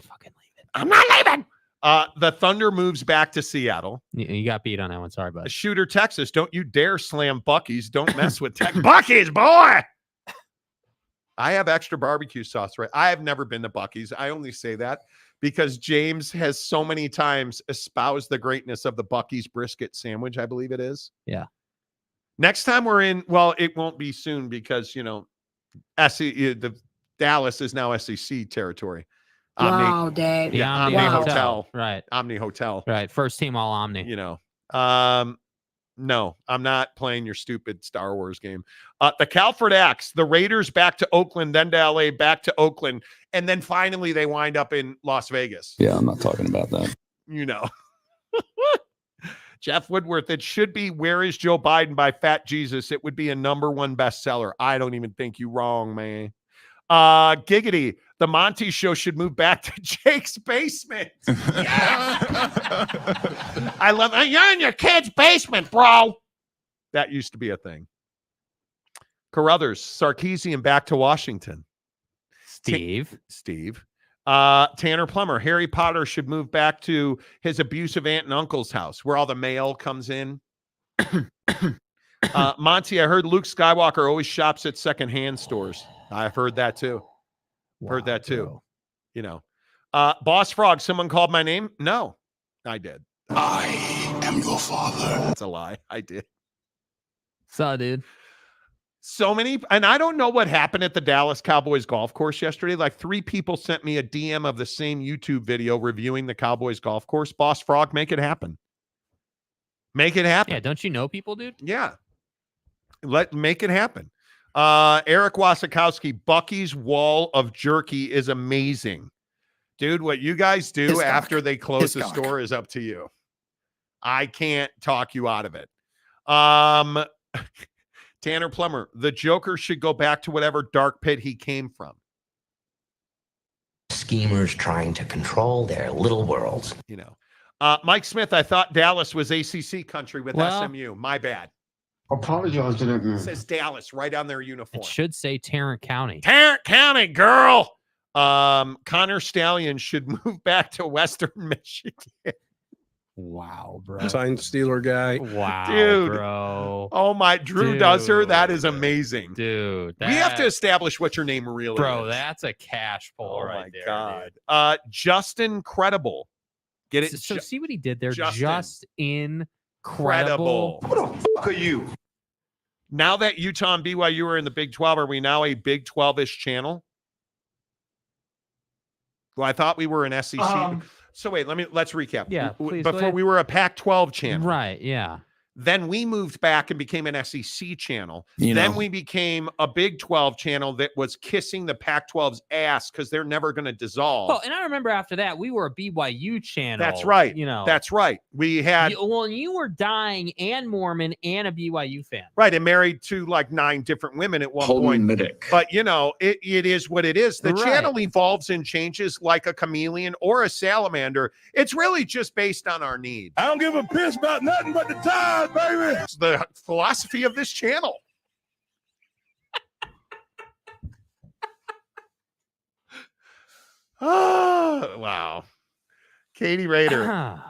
I'm not leaving. The Thunder moves back to Seattle. You got beat on that one. Sorry, bud. Shooter, Texas. Don't you dare slam Buc-ee's. Don't mess with Texas. Buc-ee's, boy. I have extra barbecue sauce, right? I have never been to Buc-ee's. I only say that because James has so many times espoused the greatness of the Buc-ee's brisket sandwich, I believe it is. Yeah. Next time we're in, well, it won't be soon because, you know, the Dallas is now SEC territory. Wow, Dad. The Omni Hotel. Right. Omni Hotel. Right. First team all Omni. You know. No, I'm not playing your stupid Star Wars game. The Calford Axe, the Raiders back to Oakland, then to LA, back to Oakland, and then finally they wind up in Las Vegas. Yeah, I'm not talking about that. You know. Jeff Woodworth, it should be Where is Joe Biden by Fat Jesus. It would be a #1 bestseller. I don't even think you wrong, man. Giggity, the Monty Show should move back to Jake's basement. I love it. You're in your kid's basement, bro. That used to be a thing. Carruthers, Sarkeesian back to Washington. Steve. Tanner Plummer, Harry Potter should move back to his abusive aunt and uncle's house where all the mail comes in. Monty, I heard Luke Skywalker always shops at secondhand stores. I've heard that too. Heard that too. Bro. You know. Boss Frog, someone called my name? No, I did. I am your father. That's a lie. I did. So, dude. So many, and I don't know what happened at the Dallas Cowboys golf course yesterday. Like 3 people sent me a DM of the same YouTube video reviewing the Cowboys golf course. Boss Frog, make it happen. Make it happen. Yeah, don't you know people, dude? Yeah. Make it happen. Eric Wasikowski, Bucky's wall of jerky is amazing. Dude, what you guys do after they close the store is up to you. I can't talk you out of it. Tanner Plummer, the Joker should go back to whatever dark pit he came from. Schemers trying to control their little worlds. You know. Mike Smith, I thought Dallas was ACC country with SMU. My bad. Apologize to that man. It says Dallas right on their uniform. It should say Tarrant County. Tarrant County, girl. Connor Stallion should move back to Western Michigan. Wow, bro. Sign Steeler guy. Wow, dude. Bro. Oh, my. Drew does her. That is amazing. Dude. We have to establish what your name really is. Bro, that's a cash pull right there. God. Dude. Justin Credible. Get it? So see what he did there? Justin. Just incredible. Who the fuck are you? Now that Utah and BYU are in the Big 12, are we now a Big 12-ish channel? Well, I thought we were an SEC. So wait, let's recap. Yeah, please, before we were a Pac-12 channel. Right, yeah. Then we moved back and became an SEC channel. You then know. we became a Big 12 channel that was kissing the Pac-12's ass because they're never going to dissolve. Well, and I remember after that, we were a BYU channel. That's right. You know. That's right. We had... you were dying and Mormon and a BYU fan. Right, and married to like 9 different women at one point. But, you know, it is what it is. The channel evolves and changes like a chameleon or a salamander. It's really just based on our needs. I don't give a piss about nothing but the tide, baby. It's the philosophy of this channel. Oh, wow. Katie Rader.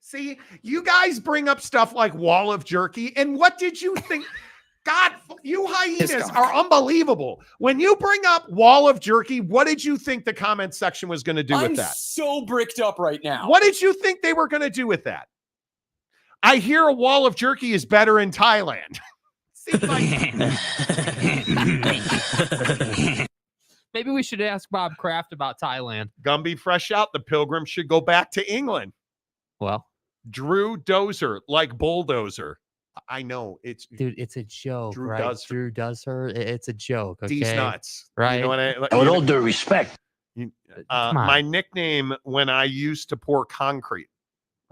See, you guys bring up stuff like wall of jerky, and what did you think? God, you hyenas are unbelievable. When you bring up wall of jerky, what did you think the comment section was going to do with that? I'm so bricked up right now. What did you think they were going to do with that? I hear a wall of jerky is better in Thailand. Maybe we should ask Bob Kraft about Thailand. Gumby fresh out. The Pilgrim should go back to England. Well, Drew Dozer, like bulldozer. I know it's dude. It's a joke, Drew right? does Drew does her. It's a joke. Okay? D's nuts, right? You know what With all due respect, my nickname when I used to pour concrete.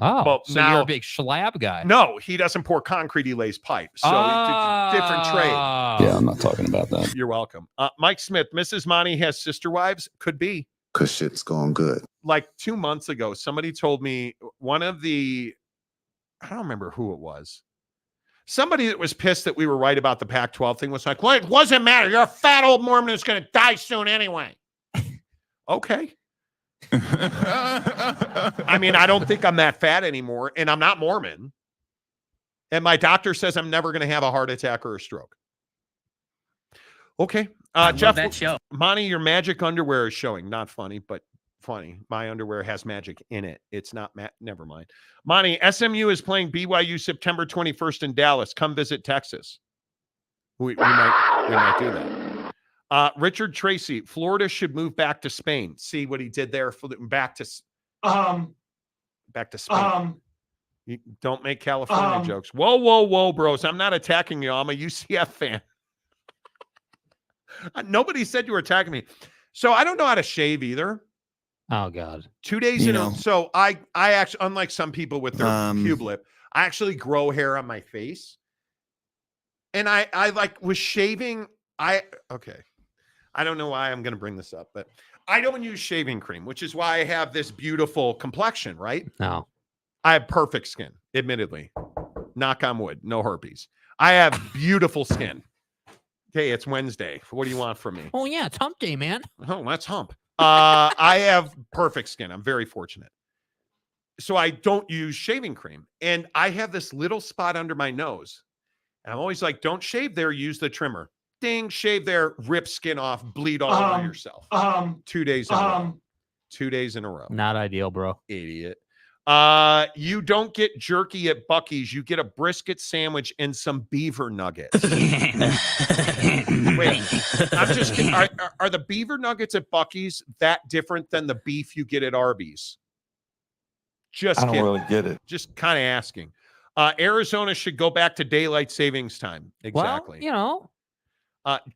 Oh, but so you're a big schlab guy. No, he doesn't pour concrete. He lays pipe. So different trade. Yeah, I'm not talking about that. You're welcome. Mike Smith, Mrs. Monty has sister wives. Could be. Because shit's going good. Like 2 months ago, somebody told me I don't remember who it was. Somebody that was pissed that we were right about the Pac-12 thing was like, well, it doesn't matter. You're a fat old Mormon who's going to die soon anyway. Okay. I mean, I don't think I'm that fat anymore, and I'm not Mormon. And my doctor says I'm never going to have a heart attack or a stroke. Okay. Jeff, that show. Monty, your magic underwear is showing. Not funny, but funny. My underwear has magic in it. It's not never mind. Monty, SMU is playing BYU September 21st in Dallas. Come visit Texas. We might do that. Richard Tracy, Florida should move back to Spain. See what he did there for back to Spain. You don't make California jokes. Whoa, bros. I'm not attacking you. I'm a UCF fan. Nobody said you were attacking me. So I don't know how to shave either. Oh God. 2 days in a so I actually, unlike some people with their pube lip, I actually grow hair on my face. And I like was shaving. I don't know why I'm going to bring this up, but I don't use shaving cream, which is why I have this beautiful complexion, right? No. I have perfect skin, admittedly. Knock on wood, no herpes. I have beautiful skin. Okay, it's Wednesday. What do you want from me? Oh, yeah, it's hump day, man. Oh, let's hump. I have perfect skin. I'm very fortunate. So I don't use shaving cream. And I have this little spot under my nose. And I'm always like, don't shave there, use the trimmer. Ding, shave there, rip skin off, bleed all over yourself. 2 days in a row. 2 days in a row. Not ideal, bro. Idiot. You don't get jerky at Buc-ee's. You get a brisket sandwich and some beaver nuggets. Wait, I'm just kidding. Are the beaver nuggets at Buc-ee's that different than the beef you get at Arby's? Just I don't kidding. really get it. Just kind of asking. Arizona should go back to daylight savings time. Exactly. Well, you know.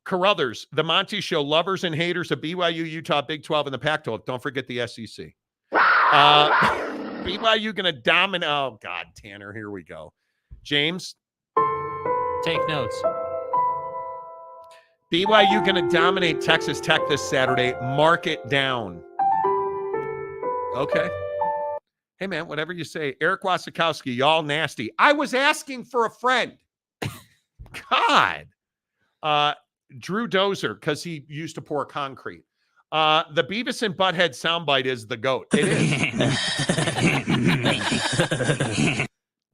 Carruthers, the Monty Show, lovers and haters of BYU, Utah, Big 12, and the Pac-12. Don't forget the SEC. BYU going to dominate. Oh, God, Tanner, here we go. James? Take notes. BYU going to dominate Texas Tech this Saturday. Mark it down. Okay. Hey, man, whatever you say. Eric Wasikowski, y'all nasty. I was asking for a friend. God. Drew Dozer, because he used to pour concrete. The Beavis and Butthead soundbite is the GOAT. It is.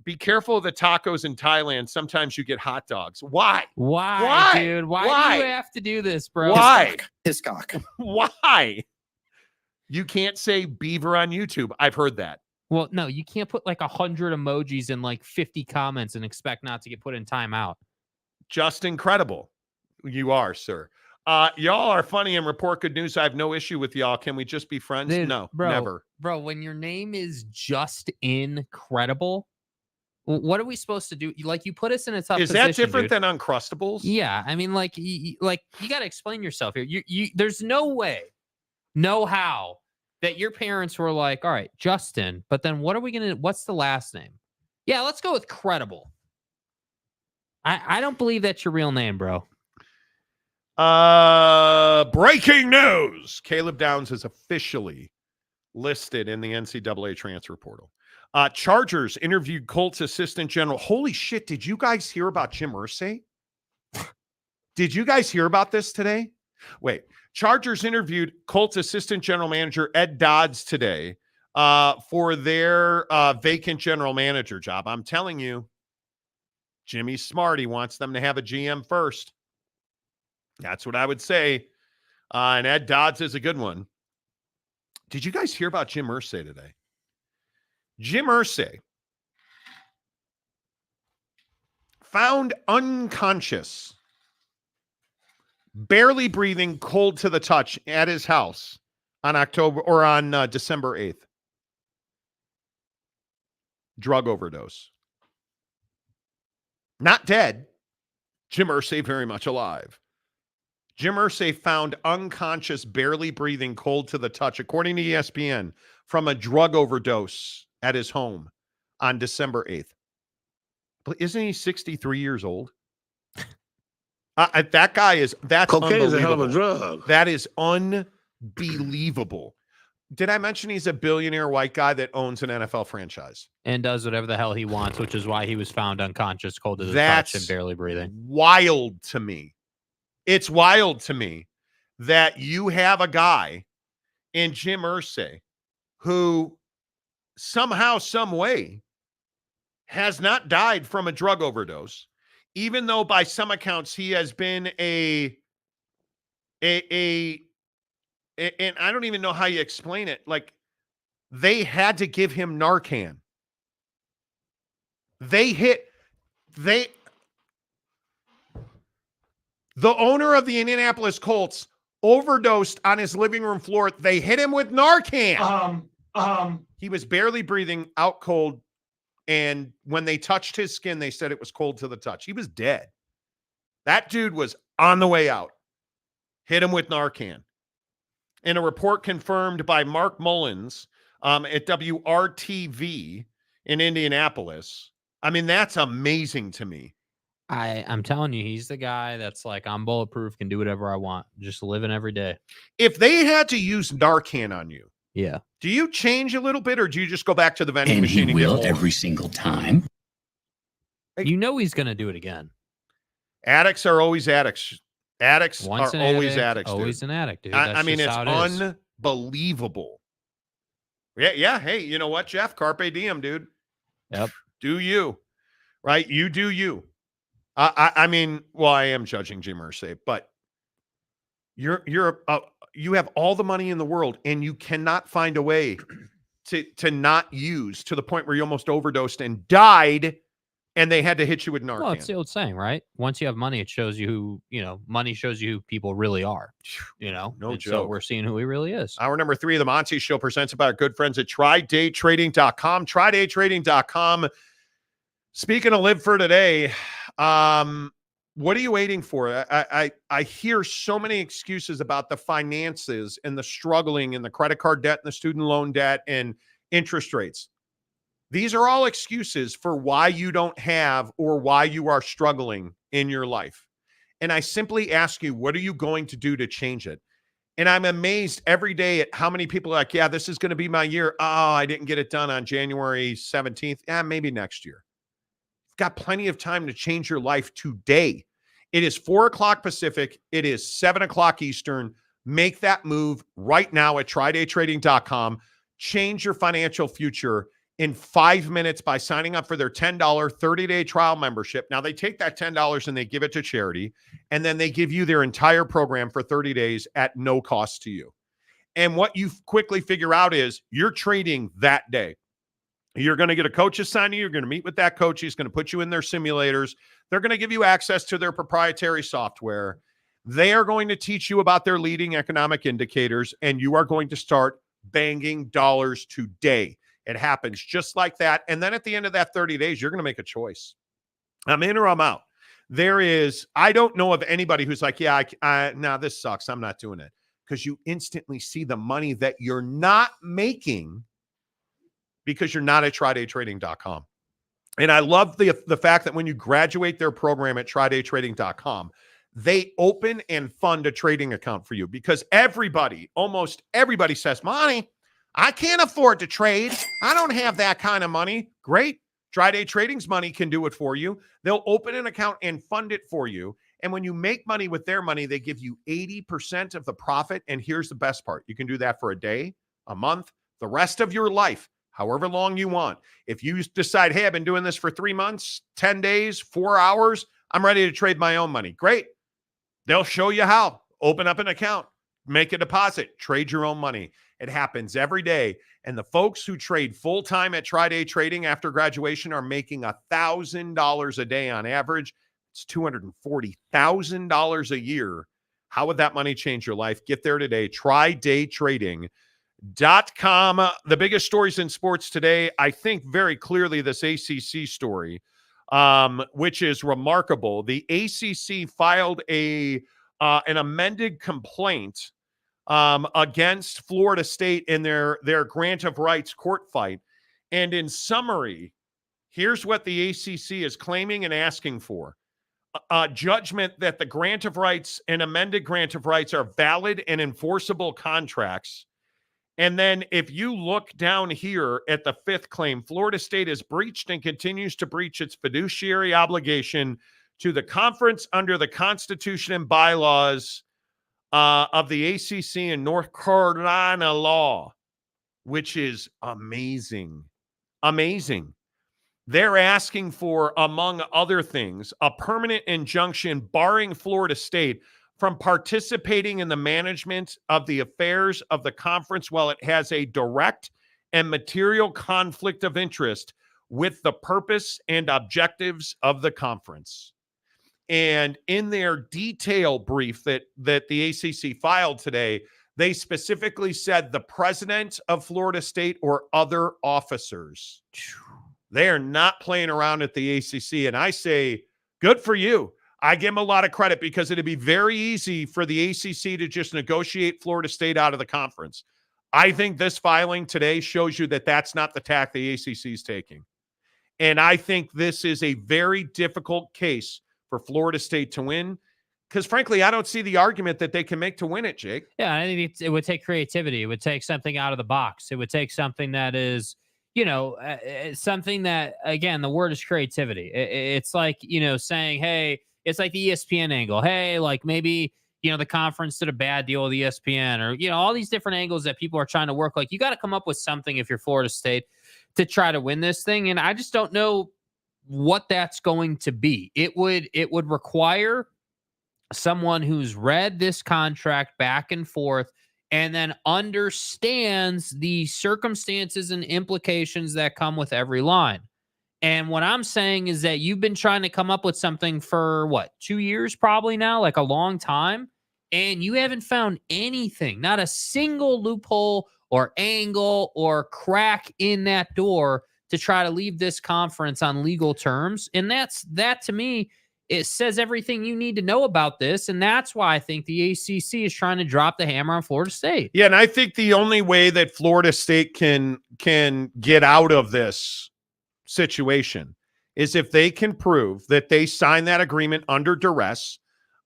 Be careful of the tacos in Thailand. Sometimes you get hot dogs. Why? Why, dude? Why do you have to do this, bro? Why? Hiscock. Why? You can't say beaver on YouTube. I've heard that. Well, no, you can't put like 100 emojis and like 50 comments and expect not to get put in timeout. Just incredible. You are, sir. Y'all are funny and report good news. I have no issue with y'all. Can we just be friends? Dude, No, bro, never. Bro, when your name is just incredible, what are we supposed to do? Like, you put us in a tough position. Is that different than Uncrustables? Yeah, I mean, like you got to explain yourself here. You there's no way, no how that your parents were like, all right, Justin, but then what's the last name? Yeah, let's go with Credible. I don't believe that's your real name, bro. Breaking news. Caleb Downs is officially listed in the NCAA transfer portal. Chargers interviewed Colts assistant general. Holy shit. Did you guys hear about Jim Irsay? Did you guys hear about this today? Wait, Chargers interviewed Colts assistant general manager Ed Dodds today for their vacant general manager job. I'm telling you, Jimmy's smart. He wants them to have a GM first. That's what I would say. And Ed Dodds is a good one. Did you guys hear about Jim Irsay today? Jim Irsay found unconscious, barely breathing, cold to the touch at his house on December 8th. Drug overdose. Not dead. Jim Irsay very much alive. Jim Irsay found unconscious, barely breathing, cold to the touch, according to ESPN, from a drug overdose at his home on December 8th. But isn't he 63 years old? That guy that's cocaine is a hell of a unbelievable. drug. That is unbelievable. Did I mention he's a billionaire white guy that owns an NFL franchise? And does whatever the hell he wants, which is why he was found unconscious, cold to the touch, and barely breathing. Wild to me. It's wild to me that you have a guy in Jim Irsay who somehow, some way has not died from a drug overdose, even though by some accounts he has been and I don't even know how you explain it. Like, they had to give him Narcan. The owner of the Indianapolis Colts overdosed on his living room floor. They hit him with Narcan. He was barely breathing, out cold, and when they touched his skin, they said it was cold to the touch. He was dead. That dude was on the way out. Hit him with Narcan. In a report confirmed by Mark Mullins at WRTV in Indianapolis. I mean, that's amazing to me. I'm telling you, he's the guy that's like, I'm bulletproof, can do whatever I want. Just living every day. If they had to use Narcan on you, yeah, do you change a little bit, or do you just go back to the vending And machine? he will every single time. You know he's going to do it again. Addicts are always addicts. Addicts Once are an always addict, addicts. always dude. an addict, dude. I mean, it's just how it is. unbelievable. Yeah. Hey, you know what, Jeff? Carpe diem, dude. Yep. Do you. Right? You do you. I mean, well, I am judging Jim Irsay, but you have all the money in the world, and you cannot find a way to not use, to the point where you almost overdosed and died, and they had to hit you with Narcan. Well, it's the old saying, right? Once you have money, it shows you who, money shows you who people really are, No and joke. so we're seeing who he really is. Hour number 3 of the Monty Show presents by our good friends at TryDayTrading.com. TryDayTrading.com. Speaking of live for today, what are you waiting for? I hear so many excuses about the finances and the struggling and the credit card debt and the student loan debt and interest rates. These are all excuses for why you don't have or why you are struggling in your life. And I simply ask you, what are you going to do to change it? And I'm amazed every day at how many people are like, yeah, this is going to be my year. Oh, I didn't get it done on January 17th. Yeah, maybe next year. You've got plenty of time to change your life today. It is 4 o'clock Pacific. It is 7 o'clock Eastern. Make that move right now at TryDayTrading.com. Change your financial future in 5 minutes by signing up for their $10 30-day trial membership. Now, they take that $10 and they give it to charity, and then they give you their entire program for 30 days at no cost to you. And what you quickly figure out is you're trading that day. You're going to get a coach assigned to you. You're going to meet with that coach. He's going to put you in their simulators. They're going to give you access to their proprietary software. They are going to teach you about their leading economic indicators, and you are going to start banging dollars today. It happens just like that. And then at the end of that 30 days, you're going to make a choice. I'm in or I'm out. I don't know of anybody who's like, yeah, no, this sucks. I'm not doing it. Because you instantly see the money that you're not making because you're not at TryDayTrading.com. And I love the fact that when you graduate their program at TryDayTrading.com, they open and fund a trading account for you, because almost everybody says, Monty, I can't afford to trade. I don't have that kind of money. Great. TryDay Trading's money can do it for you. They'll open an account and fund it for you. And when you make money with their money, they give you 80% of the profit. And here's the best part. You can do that for a day, a month, the rest of your life, however long you want. If you decide, hey, I've been doing this for 3 months, 10 days, 4 hours, I'm ready to trade my own money. Great. They'll show you how. Open up an account, make a deposit, trade your own money. It happens every day. And the folks who trade full-time at TryDay Trading after graduation are making $1,000 a day on average. It's $240,000 a year. How would that money change your life? Get there today. TryDayTrading.com. The biggest stories in sports today, I think very clearly this ACC story, which is remarkable. The ACC filed an amended complaint against Florida State in their grant of rights court fight. And in summary, here's what the ACC is claiming and asking for. A judgment that the grant of rights and amended grant of rights are valid and enforceable contracts. And then if you look down here at the fifth claim, Florida State has breached and continues to breach its fiduciary obligation to the conference under the Constitution and bylaws of the ACC and North Carolina law, which is amazing. Amazing. They're asking for, among other things, a permanent injunction barring Florida State from participating in the management of the affairs of the conference while it has a direct and material conflict of interest with the purpose and objectives of the conference. And in their detail brief that the ACC filed today, they specifically said the president of Florida State or other officers. They are not playing around at the ACC. And I say, good for you. I give them a lot of credit because it'd be very easy for the ACC to just negotiate Florida State out of the conference. I think this filing today shows you that that's not the tack the ACC is taking. And I think this is a very difficult case for Florida State to win because, frankly, I don't see the argument that they can make to win it, Jake. Yeah, I think it would take creativity. It would take something out of the box. It would take something that is, something that, again, the word is creativity. It's like, saying, hey, it's like the ESPN angle. Hey, like maybe, the conference did a bad deal with ESPN or, all these different angles that people are trying to work. Like, you got to come up with something if you're Florida State to try to win this thing. And I just don't know what that's going to be. It would require someone who's read this contract back and forth and then understands the circumstances and implications that come with every line. And what I'm saying is that you've been trying to come up with something for 2 years probably now, like a long time, and you haven't found anything, not a single loophole or angle or crack in that door to try to leave this conference on legal terms. And that to me, it says everything you need to know about this. And that's why I think the ACC is trying to drop the hammer on Florida State. Yeah, and I think the only way that Florida State can get out of this situation is if they can prove that they signed that agreement under duress,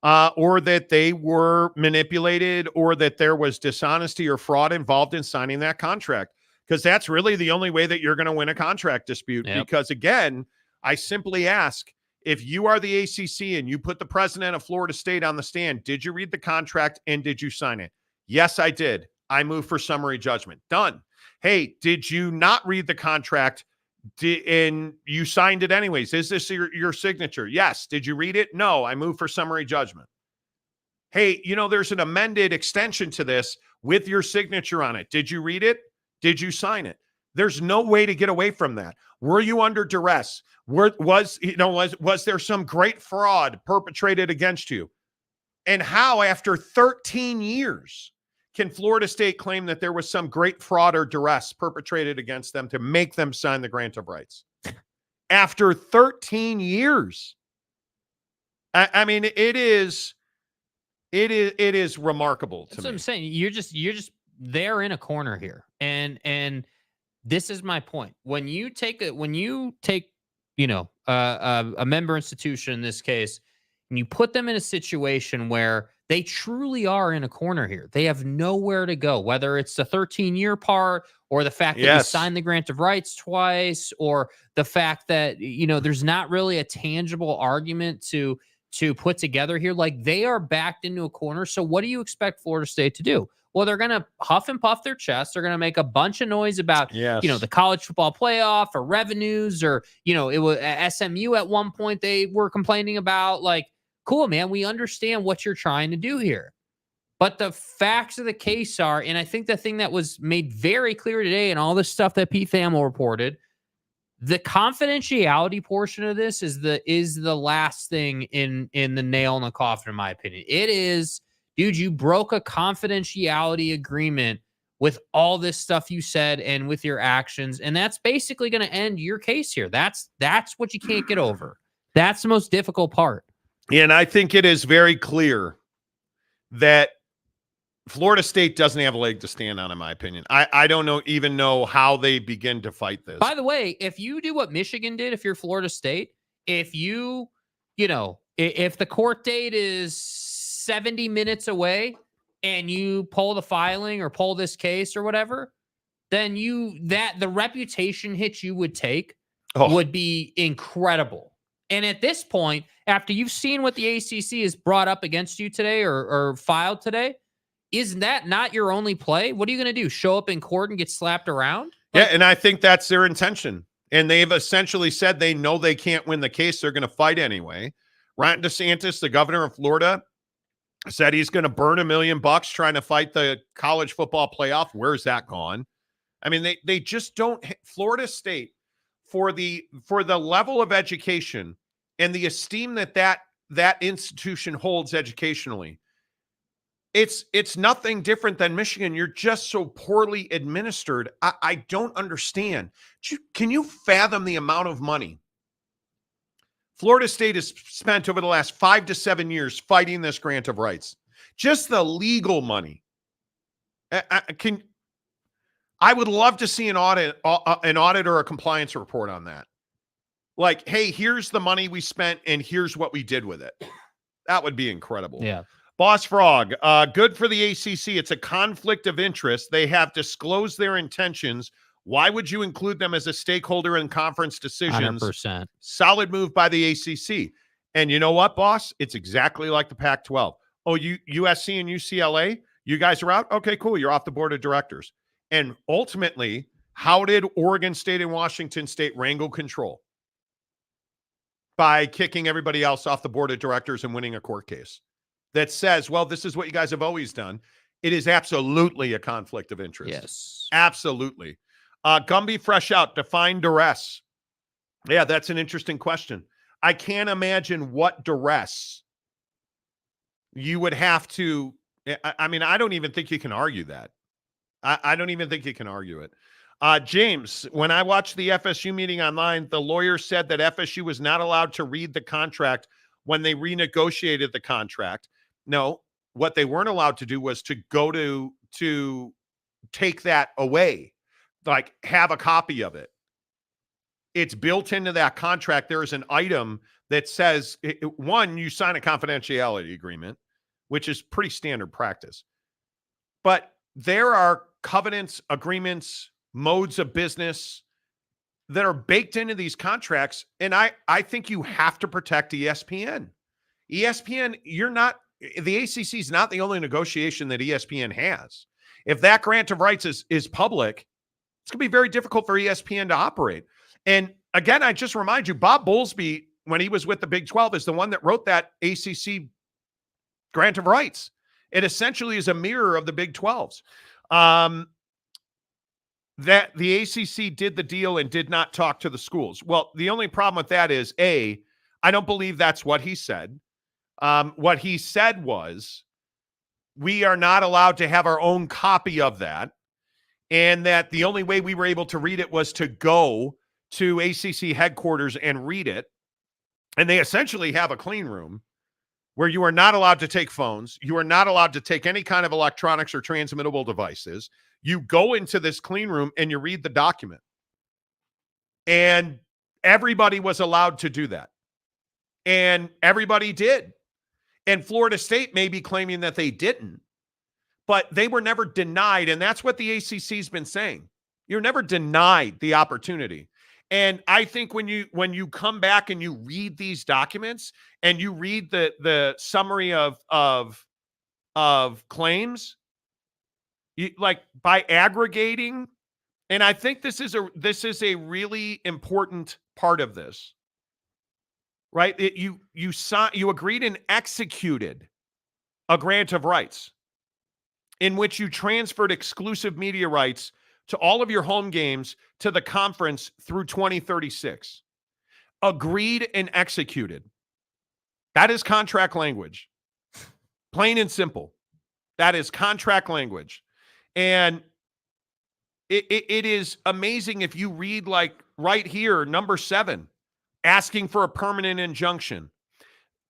or that they were manipulated, or that there was dishonesty or fraud involved in signing that contract. Because that's really the only way that you're going to win a contract dispute. Yep. Because, again, I simply ask, if you are the ACC and you put the president of Florida State on the stand, did you read the contract and did you sign it? Yes, I did. I move for summary judgment. Done. Hey, did you not read the contract and you signed it anyways? Is this your signature? Yes. Did you read it? No. I move for summary judgment. Hey, there's an amended extension to this with your signature on it. Did you read it? Did you sign it? There's no way to get away from that. Were you under duress? Was there some great fraud perpetrated against you? And how, after 13 years, can Florida State claim that there was some great fraud or duress perpetrated against them to make them sign the grant of rights? After 13 years. I mean, it is remarkable to me. That's what I'm saying. You're just they're in a corner here. And this is my point. When you take a member institution in this case, and you put them in a situation where they truly are in a corner here. They have nowhere to go, whether it's the 13-year part or the fact that you signed the grant of rights twice, or the fact that, there's not really a tangible argument to put together here. Like, they are backed into a corner. So what do you expect Florida State to do? Well, they're going to huff and puff their chest. They're going to make a bunch of noise about, the college football playoff or revenues, or, it was SMU at one point they were complaining about. Like, cool, man, we understand what you're trying to do here. But the facts of the case are, and I think the thing that was made very clear today and all this stuff that Pete Thamel reported, the confidentiality portion of this is the last thing in the nail in the coffin, in my opinion. It is, dude, you broke a confidentiality agreement with all this stuff you said and with your actions, and that's basically going to end your case here. That's what you can't get over. That's the most difficult part. And I think it is very clear that Florida State doesn't have a leg to stand on, in my opinion. I don't even know how they begin to fight this. By the way, if you do what Michigan did, if you're Florida State, if if the court date is 70 minutes away and you pull the filing or pull this case or whatever, then the reputation hit you would take would be incredible. And at this point, after you've seen what the ACC has brought up against you today or filed today, is that not your only play? What are you going to do? Show up in court and get slapped around? Yeah, and I think that's their intention. And they've essentially said they know they can't win the case. They're going to fight anyway. Ron DeSantis, the governor of Florida, said he's going to burn $1 million trying to fight the college football playoff. Where's that gone? I mean, they just don't. Florida State, for the level of education and the esteem that that institution holds educationally. It's nothing different than Michigan. You're just so poorly administered. I don't understand. Can you fathom the amount of money Florida State has spent over the last 5 to 7 years fighting this grant of rights? Just the legal money. I would love to see an audit or a compliance report on that. Like, hey, here's the money we spent and here's what we did with it. That would be incredible. Yeah. Boss Frog, good for the ACC. It's a conflict of interest. They have disclosed their intentions. Why would you include them as a stakeholder in conference decisions? 100%. Solid move by the ACC. And you know what, boss? It's exactly like the Pac-12. Oh, USC and UCLA, you guys are out? Okay, cool. You're off the board of directors. And ultimately, how did Oregon State and Washington State wrangle control? By kicking everybody else off the board of directors and winning a court case that says, well, this is what you guys have always done. It is absolutely a conflict of interest. Yes. Absolutely. Gumby Fresh Out, define duress. Yeah, that's an interesting question. I can't imagine what duress you would have to. I mean, I don't even think you can argue that. I don't even think you can argue it. James, when I watched the FSU meeting online, the lawyer said that FSU was not allowed to read the contract when they renegotiated the contract. No, what they weren't allowed to do was to go to take that away, like have a copy of it. It's built into that contract. There is an item that says, one, you sign a confidentiality agreement, which is pretty standard practice. But there are covenants, agreements, modes of business that are baked into these contracts. And I think you have to protect ESPN. ESPN, the ACC is not the only negotiation that ESPN has. If that grant of rights is public, it's going to be very difficult for ESPN to operate. And again, I just remind you, Bob Bowlesby, when he was with the Big 12, is the one that wrote that ACC grant of rights. It essentially is a mirror of the Big 12's. That the ACC did the deal and did not talk to the schools. Well, the only problem with that is, I don't believe that's what he said. What he said was, we are not allowed to have our own copy of that, and that the only way we were able to read it was to go to ACC headquarters and read it. And they essentially have a clean room where you are not allowed to take phones. You are not allowed to take any kind of electronics or transmittable devices. You go into this clean room and you read the document. And everybody was allowed to do that. And everybody did. And Florida State may be claiming that they didn't, but they were never denied. And that's what the ACC has been saying. You're never denied the opportunity. And I think when you come back and you read these documents and you read the summary of claims, like by aggregating, and I think this is a really important part of this, right? You agreed and executed a grant of rights in which you transferred exclusive media rights to all of your home games to the conference through 2036. Agreed and executed. That is contract language. Plain and simple. That is contract language. And it is amazing if you read, like right here, number 7, asking for a permanent injunction.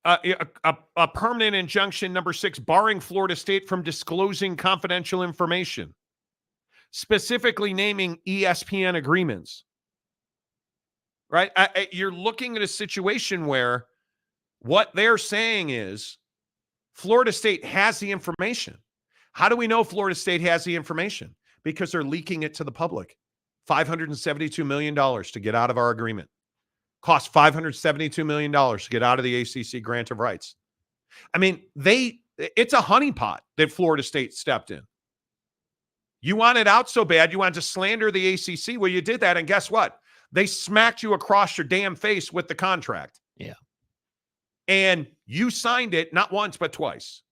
A permanent injunction, number 6, barring Florida State from disclosing confidential information. Specifically naming ESPN agreements, right? You're looking at a situation where what they're saying is Florida State has the information. How do we know Florida State has the information? Because they're leaking it to the public. $572 million to get out of our agreement. Cost $572 million to get out of the ACC grant of rights. I mean, it's a honeypot that Florida State stepped in. You wanted out so bad, you wanted to slander the ACC. Well, you did that, and guess what? They smacked you across your damn face with the contract. Yeah. And you signed it not once, but twice.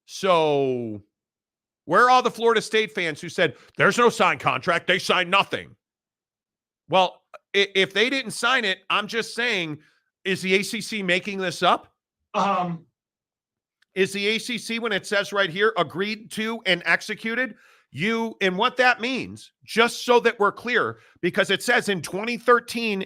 So where are all the Florida State fans who said, there's no signed contract, they signed nothing? Well, if they didn't sign it, I'm just saying, is the ACC making this up? Is the ACC, when it says right here, agreed to and executed? And what that means, just so that we're clear, because it says in 2013,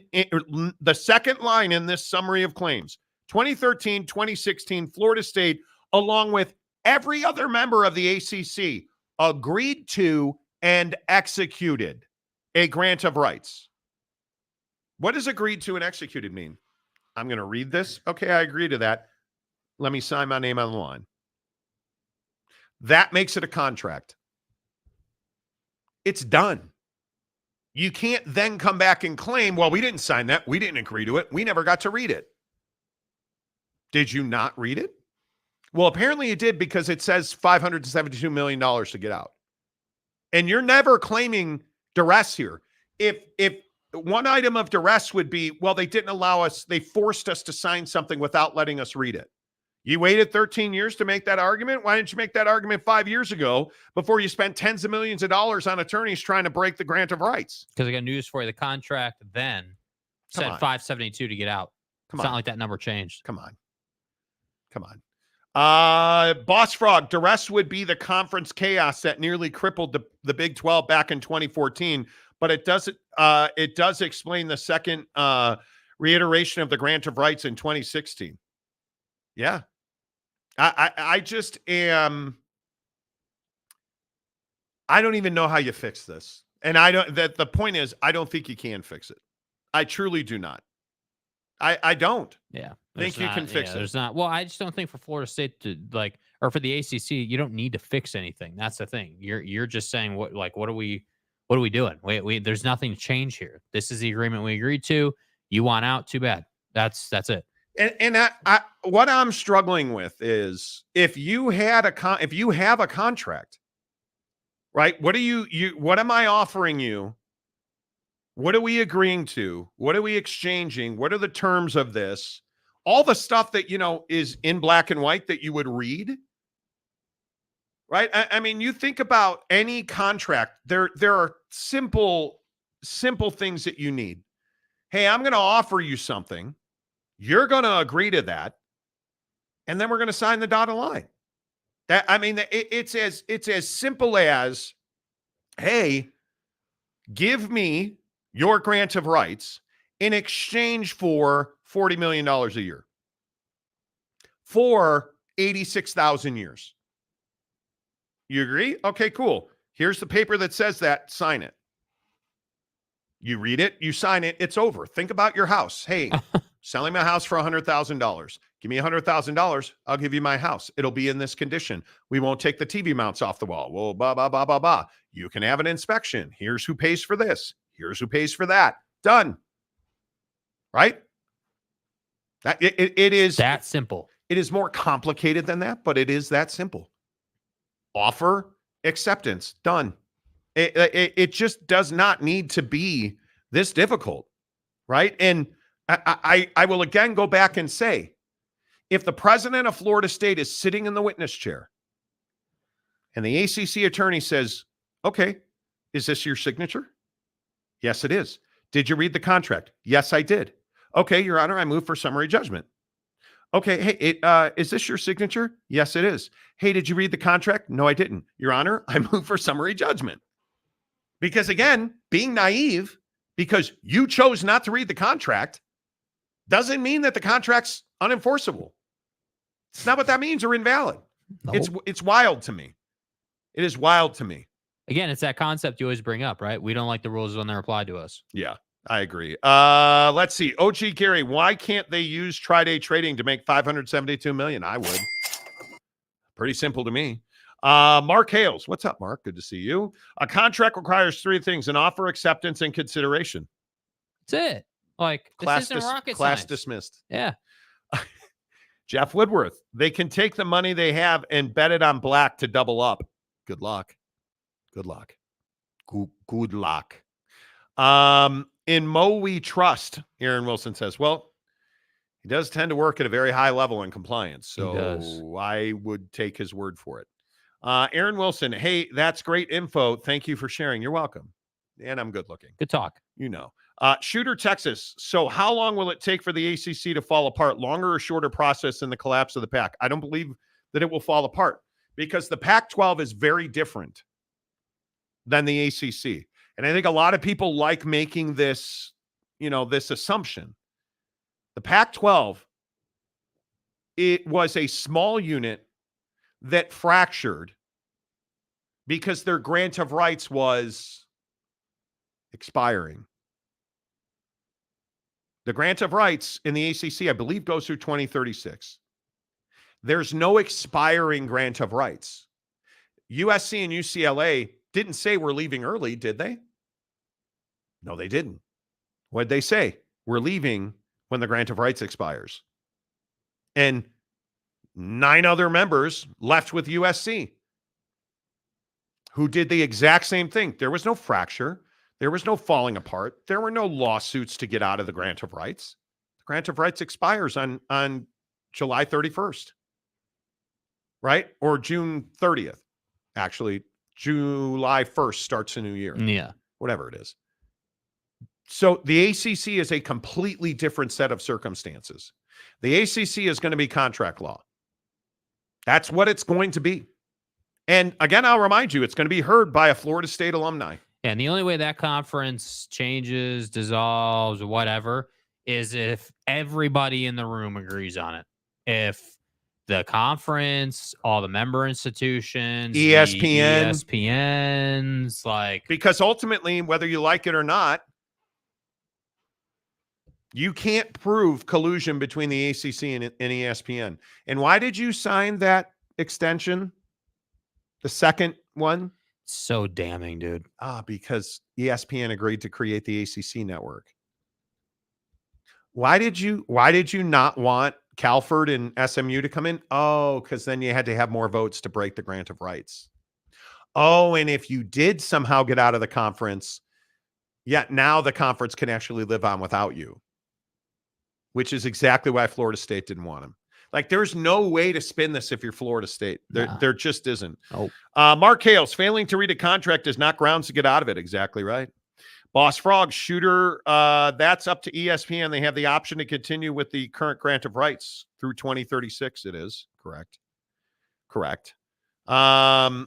the second line in this summary of claims, 2013, 2016, Florida State, along with every other member of the ACC, agreed to and executed a grant of rights. What does agreed to and executed mean? I'm going to read this. Okay, I agree to that. Let me sign my name on the line. That makes it a contract. It's done. You can't then come back and claim, well, we didn't sign that. We didn't agree to it. We never got to read it. Did you not read it? Well, apparently you did, because it says $572 million to get out. And you're never claiming duress here. If one item of duress would be, well, they didn't allow us, they forced us to sign something without letting us read it. You waited 13 years to make that argument? Why didn't you make that argument 5 years ago before you spent tens of millions of dollars on attorneys trying to break the grant of rights? Because I got news for you. The contract then said 572 to get out. It's not like that number changed. Come on. Boss Frog, duress would be the conference chaos that nearly crippled the Big 12 back in 2014, but it does explain the second reiteration of the grant of rights in 2016. Yeah. I just am. I don't even know how you fix this. And the point is, I don't think you can fix it. I truly do not. I don't. Yeah. Think you can fix it. There's not. Well, I just don't think for Florida State to or for the ACC, you don't need to fix anything. That's the thing. You're just saying what are we doing? There's nothing to change here. This is the agreement we agreed to. You want out? Too bad. That's it. And what I'm struggling with is, if you have a contract, right? What am I offering you? What are we agreeing to? What are we exchanging? What are the terms of this? All the stuff that, is in black and white that you would read, right? I mean, you think about any contract, there are simple things that you need. Hey, I'm going to offer you something. You're going to agree to that, and then we're going to sign the dotted line. It's as simple as, hey, give me your grant of rights in exchange for $40 million a year for 86,000 years. You agree? Okay, cool. Here's the paper that says that. Sign it. You read it, you sign it, it's over. Think about your house. Hey, selling my house for $100,000. Give me $100,000. I'll give you my house. It'll be in this condition. We won't take the TV mounts off the wall. Well, blah, blah, blah, blah, blah. You can have an inspection. Here's who pays for this. Here's who pays for that. Done. Right? It is that simple. It is more complicated than that, but it is that simple. Offer, acceptance, done. It just does not need to be this difficult, right? And I will again go back and say, if the president of Florida State is sitting in the witness chair and the ACC attorney says, okay, is this your signature? Yes, it is. Did you read the contract? Yes, I did. Okay, Your Honor, I move for summary judgment. Okay, hey, is this your signature? Yes, it is. Hey, did you read the contract? No, I didn't. Your Honor, I move for summary judgment. Because again, being naive, because you chose not to read the contract, doesn't mean that the contract's unenforceable. It's not what that means, or invalid. Nope. It's wild to me. It is wild to me. Again, it's that concept you always bring up, right? We don't like the rules when they're applied to us. Yeah, I agree. Let's see. OG Gary, why can't they use tri-day trading to make $572 million? I would. Pretty simple to me. Mark Hales. What's up, Mark? Good to see you. A contract requires three things: an offer, acceptance, and consideration. That's it. Like, this isn't rocket class science. Dismissed. Yeah. Jeff Woodworth. They can take the money they have and bet it on black to double up. Good luck. Good luck. Good luck. In Mo we trust, Aaron Wilson says, well, he does tend to work at a very high level in compliance. So I would take his word for it. Aaron Wilson, hey, that's great info. Thank you for sharing. You're welcome. And I'm good looking. Good talk. You know. Shooter, Texas. So how long will it take for the ACC to fall apart? Longer or shorter process in the collapse of the Pac? I don't believe that it will fall apart because the Pac-12 is very different than the ACC. And I think a lot of people like making this, this assumption. The Pac-12, it was a small unit that fractured because their grant of rights was expiring. The grant of rights in the ACC, I believe, goes through 2036. There's no expiring grant of rights. USC and UCLA didn't say we're leaving early, did they? No, they didn't. What did they say? We're leaving when the grant of rights expires. And 9 other members left with USC who did the exact same thing. There was no fracture. There was no falling apart. There were no lawsuits to get out of the grant of rights. The grant of rights expires on July 31st, right? Or June 30th. Actually, July 1st starts a new year. Yeah. Whatever it is. So the ACC is a completely different set of circumstances. The ACC is going to be contract law. That's what it's going to be. And again, I'll remind you, it's going to be heard by a Florida State alumni. And the only way that conference changes, dissolves, whatever, is if everybody in the room agrees on it. If the conference, all the member institutions, ESPNs, because ultimately, whether you like it or not, you can't prove collusion between the ACC and ESPN. And why did you sign that extension? The second one? So damning, dude. Because ESPN agreed to create the ACC network. Why did you not want Calford and SMU to come in? Oh, because then you had to have more votes to break the grant of rights. Oh, and if you did somehow get out of the conference, now the conference can actually live on without you, which is exactly why Florida State didn't want him. There's no way to spin this if you're Florida State. There just isn't. Oh. Mark Hales, failing to read a contract is not grounds to get out of it. Exactly right. Boss Frog, Shooter, that's up to ESPN. They have the option to continue with the current grant of rights through 2036. It is. Correct. Aaron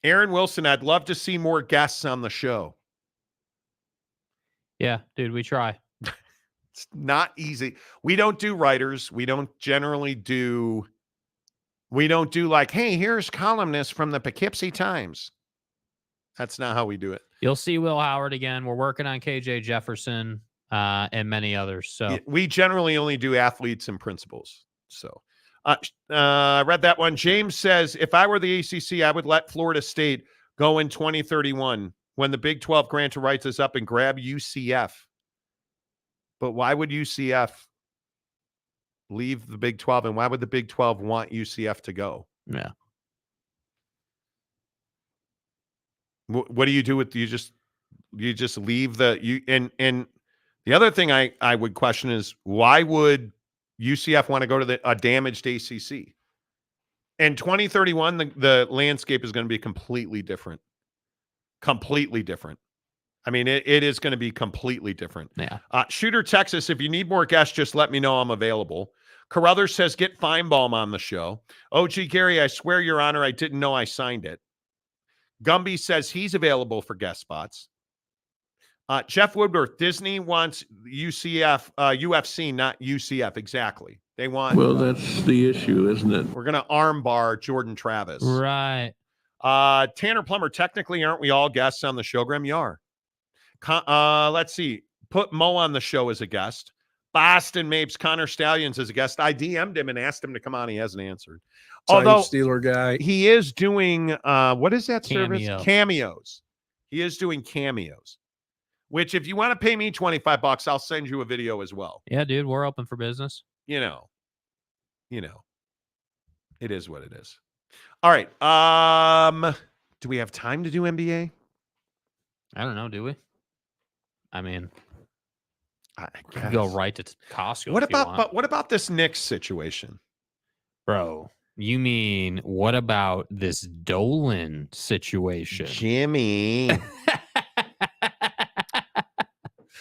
Wilson, I'd love to see more guests on the show. Yeah, dude, we try. It's not easy. We don't do writers. We don't generally do hey, here's columnists from the Poughkeepsie Times. That's not how we do it. You'll see Will Howard again. We're working on KJ Jefferson and many others. So we generally only do athletes and principals. So I read that one. James says, if I were the ACC, I would let Florida State go in 2031 when the Big 12 grant of rights is up and grab UCF. But why would UCF leave the Big 12, and why would the Big 12 want UCF to go? Yeah. What do you do with you just leave and the other thing I would question is, why would UCF want to go to a damaged ACC? In 2031, the landscape is going to be completely different. Completely different. I mean, it is going to be completely different. Yeah. Shooter, Texas, if you need more guests, just let me know. I'm available. Carruthers says, get Feinbaum on the show. OG Gary, I swear, Your Honor, I didn't know I signed it. Gumby says he's available for guest spots. Jeff Woodworth, Disney wants UFC, not UCF. Exactly. They want. Well, that's the issue, isn't it? We're going to armbar Jordan Travis. Right. Tanner Plummer, technically, aren't we all guests on the show? Graham, you are. Let's see. Put Mo on the show as a guest. Boston Mapes, Connor Stallions as a guest. I DM'd him and asked him to come on. He hasn't answered. Although Steeler guy. He is doing, what is that Cameo. service? Cameos. He is doing cameos, which if you want to pay me $25, I'll send you a video as well. Yeah, dude, we're open for business. You know, it is what it is. All right. Do we have time to do NBA? I don't know. Do we? I mean, I could go right to Costco. What about this Knicks situation? Bro, you mean what about this Dolan situation? Jimmy.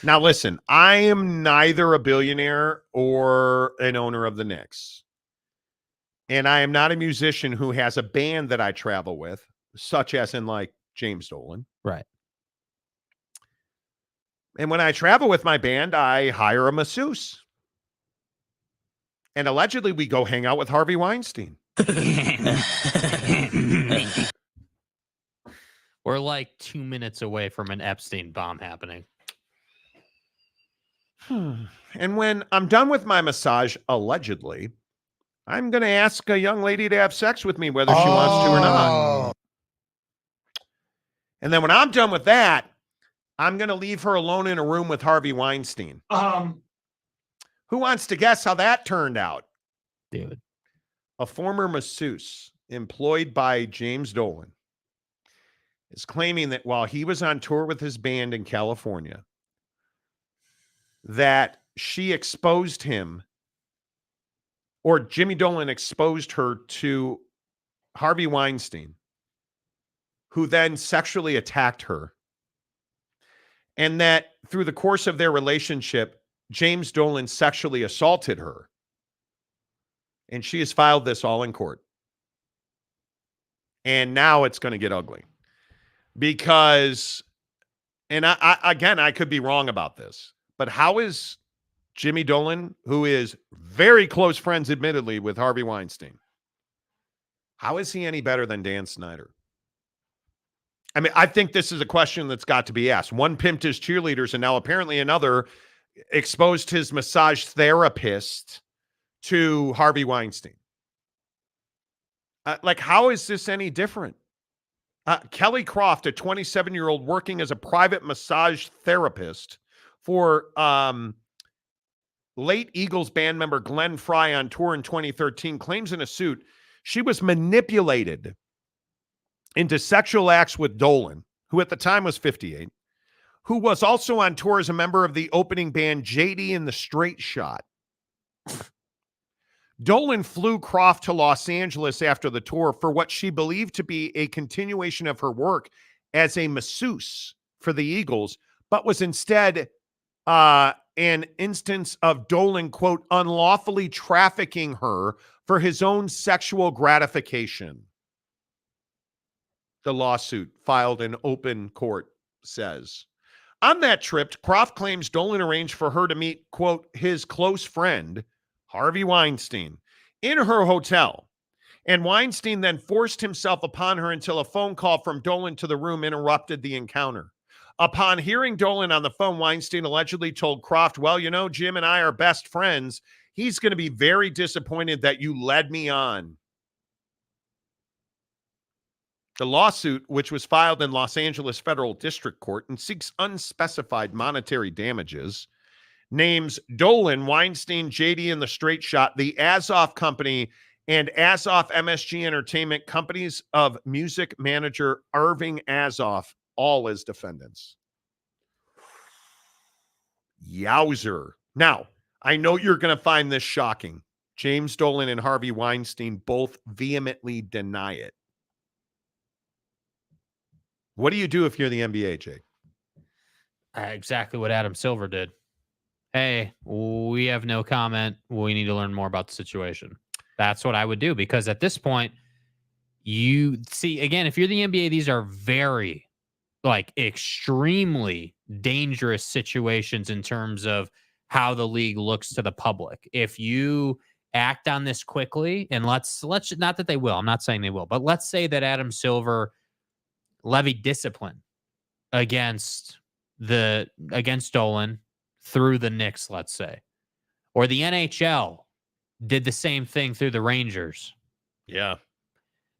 Now, listen, I am neither a billionaire or an owner of the Knicks. And I am not a musician who has a band that I travel with, such as in like James Dolan. Right. And when I travel with my band, I hire a masseuse. And allegedly, we go hang out with Harvey Weinstein. We're like 2 minutes away from an Epstein bomb happening. And when I'm done with my massage, allegedly, I'm going to ask a young lady to have sex with me, whether she wants to or not. And then when I'm done with that, I'm going to leave her alone in a room with Harvey Weinstein. Who wants to guess how that turned out? Dude. A former masseuse employed by James Dolan is claiming that while he was on tour with his band in California, that she exposed him, or Jimmy Dolan exposed her to Harvey Weinstein, who then sexually attacked her. And that through the course of their relationship, James Dolan sexually assaulted her. And she has filed this all in court. And now it's going to get ugly. Because, and I could be wrong about this, but how is Jimmy Dolan, who is very close friends, admittedly, with Harvey Weinstein, how is he any better than Dan Snyder? I mean, I think this is a question that's got to be asked. One pimped his cheerleaders, and now apparently another exposed his massage therapist to Harvey Weinstein. Like, how is this any different? Kelly Croft, a 27-year-old working as a private massage therapist for late Eagles band member Glenn Frey on tour in 2013, claims in a suit she was manipulated into sexual acts with Dolan, who at the time was 58, who was also on tour as a member of the opening band JD and the Straight Shot. Dolan flew Croft to Los Angeles after the tour for what she believed to be a continuation of her work as a masseuse for the Eagles, but was instead an instance of Dolan, quote, unlawfully trafficking her for his own sexual gratification. The lawsuit filed in open court says. On that trip, Croft claims Dolan arranged for her to meet, quote, his close friend, Harvey Weinstein, in her hotel. And Weinstein then forced himself upon her until a phone call from Dolan to the room interrupted the encounter. Upon hearing Dolan on the phone, Weinstein allegedly told Croft, well, you know, Jim and I are best friends. He's going to be very disappointed that you led me on. The lawsuit, which was filed in Los Angeles Federal District Court and seeks unspecified monetary damages, names Dolan, Weinstein, JD and the Straight Shot, the Azoff Company, and Azoff MSG Entertainment, companies of music manager Irving Azoff, all as defendants. Yowzer. Now, I know you're going to find this shocking. James Dolan and Harvey Weinstein both vehemently deny it. What do you do if you're the NBA, Jake? Exactly what Adam Silver did. Hey, we have no comment. We need to learn more about the situation. That's what I would do, because at this point, you see, again, if you're the NBA, these are very, like, extremely dangerous situations in terms of how the league looks to the public. If you act on this quickly, and let's not that they will, I'm not saying they will, but let's say that Adam Silver levied discipline against Dolan through the Knicks, let's say, or the NHL did the same thing through the Rangers. Yeah.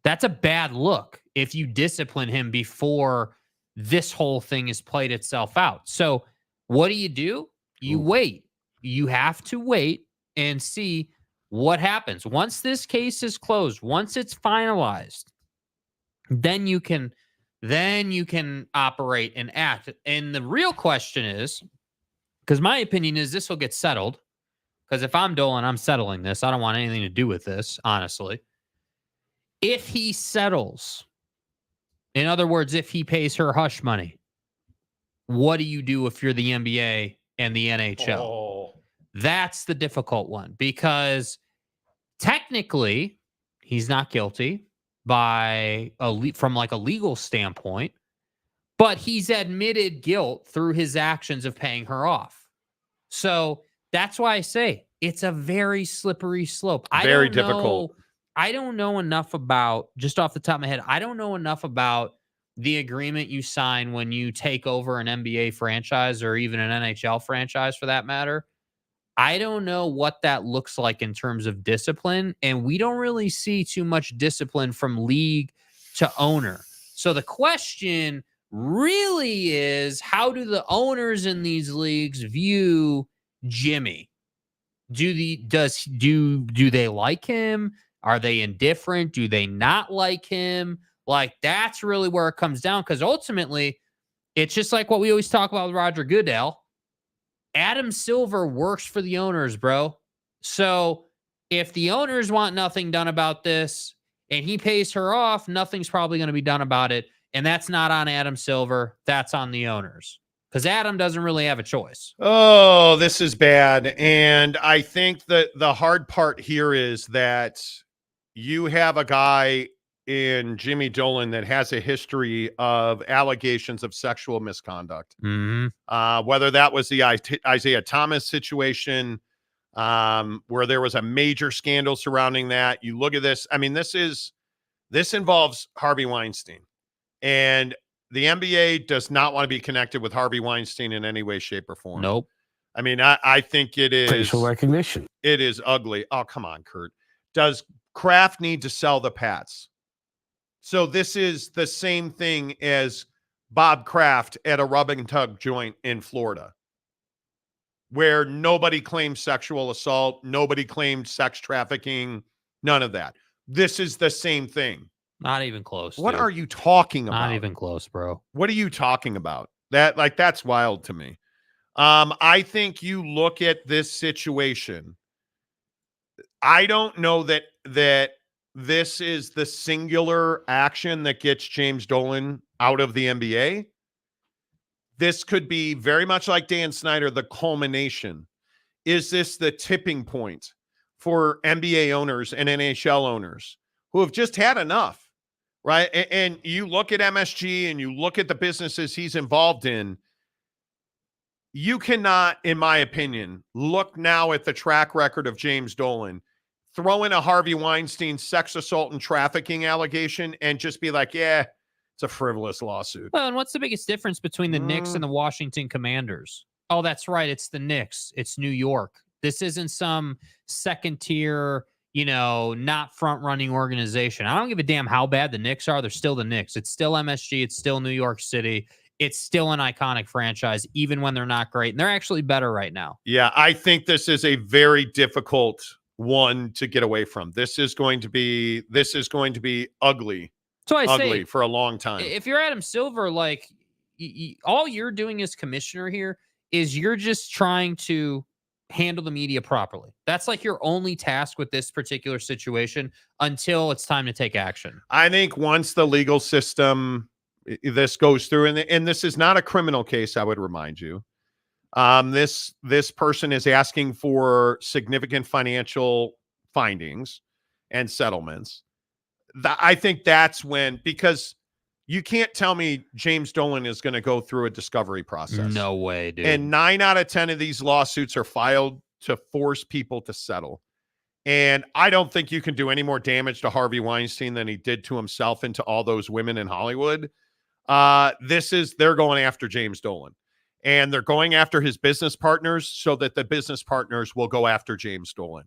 That's a bad look if you discipline him before this whole thing has played itself out. So what do? You wait. You have to wait and see what happens. Once this case is closed, once it's finalized, then you can operate and act. And the real question is, because my opinion is this will get settled, because if I'm Dolan, I'm settling this. I don't want anything to do with this, honestly. If he settles, in other words, if he pays her hush money, what do you do if you're the NBA and the NHL? Oh. That's the difficult one because technically he's not guilty from like a legal standpoint, but he's admitted guilt through his actions of paying her off. So that's why I say it's a very slippery slope. Very difficult. I don't know enough about, just off the top of my head, I don't know enough about the agreement you sign when you take over an NBA franchise or even an NHL franchise for that matter. I don't know what that looks like in terms of discipline, and we don't really see too much discipline from league to owner. So the question really is, how do the owners in these leagues view Jimmy? Do they like him? Are they indifferent? Do they not like him? Like, that's really where it comes down, because ultimately it's just like what we always talk about with Roger Goodell. Adam Silver works for the owners, bro. So if the owners want nothing done about this and he pays her off, nothing's probably going to be done about it. And that's not on Adam Silver. That's on the owners, because Adam doesn't really have a choice. Oh, this is bad. And I think that the hard part here is that you have a guy in Jimmy Dolan that has a history of allegations of sexual misconduct. Mm-hmm. Whether that was the Isaiah Thomas situation, where there was a major scandal surrounding that. You look at this. I mean, this involves Harvey Weinstein, and the NBA does not want to be connected with Harvey Weinstein in any way, shape, or form. Nope. I mean, I think it is Facial recognition. It is ugly. Oh, come on, Kurt. Does Kraft need to sell the Pats? So this is the same thing as Bob Kraft at a rub and tug joint in Florida, where nobody claimed sexual assault, nobody claimed sex trafficking, none of that. This is the same thing. Not even close. What dude. are you talking about? Not even close, bro. What are you talking about? That's wild to me. I think you look at this situation. I don't know that this is the singular action that gets James Dolan out of the NBA. This could be very much like Dan Snyder, the culmination. Is this the tipping point for NBA owners and NHL owners who have just had enough, right? And you look at MSG and you look at the businesses he's involved in. You cannot, in my opinion, look now at the track record of James Dolan, throw in a Harvey Weinstein sex assault and trafficking allegation, and just be like, yeah, it's a frivolous lawsuit. Well, and what's the biggest difference between the Knicks and the Washington Commanders? Oh, that's right. It's the Knicks. It's New York. This isn't some second tier, not front running organization. I don't give a damn how bad the Knicks are. They're still the Knicks. It's still MSG. It's still New York City. It's still an iconic franchise, even when they're not great. And they're actually better right now. Yeah, I think this is a very difficult one to get away from. This is going to be ugly. So I ugly say, for a long time. If you're Adam Silver, like all you're doing as commissioner here is you're just trying to handle the media properly. That's like your only task with this particular situation until it's time to take action. I think once the legal system, this goes through, and this is not a criminal case, I would remind you. This person is asking for significant financial findings and settlements. I think that's when, because you can't tell me James Dolan is going to go through a discovery process. No way, dude. And 9 out of 10 of these lawsuits are filed to force people to settle. And I don't think you can do any more damage to Harvey Weinstein than he did to himself and to all those women in Hollywood. They're going after James Dolan. And they're going after his business partners so that the business partners will go after James Dolan.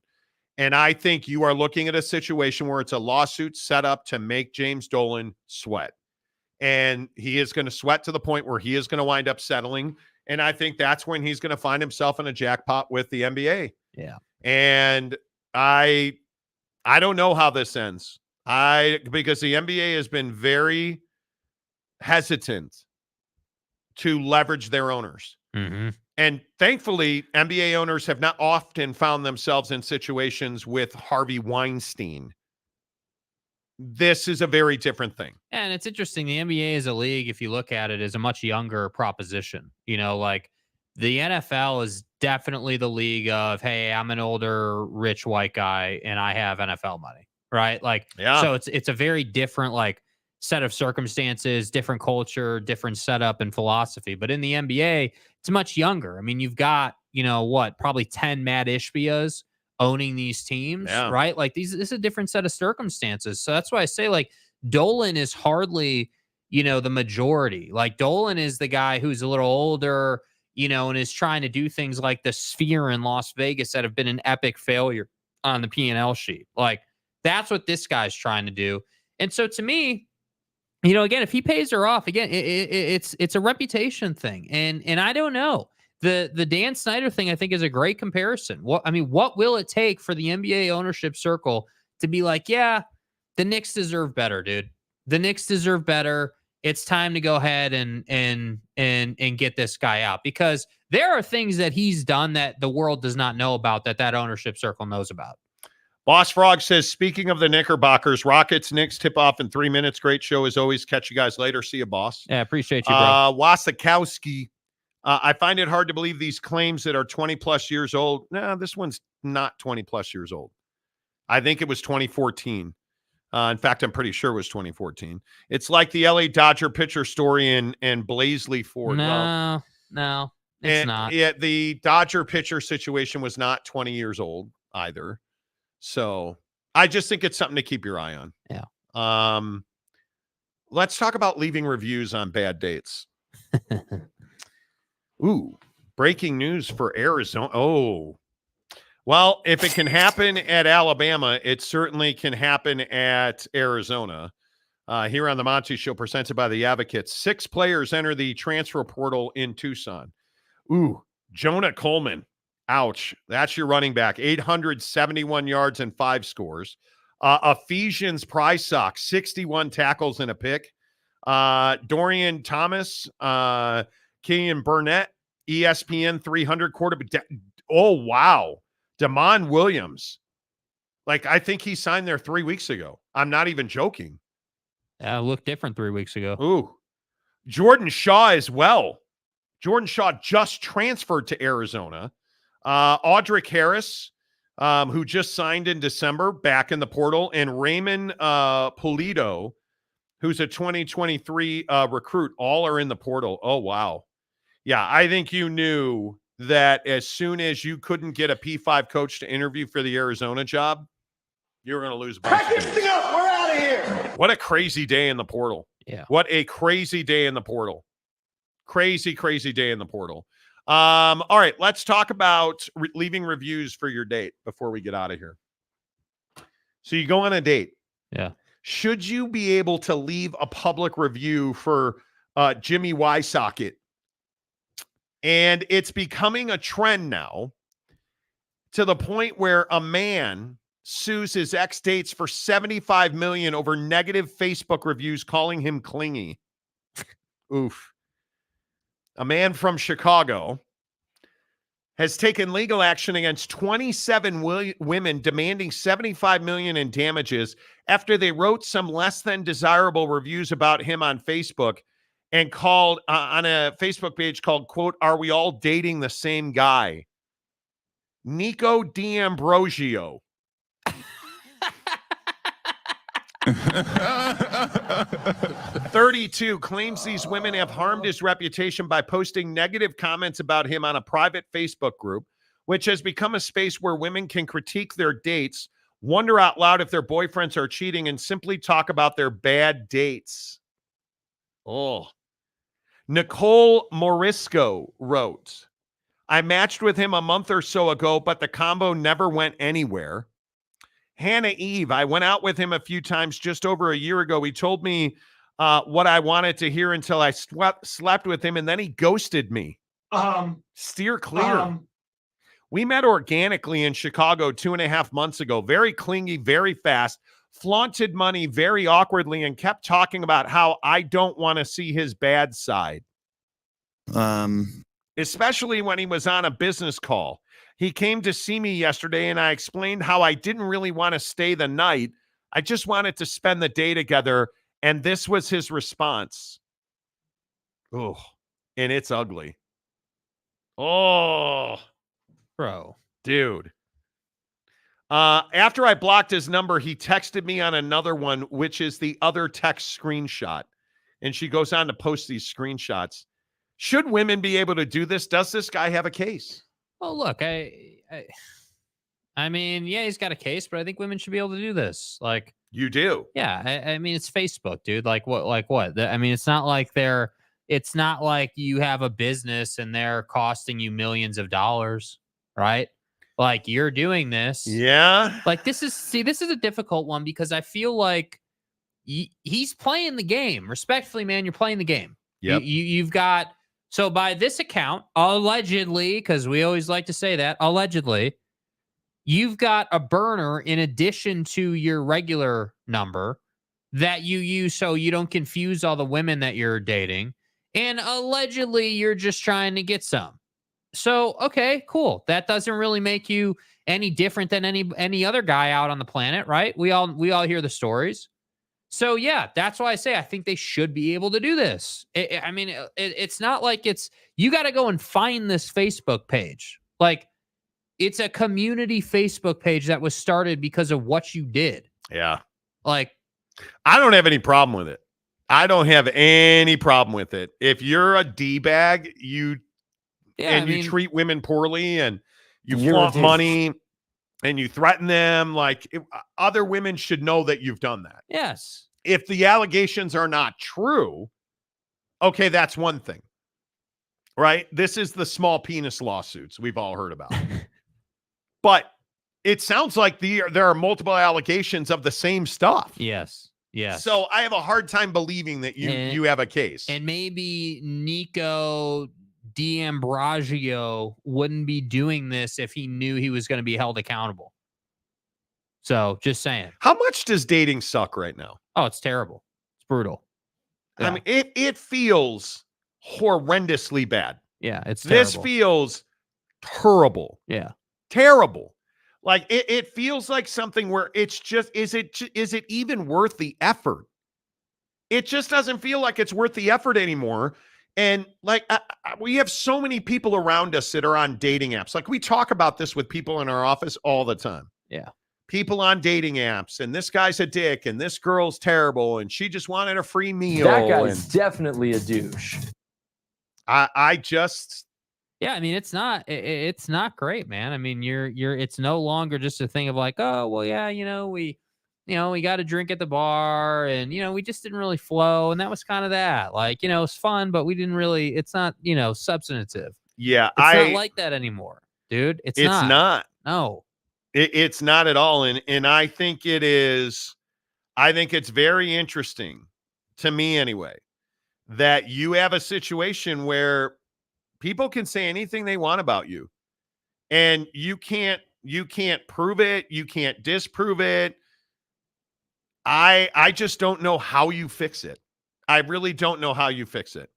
And I think you are looking at a situation where it's a lawsuit set up to make James Dolan sweat. And he is going to sweat to the point where he is going to wind up settling. And I think that's when he's going to find himself in a jackpot with the NBA. Yeah. And I don't know how this ends. Because the NBA has been very hesitant to leverage their owners. Mm-hmm. And thankfully, NBA owners have not often found themselves in situations with Harvey Weinstein. this is a very different thing. And it's interesting. The NBA as a league, if you look at it, is a much younger proposition. Like the NFL is definitely the league of, hey, I'm an older, rich white guy and I have NFL money, right? Like, so it's a very different, like, set of circumstances, different culture, different setup and philosophy. But in the NBA, it's much younger. I mean, you've got, probably 10 Matt Ishbias owning these teams, right? Like this is a different set of circumstances. So that's why I say, like, Dolan is hardly, the majority. Like, Dolan is the guy who's a little older, and is trying to do things like the Sphere in Las Vegas that have been an epic failure on the P&L sheet. Like, that's what this guy's trying to do. And so to me, again, if he pays her off, again, it's a reputation thing. And I don't know. The Dan Snyder thing, I think, is a great comparison. What will it take for the NBA ownership circle to be like, yeah, the Knicks deserve better, dude. The Knicks deserve better. It's time to go ahead and get this guy out, because there are things that he's done that the world does not know about, that ownership circle knows about. Boss Frog says, speaking of the Knickerbockers, Rockets, Knicks tip off in 3 minutes. Great show as always. Catch you guys later. See you, boss. Yeah, appreciate you, bro. Wasikowski. I find it hard to believe these claims that are 20 plus years old. No, this one's not 20 plus years old. I think it was 2014. In fact, I'm pretty sure it was 2014. It's like the LA Dodger pitcher story and Blaisley Ford. No, it's not. Yeah, the Dodger pitcher situation was not 20 years old either. So I just think it's something to keep your eye on. Yeah. Let's talk about leaving reviews on bad dates. Ooh, breaking news for Arizona. Oh, well, if it can happen at Alabama, it certainly can happen at Arizona. Here on the Monty Show, presented by the Advocates, 6 players enter the transfer portal in Tucson. Ooh, Jonah Coleman. Ouch. That's your running back. 871 yards and 5 scores. Ephesians Prysock, 61 tackles and a pick. Dorian Thomas, Killian Burnett, ESPN 300 quarterback. Oh, wow. Damon Williams. Like, I think he signed there 3 weeks ago. I'm not even joking. Yeah, it looked different 3 weeks ago. Ooh. Jordan Shaw as well. Jordan Shaw just transferred to Arizona. Audric Harris, who just signed in December, back in the portal. And Raymond Pulido, who's a 2023 recruit. All are in the portal. Oh, wow. Yeah, I think you knew that as soon as you couldn't get a P5 coach to interview for the Arizona job, you were going to lose. Pack this thing up. We're out of here. What a crazy day in the portal. Yeah. What a crazy day in the portal. Crazy, crazy day in the portal. All right, let's talk about leaving reviews for your date before we get out of here. So you go on a date. Yeah. Should you be able to leave a public review for Jimmy Wysocket? And it's becoming a trend now to the point where a man sues his ex-dates for $75 million over negative Facebook reviews calling him clingy. Oof. A man from Chicago has taken legal action against 27 women demanding $75 million in damages after they wrote some less than desirable reviews about him on Facebook and called on a Facebook page called, quote, "Are we all dating the same guy?" Nico D'Ambrosio. 32 claims these women have harmed his reputation by posting negative comments about him on a private Facebook group, which has become a space where women can critique their dates, wonder out loud if their boyfriends are cheating, and simply talk about their bad dates. Oh. Nicole Morisco wrote, "I matched with him a month or so ago, but the combo never went anywhere. Hannah Eve, I went out with him a few times just over a year ago. He told me what I wanted to hear until I slept with him, and then he ghosted me. Steer clear. We met organically in Chicago 2.5 months ago. Very clingy, very fast, flaunted money very awkwardly, and kept talking about how I don't want to see his bad side. Especially when he was on a business call. He came to see me yesterday, and I explained how I didn't really want to stay the night. I just wanted to spend the day together. And this was his response. Oh, and it's ugly. Oh, bro, dude. After I blocked his number, he texted me on another one, which is the other text screenshot. And she goes on to post these screenshots. Should women be able to do this? Does this guy have a case? Well, look, I mean, yeah, he's got a case, but I think women should be able to do this. Like, you do? Yeah, I mean, it's Facebook, dude. Like what? I mean, it's not like you have a business and they're costing you millions of dollars, right? Like, you're doing this. Yeah. Like, this is a difficult one because I feel like he's playing the game. Respectfully, man, you're playing the game. Yep. You've got, so by this account, allegedly, because we always like to say that, allegedly, you've got a burner in addition to your regular number that you use so you don't confuse all the women that you're dating. And allegedly, you're just trying to get some. So, okay, cool. That doesn't really make you any different than any other guy out on the planet, right? We all hear the stories. So, yeah, that's why I say I think they should be able to do this. It's not like you got to go and find this Facebook page. Like, it's a community Facebook page that was started because of what you did. Yeah. Like, I don't have any problem with it. I don't have any problem with it. If you're a D-bag, you treat women poorly and you flaunt money and you threaten them, other women should know that you've done that. Yes. If the allegations are not true, okay, that's one thing. Right? This is the small penis lawsuits we've all heard about. But it sounds like there are multiple allegations of the same stuff. Yes. Yes. So I have a hard time believing that you have a case. And maybe Nico D'Ambrosio wouldn't be doing this if he knew he was going to be held accountable. So just saying. How much does dating suck right now? Oh, it's terrible. It's brutal. Yeah. I mean, it feels horrendously bad. Yeah, it's terrible. This feels terrible. Yeah. Terrible. Like it feels like something where it's just, is it even worth the effort? It just doesn't feel like it's worth the effort anymore. And we have so many people around us that are on dating apps. Like, we talk about this with people in our office all the time. Yeah. People on dating apps, and this guy's a dick, and this girl's terrible, and she just wanted a free meal. That guy's definitely a douche. Yeah, I mean, it's not great, man. I mean, it's no longer just a thing of like, oh, well, yeah, we got a drink at the bar and, we just didn't really flow. And that was kind of that, like, it's fun, but we didn't really, it's not, substantive. Yeah. It's not like that anymore, dude. It's not. No, it's not at all. And I think it is, I think it's very interesting to me anyway, that you have a situation where people can say anything they want about you, and you can't prove it. You can't disprove it. I just don't know how you fix it. I really don't know how you fix it.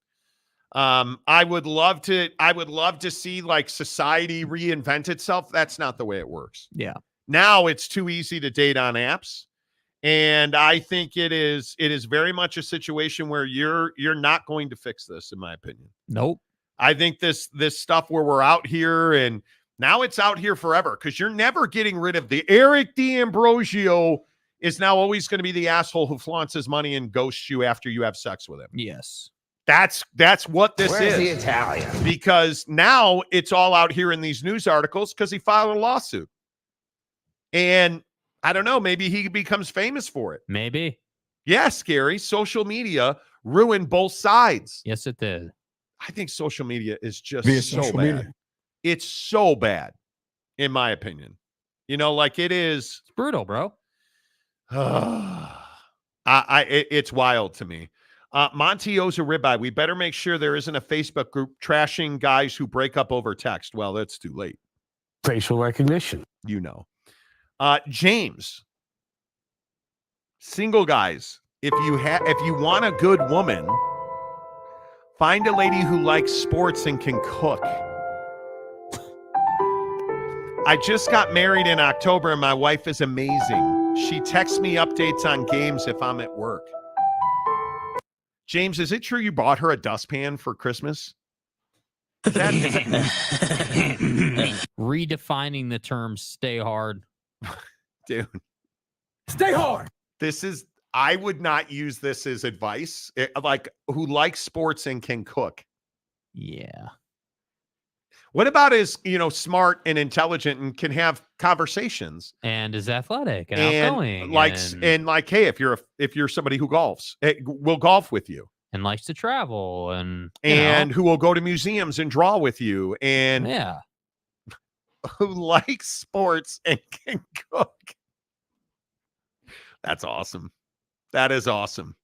I would love to see like society reinvent itself. That's not the way it works. Yeah. Now it's too easy to date on apps. And I think it is very much a situation where you're not going to fix this, in my opinion. Nope. I think this stuff where we're out here, and now it's out here forever, because you're never getting rid of the Eric D'Ambrosio is now always going to be the asshole who flaunts his money and ghosts you after you have sex with him. Yes. That's what this Where's is. the Italian? Because now it's all out here in these news articles because he filed a lawsuit. And I don't know, maybe he becomes famous for it. Maybe. Yes, Gary, social media ruined both sides. Yes, it did. I think social media is just so bad. Media. It's so bad, in my opinion. Like it is. It's brutal, bro. It's wild to me. Monty owes a ribeye. We better make sure there isn't a Facebook group trashing guys who break up over text. Well, that's too late. Facial recognition. James, single guys, if you want a good woman, find a lady who likes sports and can cook. I just got married in October and my wife is amazing. She texts me updates on games if I'm at work. James, is it true you bought her a dustpan for Christmas? Is that redefining the term "stay hard"? Dude, stay hard. I would not use this as advice. Like, who likes sports and can cook. Yeah. What about is, smart and intelligent and can have conversations and is athletic and outgoing like, hey, if you're somebody who golfs, will golf with you and likes to travel and who will go to museums and draw with you and who likes sports and can cook. That's awesome. That is awesome.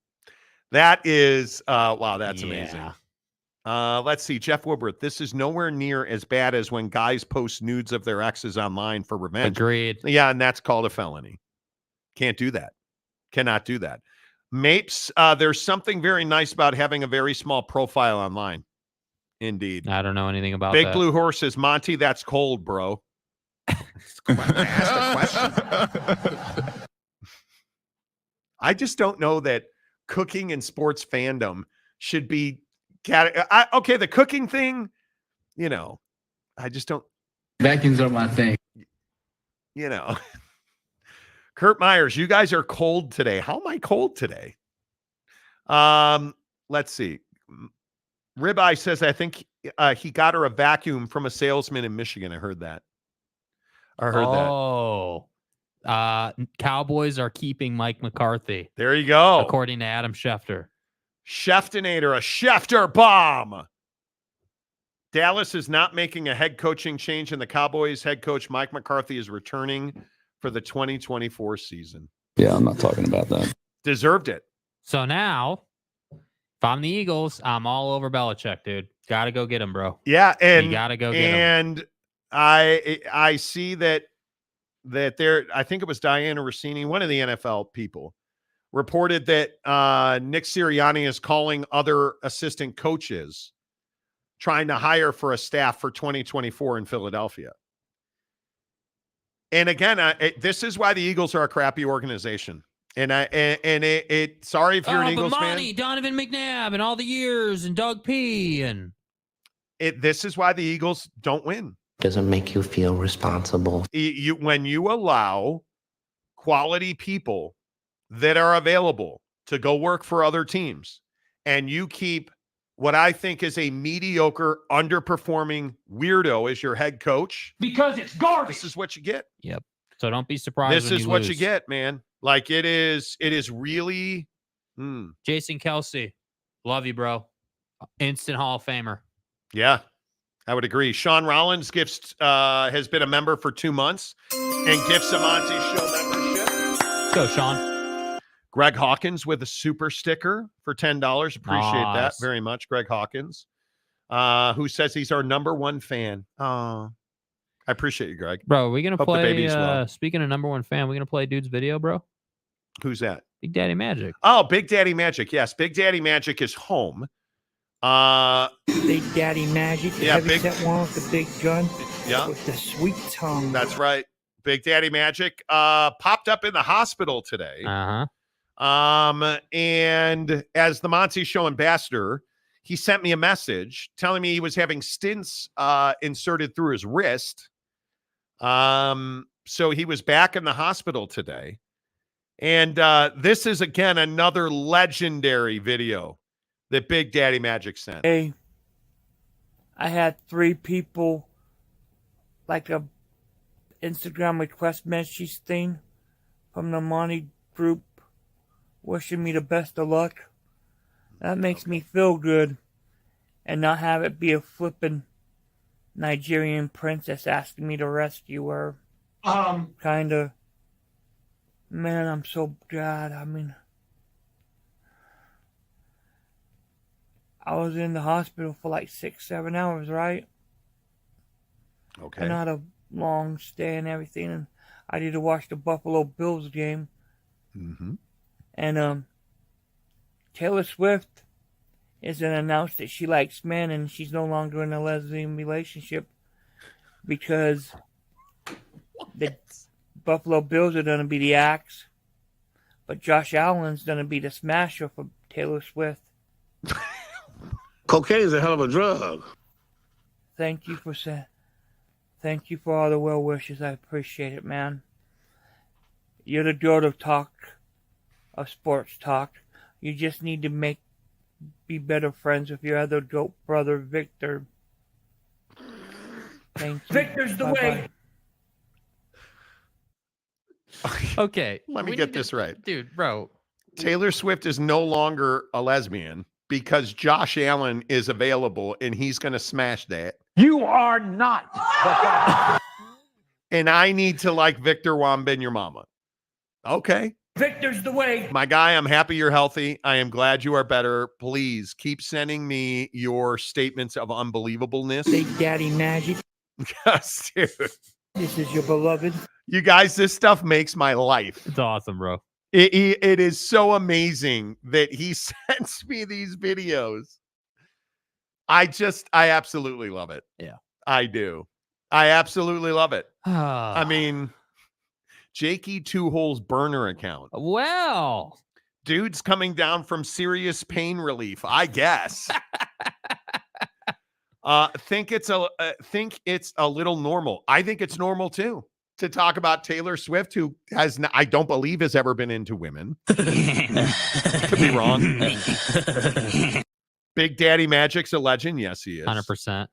That is wow, that's amazing. Let's see. Jeff Woodworth, this is nowhere near as bad as when guys post nudes of their exes online for revenge. Agreed. Yeah, and that's called a felony. Can't do that. Cannot do that. Mapes, there's something very nice about having a very small profile online. Indeed. I don't know anything about Big that. Blue Horse says, Monty, that's cold, bro. Ask a question. I just don't know that cooking and sports fandom should be okay, the cooking thing, I just don't. Vacuums are my thing. Kurt Myers, you guys are cold today. How am I cold today? Let's see. Ribeye says, I think he got her a vacuum from a salesman in Michigan. I heard that. Cowboys are keeping Mike McCarthy. There you go. According to Adam Schefter. Scheftinator, a Schefter bomb. Dallas is not making a head coaching change, and the Cowboys head coach Mike McCarthy is returning for the 2024 season. Yeah, I'm not talking about that. Deserved it. So now, if I'm the Eagles, I'm all over Belichick, dude. Got to go get him, bro. Yeah, and you got to go get him. And I see that there, I think it was Diana Rossini, one of the NFL people, reported that Nick Sirianni is calling other assistant coaches trying to hire for a staff for 2024 in Philadelphia. And again, this is why the Eagles are a crappy organization. And sorry if you're an Eagles fan. Donovan McNabb and all the years and Doug P. And this is why the Eagles don't win. Doesn't make you feel responsible. When you allow quality people that are available to go work for other teams, and you keep what I think is a mediocre, underperforming weirdo as your head coach. Because it's garbage. This is what you get. Yep. So don't be surprised. This is what you get, man. Like it is really. Jason Kelsey, love you, bro. Instant Hall of Famer. Yeah, I would agree. Sean Rollins has been a member for 2 months and gifts a Monty Show membership. Go, Sean. Greg Hawkins with a super sticker for $10. Appreciate that very much, Greg Hawkins, who says he's our number one fan. I appreciate you, Greg. Bro, are we going to play, well. Speaking of number one fan, we're going to play dude's video, bro? Who's that? Big Daddy Magic. Oh, Big Daddy Magic. Yes, Big Daddy Magic is home. Big Daddy Magic, the heavy-set one with the big gun. Yeah. With the sweet tongue. That's right. Big Daddy Magic popped up in the hospital today. Uh-huh. And as the Monty Show ambassador, he sent me a message telling me he was having stents inserted through his wrist. So he was back in the hospital today. And this is, again, another legendary video that Big Daddy Magic sent. Hey, I had 3 people, like a Instagram request message thing from the Monty group, wishing me the best of luck. That makes me feel good, and not have it be a flippin' Nigerian princess asking me to rescue her. Kinda. Man, I'm so glad. I mean, I was in the hospital for like 6-7 hours, right? Okay. And I had a long stay and everything, and I did to watch the Buffalo Bills game. Mm-hmm. And Taylor Swift is announced that she likes men and she's no longer in a lesbian relationship because Buffalo Bills are going to be the axe, but Josh Allen's going to be the smasher for Taylor Swift. Cocaine is a hell of a drug. Thank you for all the well wishes. I appreciate it, man. You're the goat of sports talk. You just need to be better friends with your other goat brother, Victor. Thank you. Victor's the way. Okay. Let me get this right. Dude, bro. Taylor Swift is no longer a lesbian because Josh Allen is available and he's going to smash that. You are not. And I need to like Victor Wembanyama mama. Okay. Victor's the way. My guy, I'm happy you're healthy. I am glad you are better. Please keep sending me your statements of unbelievableness. Big Daddy Magic. Yes, dude. This is your beloved. You guys, this stuff makes my life. It's awesome, bro. It is so amazing that he sends me these videos. I absolutely love it. Yeah. I do. I absolutely love it. I mean, Jakey Two Holes burner account. Well, dude's coming down from serious pain relief, I guess. Think it's a little normal. I think it's normal too to talk about Taylor Swift, who I don't believe has ever been into women. Could be wrong. Big Daddy Magic's a legend. Yes, he is. 100%.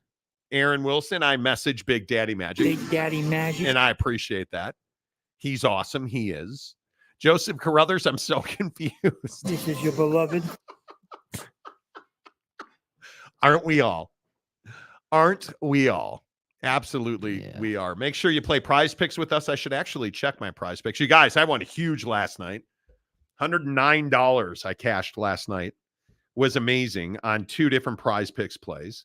Aaron Wilson, I message Big Daddy Magic. Big Daddy Magic. And I appreciate that. He's awesome. He is. Joseph Carruthers, I'm so confused. This is your beloved. Aren't we all? Aren't we all? Absolutely, we are. Make sure you play Prize Picks with us. I should actually check my Prize Picks. You guys, I won huge last night. $109 I cashed last night. Was amazing on 2 different Prize Picks plays.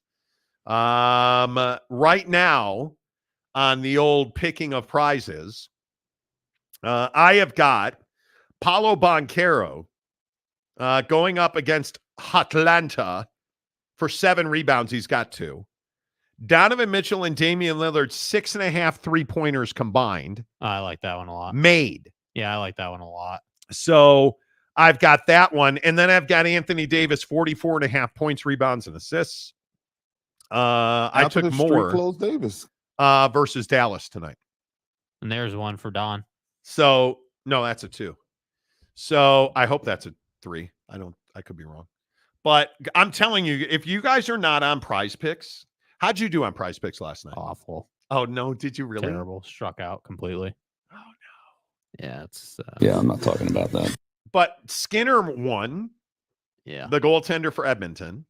Right now, on the old picking of prizes, I have got Paulo Banchero going up against Atlanta for 7 rebounds. He's got 2. Donovan Mitchell and Damian Lillard, 6.5 3-pointers combined. I like that one a lot. Made. Yeah, I like that one a lot. So I've got that one. And then I've got Anthony Davis, 44.5 points, rebounds, and assists. I took more Davis versus Dallas tonight. And there's one for Don. So, no, that's a 2. So I hope that's a 3. I could be wrong. But I'm telling you, if you guys are not on Prize Picks, how'd you do on Prize Picks last night? Awful. Oh, no. Did you really? Terrible. Struck out completely. Oh, no. Yeah, it's... Yeah, I'm not talking about that. But Skinner won. Yeah. The goaltender for Edmonton.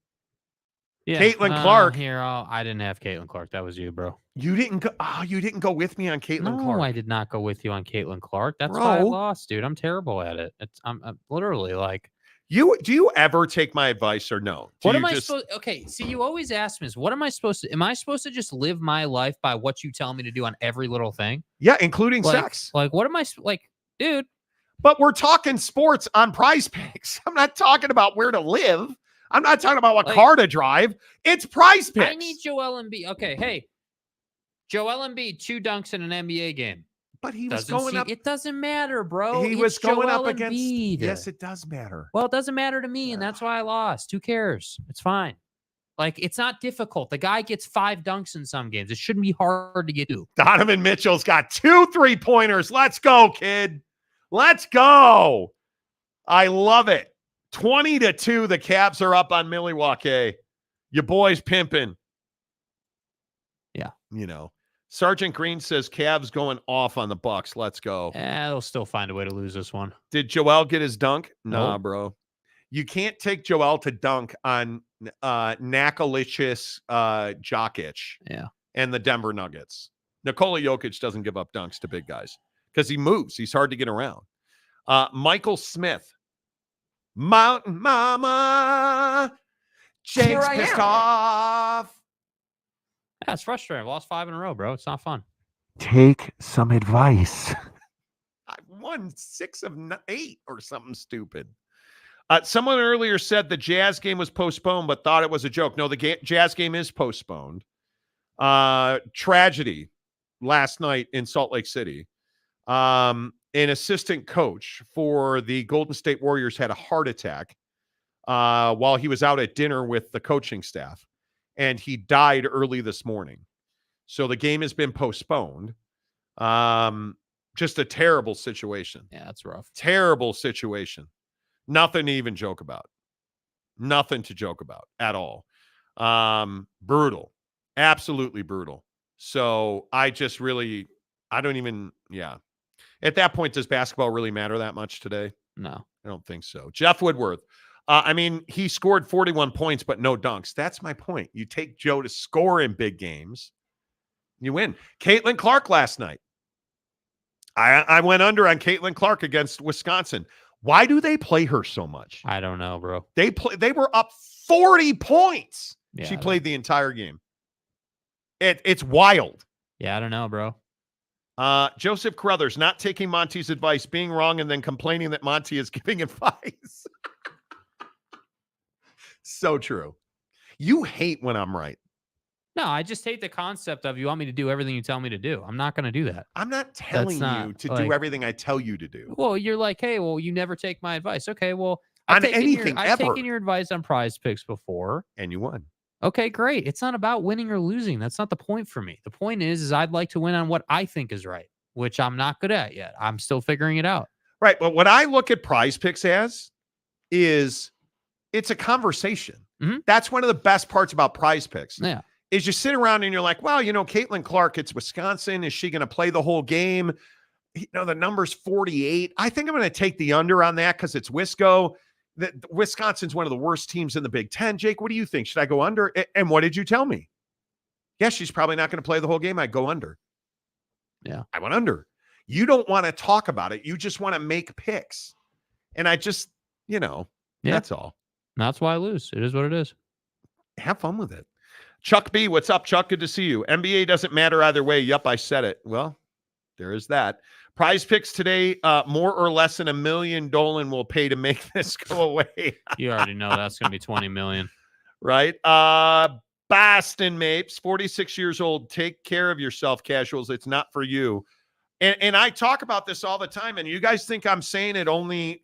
Yeah. Caitlin Clark. I didn't have Caitlin Clark. That was you, bro. You didn't go. Oh, you didn't go with me on Caitlin Clark. No, I did not go with you on Caitlin Clark. That's why I lost, dude. I'm terrible at it. I'm literally like... Do you ever take my advice or no? What am I supposed? Okay, see, you always ask me this. What am I supposed to? Am I supposed to just live my life by what you tell me to do on every little thing? Yeah, including sex. Like, what am I like, dude? But we're talking sports on Prize Picks. I'm not talking about where to live. I'm not talking about what car to drive. It's Prize Picks. I need Joel Embiid. Okay, hey, Joel Embiid, 2 dunks in an NBA game. But he was going up. It doesn't matter, bro. He was going up against. Yes, it does matter. Well, it doesn't matter to me, and that's why I lost. Who cares? It's fine. Like, it's not difficult. The guy gets 5 dunks in some games. It shouldn't be hard to get to. Donovan Mitchell's got 2 3-pointers. Let's go, kid. Let's go. I love it. 20-2. The Cavs are up on Milwaukee. Your boy's pimping. Yeah. You know. Sergeant Green says Cavs going off on the Bucks. Let's go. They'll still find a way to lose this one. Did Joel get his dunk? Nah, Nope. bro. You can't take Joel to dunk on Nakalicious Jokic and the Denver Nuggets. Nikola Jokic doesn't give up dunks to big guys because he moves. He's hard to get around. Michael Smith. Mountain Mama. James pissed off. Yeah, it's frustrating. I've lost 5 in a row, bro. It's not fun. Take some advice. I won 6 of 8 or something stupid. Someone earlier said the Jazz game was postponed, but thought it was a joke. No, the Jazz game is postponed. Tragedy last night in Salt Lake City. An assistant coach for the Golden State Warriors had a heart attack while he was out at dinner with the coaching staff, and he died early this morning. So the game has been postponed. Just a terrible situation. Yeah, that's rough. Terrible situation. Nothing to even joke about. Nothing to joke about at all. Brutal. Absolutely brutal. So I don't even, At that point, does basketball really matter that much today? No. I don't think so. Jeff Woodworth. He scored 41 points, but no dunks. That's my point. You take Joe to score in big games, you win. Caitlin Clark last night. I went under on Caitlin Clark against Wisconsin. Why do they play her so much? I don't know, bro. They were up 40 points. Yeah, she played the entire game. It's wild. Yeah, I don't know, bro. Joseph Carruthers, not taking Monty's advice, being wrong, and then complaining that Monty is giving advice. So true. You hate when I'm right. No, I just hate the concept of you want me to do everything you tell me to do. I'm not going to do that. I'm not telling you to do everything I tell you to do. Well, you're like, hey, well, you never take my advice. Okay, well, I've taken your advice on Prize Picks before. And you won. Okay, great. It's not about winning or losing. That's not the point for me. The point is I'd like to win on what I think is right, which I'm not good at yet. I'm still figuring it out. Right, but what I look at Prize Picks as is it's a conversation. Mm-hmm. That's one of the best parts about Prize Picks. Yeah. Is you sit around and you're like, well, Caitlin Clark, it's Wisconsin. Is she going to play the whole game? The number's 48. I think I'm going to take the under on that because it's Wisco. Wisconsin's one of the worst teams in the Big Ten. Jake, what do you think? Should I go under? And what did you tell me? Yes, she's probably not going to play the whole game. I go under. Yeah. I went under. You don't want to talk about it. You just want to make picks. And I just, that's all. That's why I lose. It is what it is. Have fun with it. Chuck B, what's up, Chuck? Good to see you. NBA doesn't matter either way. Yup, I said it. Well, there is that. Prize Picks today, more or less than $1 million Dolan will pay to make this go away. You already know that's going to be $20 million. Right? Boston Mapes, 46 years old. Take care of yourself, casuals. It's not for you. And I talk about this all the time, and you guys think I'm saying it only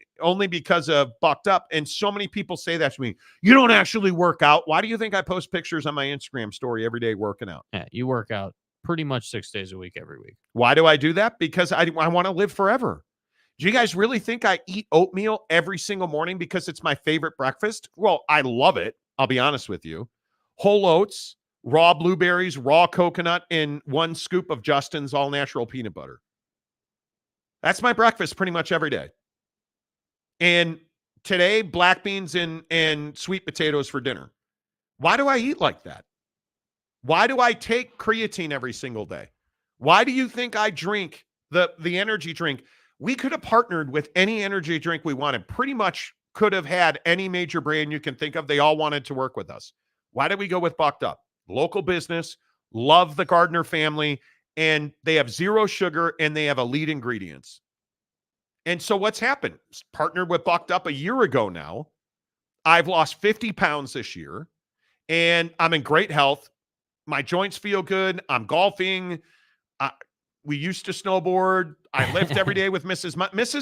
because of Bucked Up. And so many people say that to me. You don't actually work out. Why do you think I post pictures on my Instagram story every day working out? Yeah, you work out pretty much 6 days a week every week. Why do I do that? Because I want to live forever. Do you guys really think I eat oatmeal every single morning because it's my favorite breakfast? Well, I love it. I'll be honest with you. Whole oats, raw blueberries, raw coconut, and 1 scoop of Justin's all-natural peanut butter. That's my breakfast pretty much every day. And today, black beans and sweet potatoes for dinner. Why do I eat like that? Why do I take creatine every single day? Why do you think I drink the energy drink? We could have partnered with any energy drink we wanted. Pretty much could have had any major brand you can think of. They all wanted to work with us. Why did we go with Bucked Up? Local business, love the Gardner family, and they have 0 sugar and they have elite ingredients. And so what's happened? Partnered with Bucked Up a year ago now. I've lost 50 pounds this year, and I'm in great health. My joints feel good. I'm golfing. We used to snowboard. I lift every day with Mrs.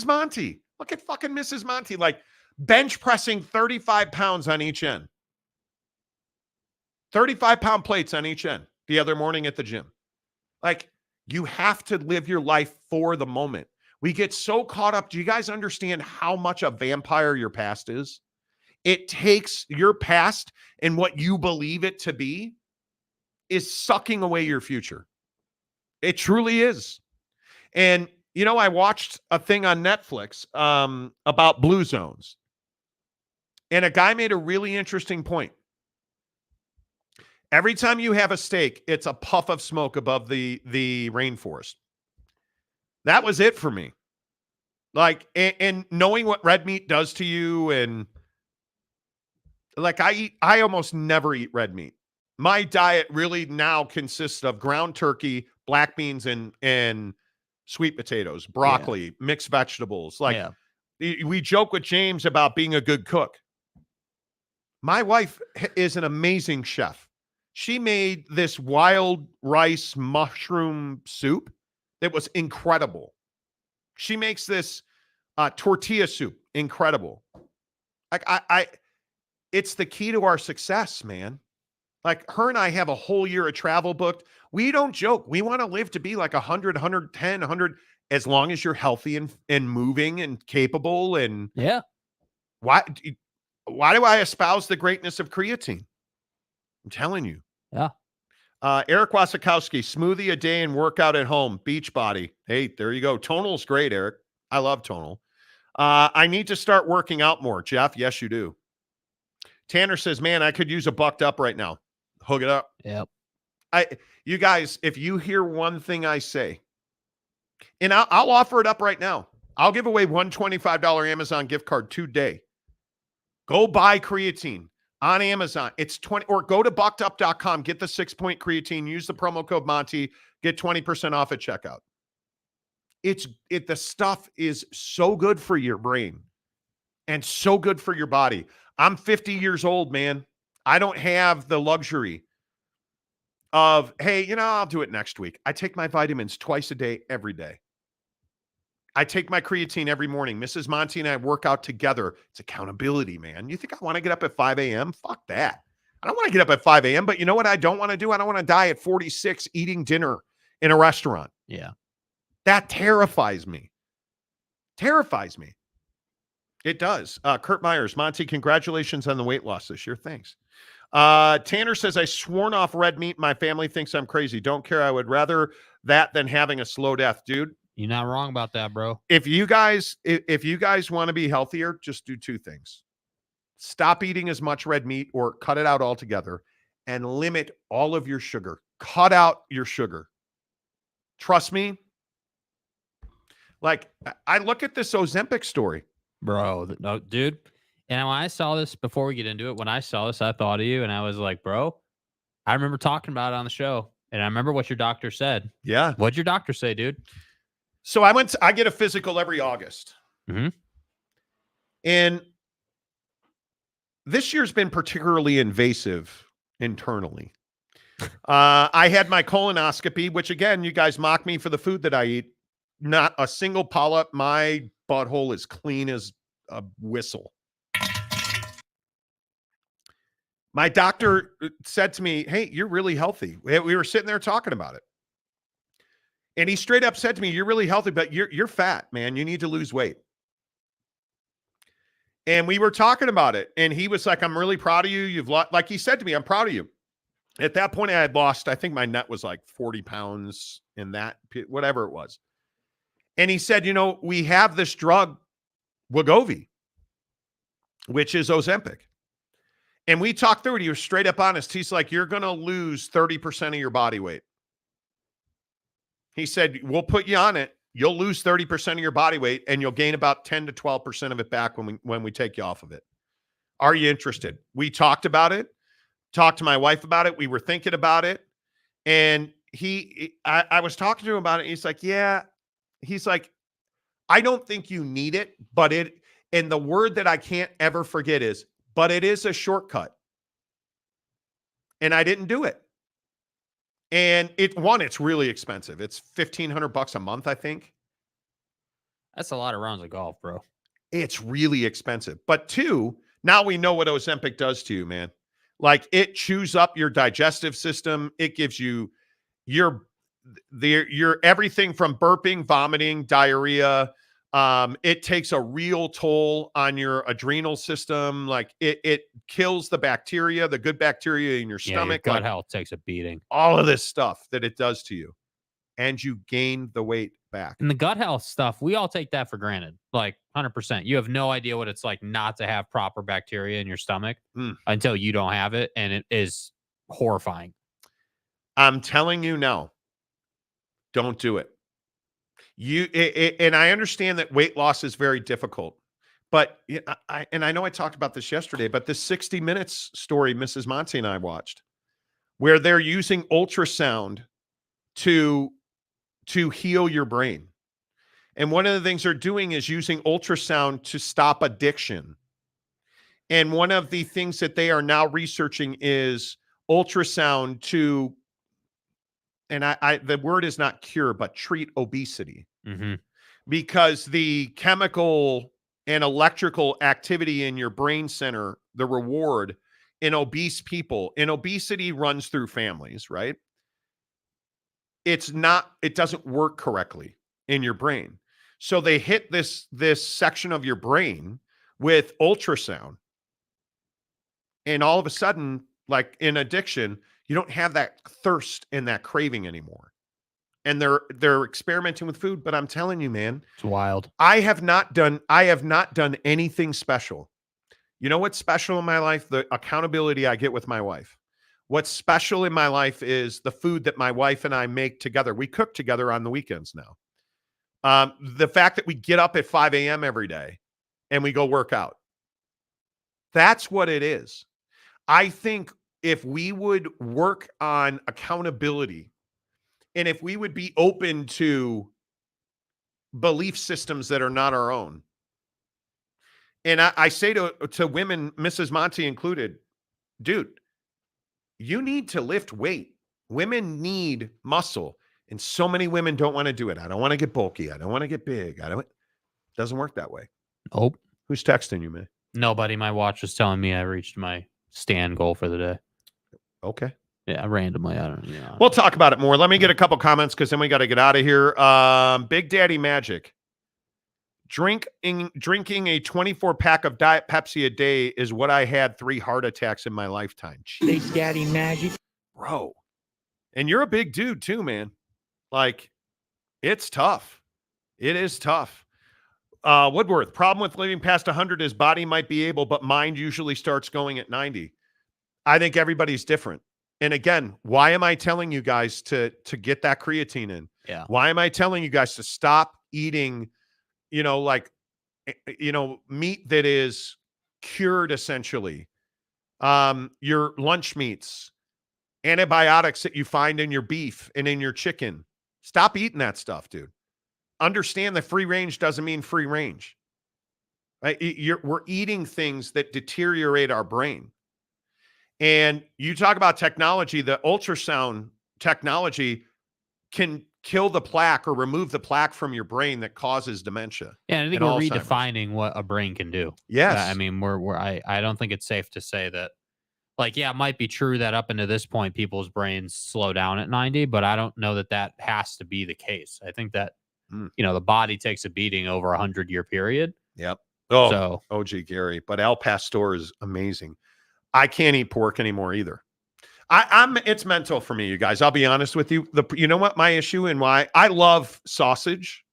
Monty. Look at fucking Mrs. Monty, like bench pressing 35 pounds on each end. 35-pound plates on each end the other morning at the gym. Like, you have to live your life for the moment. We get so caught up. Do you guys understand how much a vampire your past is? It takes your past and what you believe it to be is sucking away your future. It truly is. And, I watched a thing on Netflix about blue zones. And a guy made a really interesting point. Every time you have a steak, it's a puff of smoke above the rainforest. That was it for me. Like, and knowing what red meat does to you, and like I almost never eat red meat. My diet really now consists of ground turkey, black beans, and sweet potatoes, broccoli, mixed vegetables. Like, we joke with James about being a good cook. My wife is an amazing chef. She made this wild rice mushroom soup that was incredible. She makes this tortilla soup incredible. Like it's the key to our success, man. Like her and I have a whole year of travel booked. We don't joke. We want to live to be like 100, 110, 100, as long as you're healthy and moving and capable. And yeah. Why do I espouse the greatness of creatine? I'm telling you. Yeah. Eric Wasikowski, smoothie a day and workout at home. Beachbody. Hey, there you go. Tonal's great, Eric. I love Tonal. I need to start working out more. Jeff, yes, you do. Tanner says, man, I could use a bucked up right now. Hook it up. Yep. You guys, if you hear one thing I say, and I'll offer it up right now. I'll give away one $25 Amazon gift card today. Go buy creatine on Amazon. It's 20, or go to BuckedUp.com, get the 6-point creatine, use the promo code Monty, get 20% off at checkout. The stuff is so good for your brain and so good for your body. I'm 50 years old, man. I don't have the luxury of, hey, I'll do it next week. I take my vitamins twice a day, every day. I take my creatine every morning. Mrs. Monty and I work out together. It's accountability, man. You think I want to get up at 5 a.m.? Fuck that. I don't want to get up at 5 a.m., but you know what I don't want to do? I don't want to die at 46 eating dinner in a restaurant. Yeah. That terrifies me. Terrifies me. It does. Kurt Myers, Monty, congratulations on the weight loss this year. Thanks. Tanner says, I sworn off red meat. My family thinks I'm crazy. Don't care. I would rather that than having a slow death, dude. You're not wrong about that, bro. If you guys want to be healthier, just do two things. Stop eating as much red meat or cut it out altogether and limit all of your sugar. Cut out your sugar. Trust me. Like, I look at this Ozempic story. Bro, no, dude. And when I saw this, before we get into it, when I saw this, I thought of you and I was like, bro, I remember talking about it on the show and I remember what your doctor said. Yeah. What'd your doctor say, dude? So I get a physical every August. Mm-hmm. And this year's been particularly invasive internally. I had my colonoscopy, which again, you guys mock me for the food that I eat. Not a single polyp. My butthole is clean as a whistle. My doctor said to me, hey, you're really healthy. We were sitting there talking about it. And he straight up said to me, you're really healthy, but you're fat, man. You need to lose weight. And we were talking about it. And he was like, I'm really proud of you. You've lost, like he said to me, I'm proud of you. At that point, I had lost, I think my net was like 40 pounds in that, whatever it was. And he said, we have this drug, Wegovy, which is Ozempic. And we talked through it. He was straight up honest. He's like, you're going to lose 30% of your body weight. He said, we'll put you on it. You'll lose 30% of your body weight and you'll gain about 10 to 12% of it back when we take you off of it. Are you interested? We talked about it, talked to my wife about it. We were thinking about it. And I was talking to him about it. He's like, yeah. He's like, I don't think you need it, and the word that I can't ever forget is, but it is a shortcut. And I didn't do it. And it's really expensive. It's $1,500 a month, I think. That's a lot of rounds of golf, bro. It's really expensive. But two, now we know what Ozempic does to you, man. Like, it chews up your digestive system. It gives you your everything from burping, vomiting, diarrhea. It takes a real toll on your adrenal system. Like, it kills the bacteria, the good bacteria in your stomach. Your gut health takes a beating. All of this stuff that it does to you. And you gain the weight back. And the gut health stuff, we all take that for granted. Like 100%. You have no idea what it's like not to have proper bacteria in your stomach until you don't have it. And it is horrifying. I'm telling you now, don't do it. And I understand that weight loss is very difficult, but I know I talked about this yesterday, but this 60 Minutes story Mrs. Monty and I watched, where they're using ultrasound to heal your brain. And one of the things they're doing is using ultrasound to stop addiction. And one of the things that they are now researching is ultrasound to, and the word is not cure, but treat obesity. Mm-hmm. because the chemical and electrical activity in your brain center, the reward in obese people, and obesity runs through families, right? It doesn't work correctly in your brain. So they hit this section of your brain with ultrasound. And all of a sudden, like in addiction, you don't have that thirst and that craving anymore. And they're experimenting with food, but I'm telling you, man, it's wild. I have not done anything special. You know what's special in my life? The accountability I get with my wife. What's special in my life is the food that my wife and I make together. We cook together on the weekends now. The fact that we get up at 5 a.m. every day and we go work out. That's what it is. I think if we would work on accountability and if we would be open to belief systems that are not our own. And I say to women, Mrs. Monty included, dude, you need to lift weight. Women need muscle. And so many women don't want to do it. I don't want to get bulky. I don't want to get big. It doesn't work that way. Nope. Who's texting you, man? Nobody. My watch was telling me I reached my stand goal for the day. Okay. Yeah, randomly. I don't know. We'll talk about it more. Let me get a couple comments because then we got to get out of here. Big Daddy Magic. Drinking a 24-pack of Diet Pepsi a day is what I had 3 heart attacks in my lifetime. Big Daddy Magic. Bro. And you're a big dude too, man. Like, it's tough. It is tough. Woodworth, problem with living past 100 is body might be able, but mind usually starts going at 90. I think everybody's different. And again, why am I telling you guys to get that creatine in? Yeah. Why am I telling you guys to stop eating, meat that is cured essentially? Your lunch meats, antibiotics that you find in your beef and in your chicken. Stop eating that stuff, dude. Understand that free range doesn't mean free range. Right? We're eating things that deteriorate our brain. And you talk about technology, the ultrasound technology can kill the plaque or remove the plaque from your brain that causes dementia. Yeah, I think we're redefining what a brain can do. Yes. I mean, I don't think it's safe to say that, like, yeah, it might be true that up until this point, people's brains slow down at 90, but I don't know that has to be the case. I think that, the body takes a beating over a 100-year period. Yep. Oh, so, OG Gary, but Al Pastor is amazing. I can't eat pork anymore either. It's mental for me, you guys. I'll be honest with you. You know what my issue and why? I love sausage.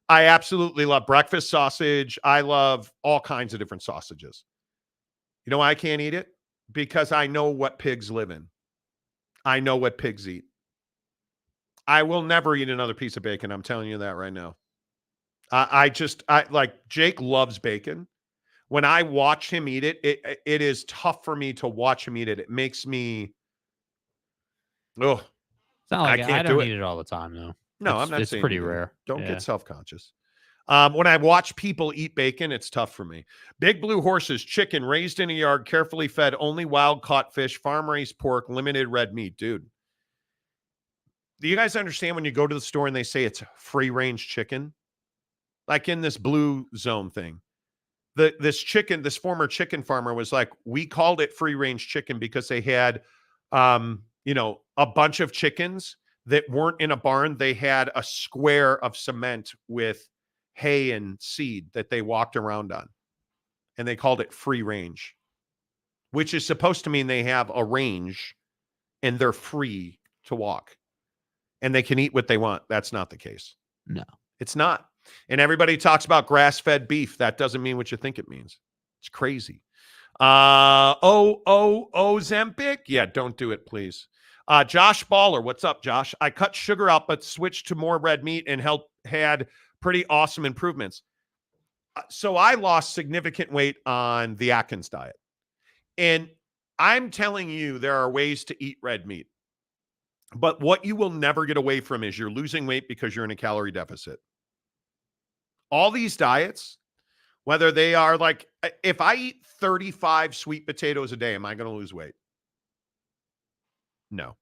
I absolutely love breakfast sausage. I love all kinds of different sausages. You know why I can't eat it? Because I know what pigs live in. I know what pigs eat. I will never eat another piece of bacon. I'm telling you that right now. I Jake loves bacon. When I watch him eat it, it is tough for me to watch him eat it. It makes me, it's not like I don't eat it it all the time, though. No, I'm not saying it's pretty rare. Don't get self-conscious. When I watch people eat bacon, it's tough for me. Big Blue Horses, chicken raised in a yard, carefully fed, only wild caught fish, farm-raised pork, limited red meat. Dude, do you guys understand when you go to the store and they say it's free-range chicken? Like in this blue zone thing. This former chicken farmer was like, we called it free-range chicken because they had, a bunch of chickens that weren't in a barn. They had a square of cement with hay and seed that they walked around on. And they called it free range, which is supposed to mean they have a range and they're free to walk and they can eat what they want. That's not the case. No, it's not. And everybody talks about grass-fed beef. That doesn't mean what you think it means. It's crazy. Ozempic? Yeah, don't do it, please. Josh Baller, what's up, Josh? I cut sugar out, but switched to more red meat and had pretty awesome improvements. So I lost significant weight on the Atkins diet. And I'm telling you, there are ways to eat red meat. But what you will never get away from is you're losing weight because you're in a calorie deficit. All these diets, whether they are like, if I eat 35 sweet potatoes a day, am I going to lose weight? No.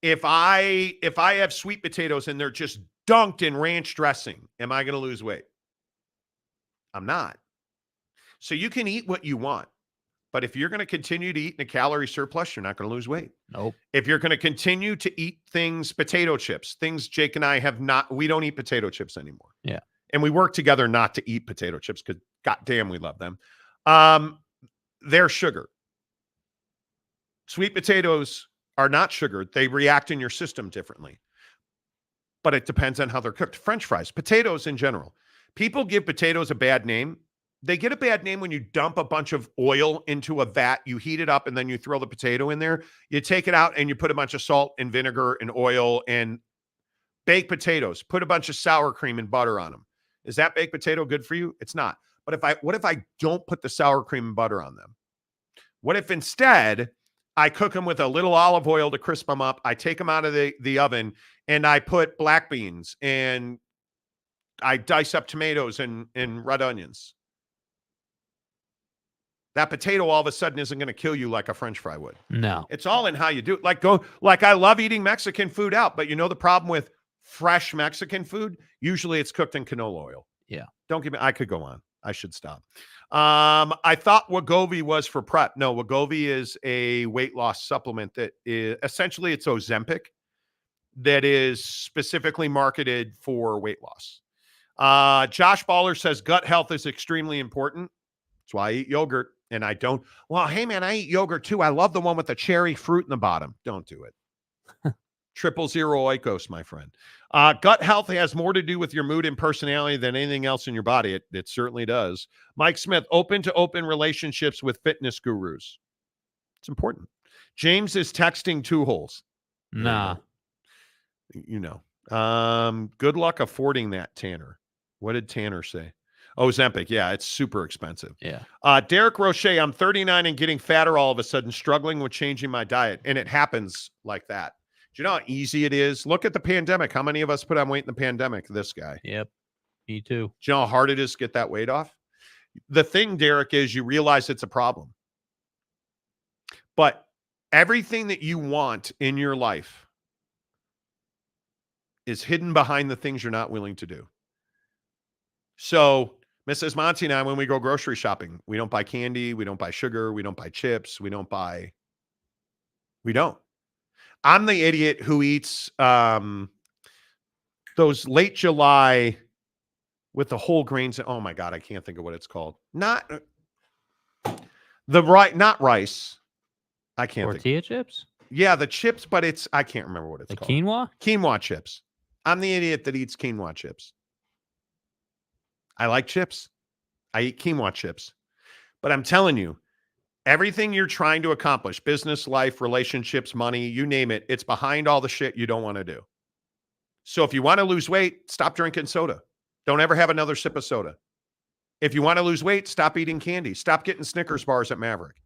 If I have sweet potatoes and they're just dunked in ranch dressing. Am I going to lose weight? I'm not. So you can eat what you want. But if you're going to continue to eat in a calorie surplus, you're not going to lose weight. Nope. If you're going to continue to eat things, potato chips, things Jake and I have not, we don't eat potato chips anymore. Yeah. And we work together not to eat potato chips because goddamn, we love them. They're sugar. Sweet potatoes are not sugar. They react in your system differently. But it depends on how they're cooked. French fries, potatoes in general. People give potatoes a bad name. They get a bad name when you dump a bunch of oil into a vat, you heat it up, and then you throw the potato in there. You take it out and you put a bunch of salt and vinegar and oil and baked potatoes. Put a bunch of sour cream and butter on them. Is that baked potato good for you? It's not. But what if I don't put the sour cream and butter on them? What if instead I cook them with a little olive oil to crisp them up? I take them out of the oven and I put black beans and I dice up tomatoes and red onions. That potato all of a sudden isn't going to kill you like a French fry would. No. It's all in how you do it. Like I love eating Mexican food out, but you know the problem with fresh Mexican food? Usually it's cooked in canola oil. Yeah. I could go on. I should stop. I thought Wegovy was for prep. No, Wegovy is a weight loss supplement that is essentially it's Ozempic that is specifically marketed for weight loss. Josh Baller says gut health is extremely important. That's why I eat yogurt. And I don't. Well, hey, man, I eat yogurt too. I love the one with the cherry fruit in the bottom. Don't do it. 000 oikos, my friend. Gut health has more to do with your mood and personality than anything else in your body. It certainly does. Mike Smith, open to open relationships with fitness gurus. It's important. James is texting 2 holes. Nah. You know. Good luck affording that, Tanner. What did Tanner say? Ozempic, yeah, it's super expensive. Yeah. Derek Roche, I'm 39 and getting fatter all of a sudden, struggling with changing my diet. And it happens like that. Do you know how easy it is? Look at the pandemic. How many of us put on weight in the pandemic? This guy. Yep. Me too. Do you know how hard it is to get that weight off? The thing, Derek, is you realize it's a problem. But everything that you want in your life is hidden behind the things you're not willing to do. So Mrs. Monty and I, when we go grocery shopping, we don't buy candy, we don't buy sugar, we don't buy chips, we don't. I'm the idiot who eats those late July with the whole grains. Oh my God, I can't think of what it's called. Not rice. I can't think. Tortilla chips? Yeah, the chips, but I can't remember what it's called. Quinoa? Quinoa chips. I'm the idiot that eats quinoa chips. I like chips. I eat quinoa chips. But I'm telling you, everything you're trying to accomplish, business, life, relationships, money, you name it, it's behind all the shit you don't want to do. So if you want to lose weight, stop drinking soda. Don't ever have another sip of soda. If you want to lose weight, stop eating candy. Stop getting Snickers bars at Maverick.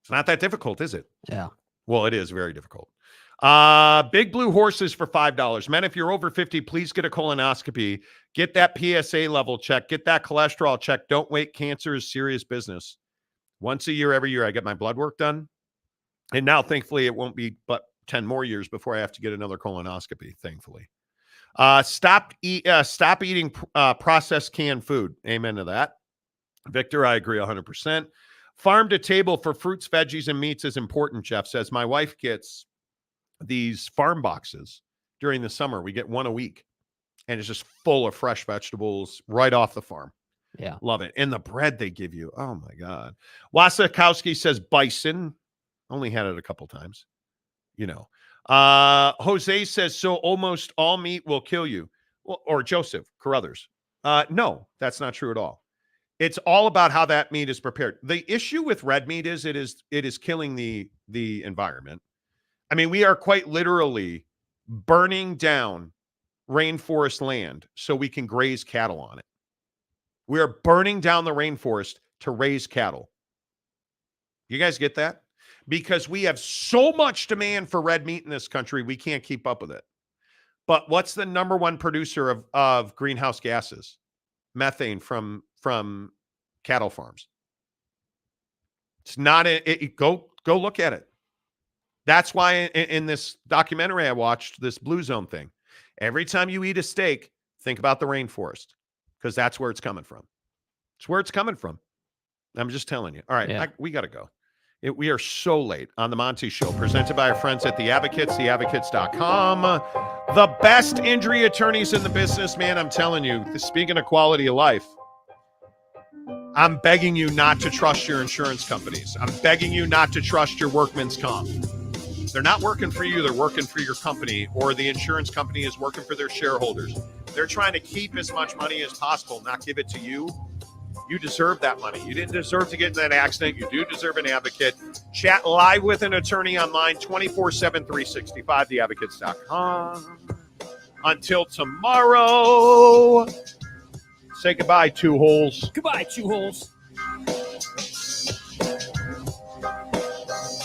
It's not that difficult, is it? Yeah. Well, it is very difficult. Big Blue Horses for $5. Men, if you're over 50, please get a colonoscopy. Get that PSA level check. Get that cholesterol check. Don't wait. Cancer is serious business. Once a year, every year, I get my blood work done. And now, thankfully, it won't be but 10 more years before I have to get another colonoscopy, thankfully. Stop eating processed canned food. Amen to that. Victor, I agree 100%. Farm to table for fruits, veggies, and meats is important, Jeff says. My wife gets these farm boxes during the summer. We get one a week, and it's just full of fresh vegetables right off the farm. Yeah. Love it. And the bread they give you. Oh, my God. Wasakowski says bison. Only had it a couple times. You know. Jose says, so almost all meat will kill you. Well, or Joseph Carruthers. No, that's not true at all. It's all about how that meat is prepared. The issue with red meat is it is killing the environment. I mean, we are quite literally burning down rainforest land so we can graze cattle on it. We are burning down the rainforest to raise cattle. You guys get that? Because we have so much demand for red meat in this country, we can't keep up with it. But what's the number one producer of greenhouse gases? Methane from cattle farms. It's not go look at it. That's why in this documentary I watched, this Blue Zone thing, Every time you eat a steak, think about the rainforest because that's where it's coming from. It's where it's coming from. I'm just telling you. All right, we got to go. We are so late on the Monty Show, presented by our friends at The Advocates, theadvocates.com. The best injury attorneys in the business, man. I'm telling you, speaking of quality of life, I'm begging you not to trust your insurance companies. I'm begging you not to trust your workman's comp. They're not working for you. They're working for your company, or the insurance company is working for their shareholders. They're trying to keep as much money as possible, not give it to you. You deserve that money. You didn't deserve to get in that accident. You do deserve an advocate. Chat live with an attorney online 24/7, 365, theadvocates.com. Until tomorrow, say goodbye, two holes. Goodbye, two holes.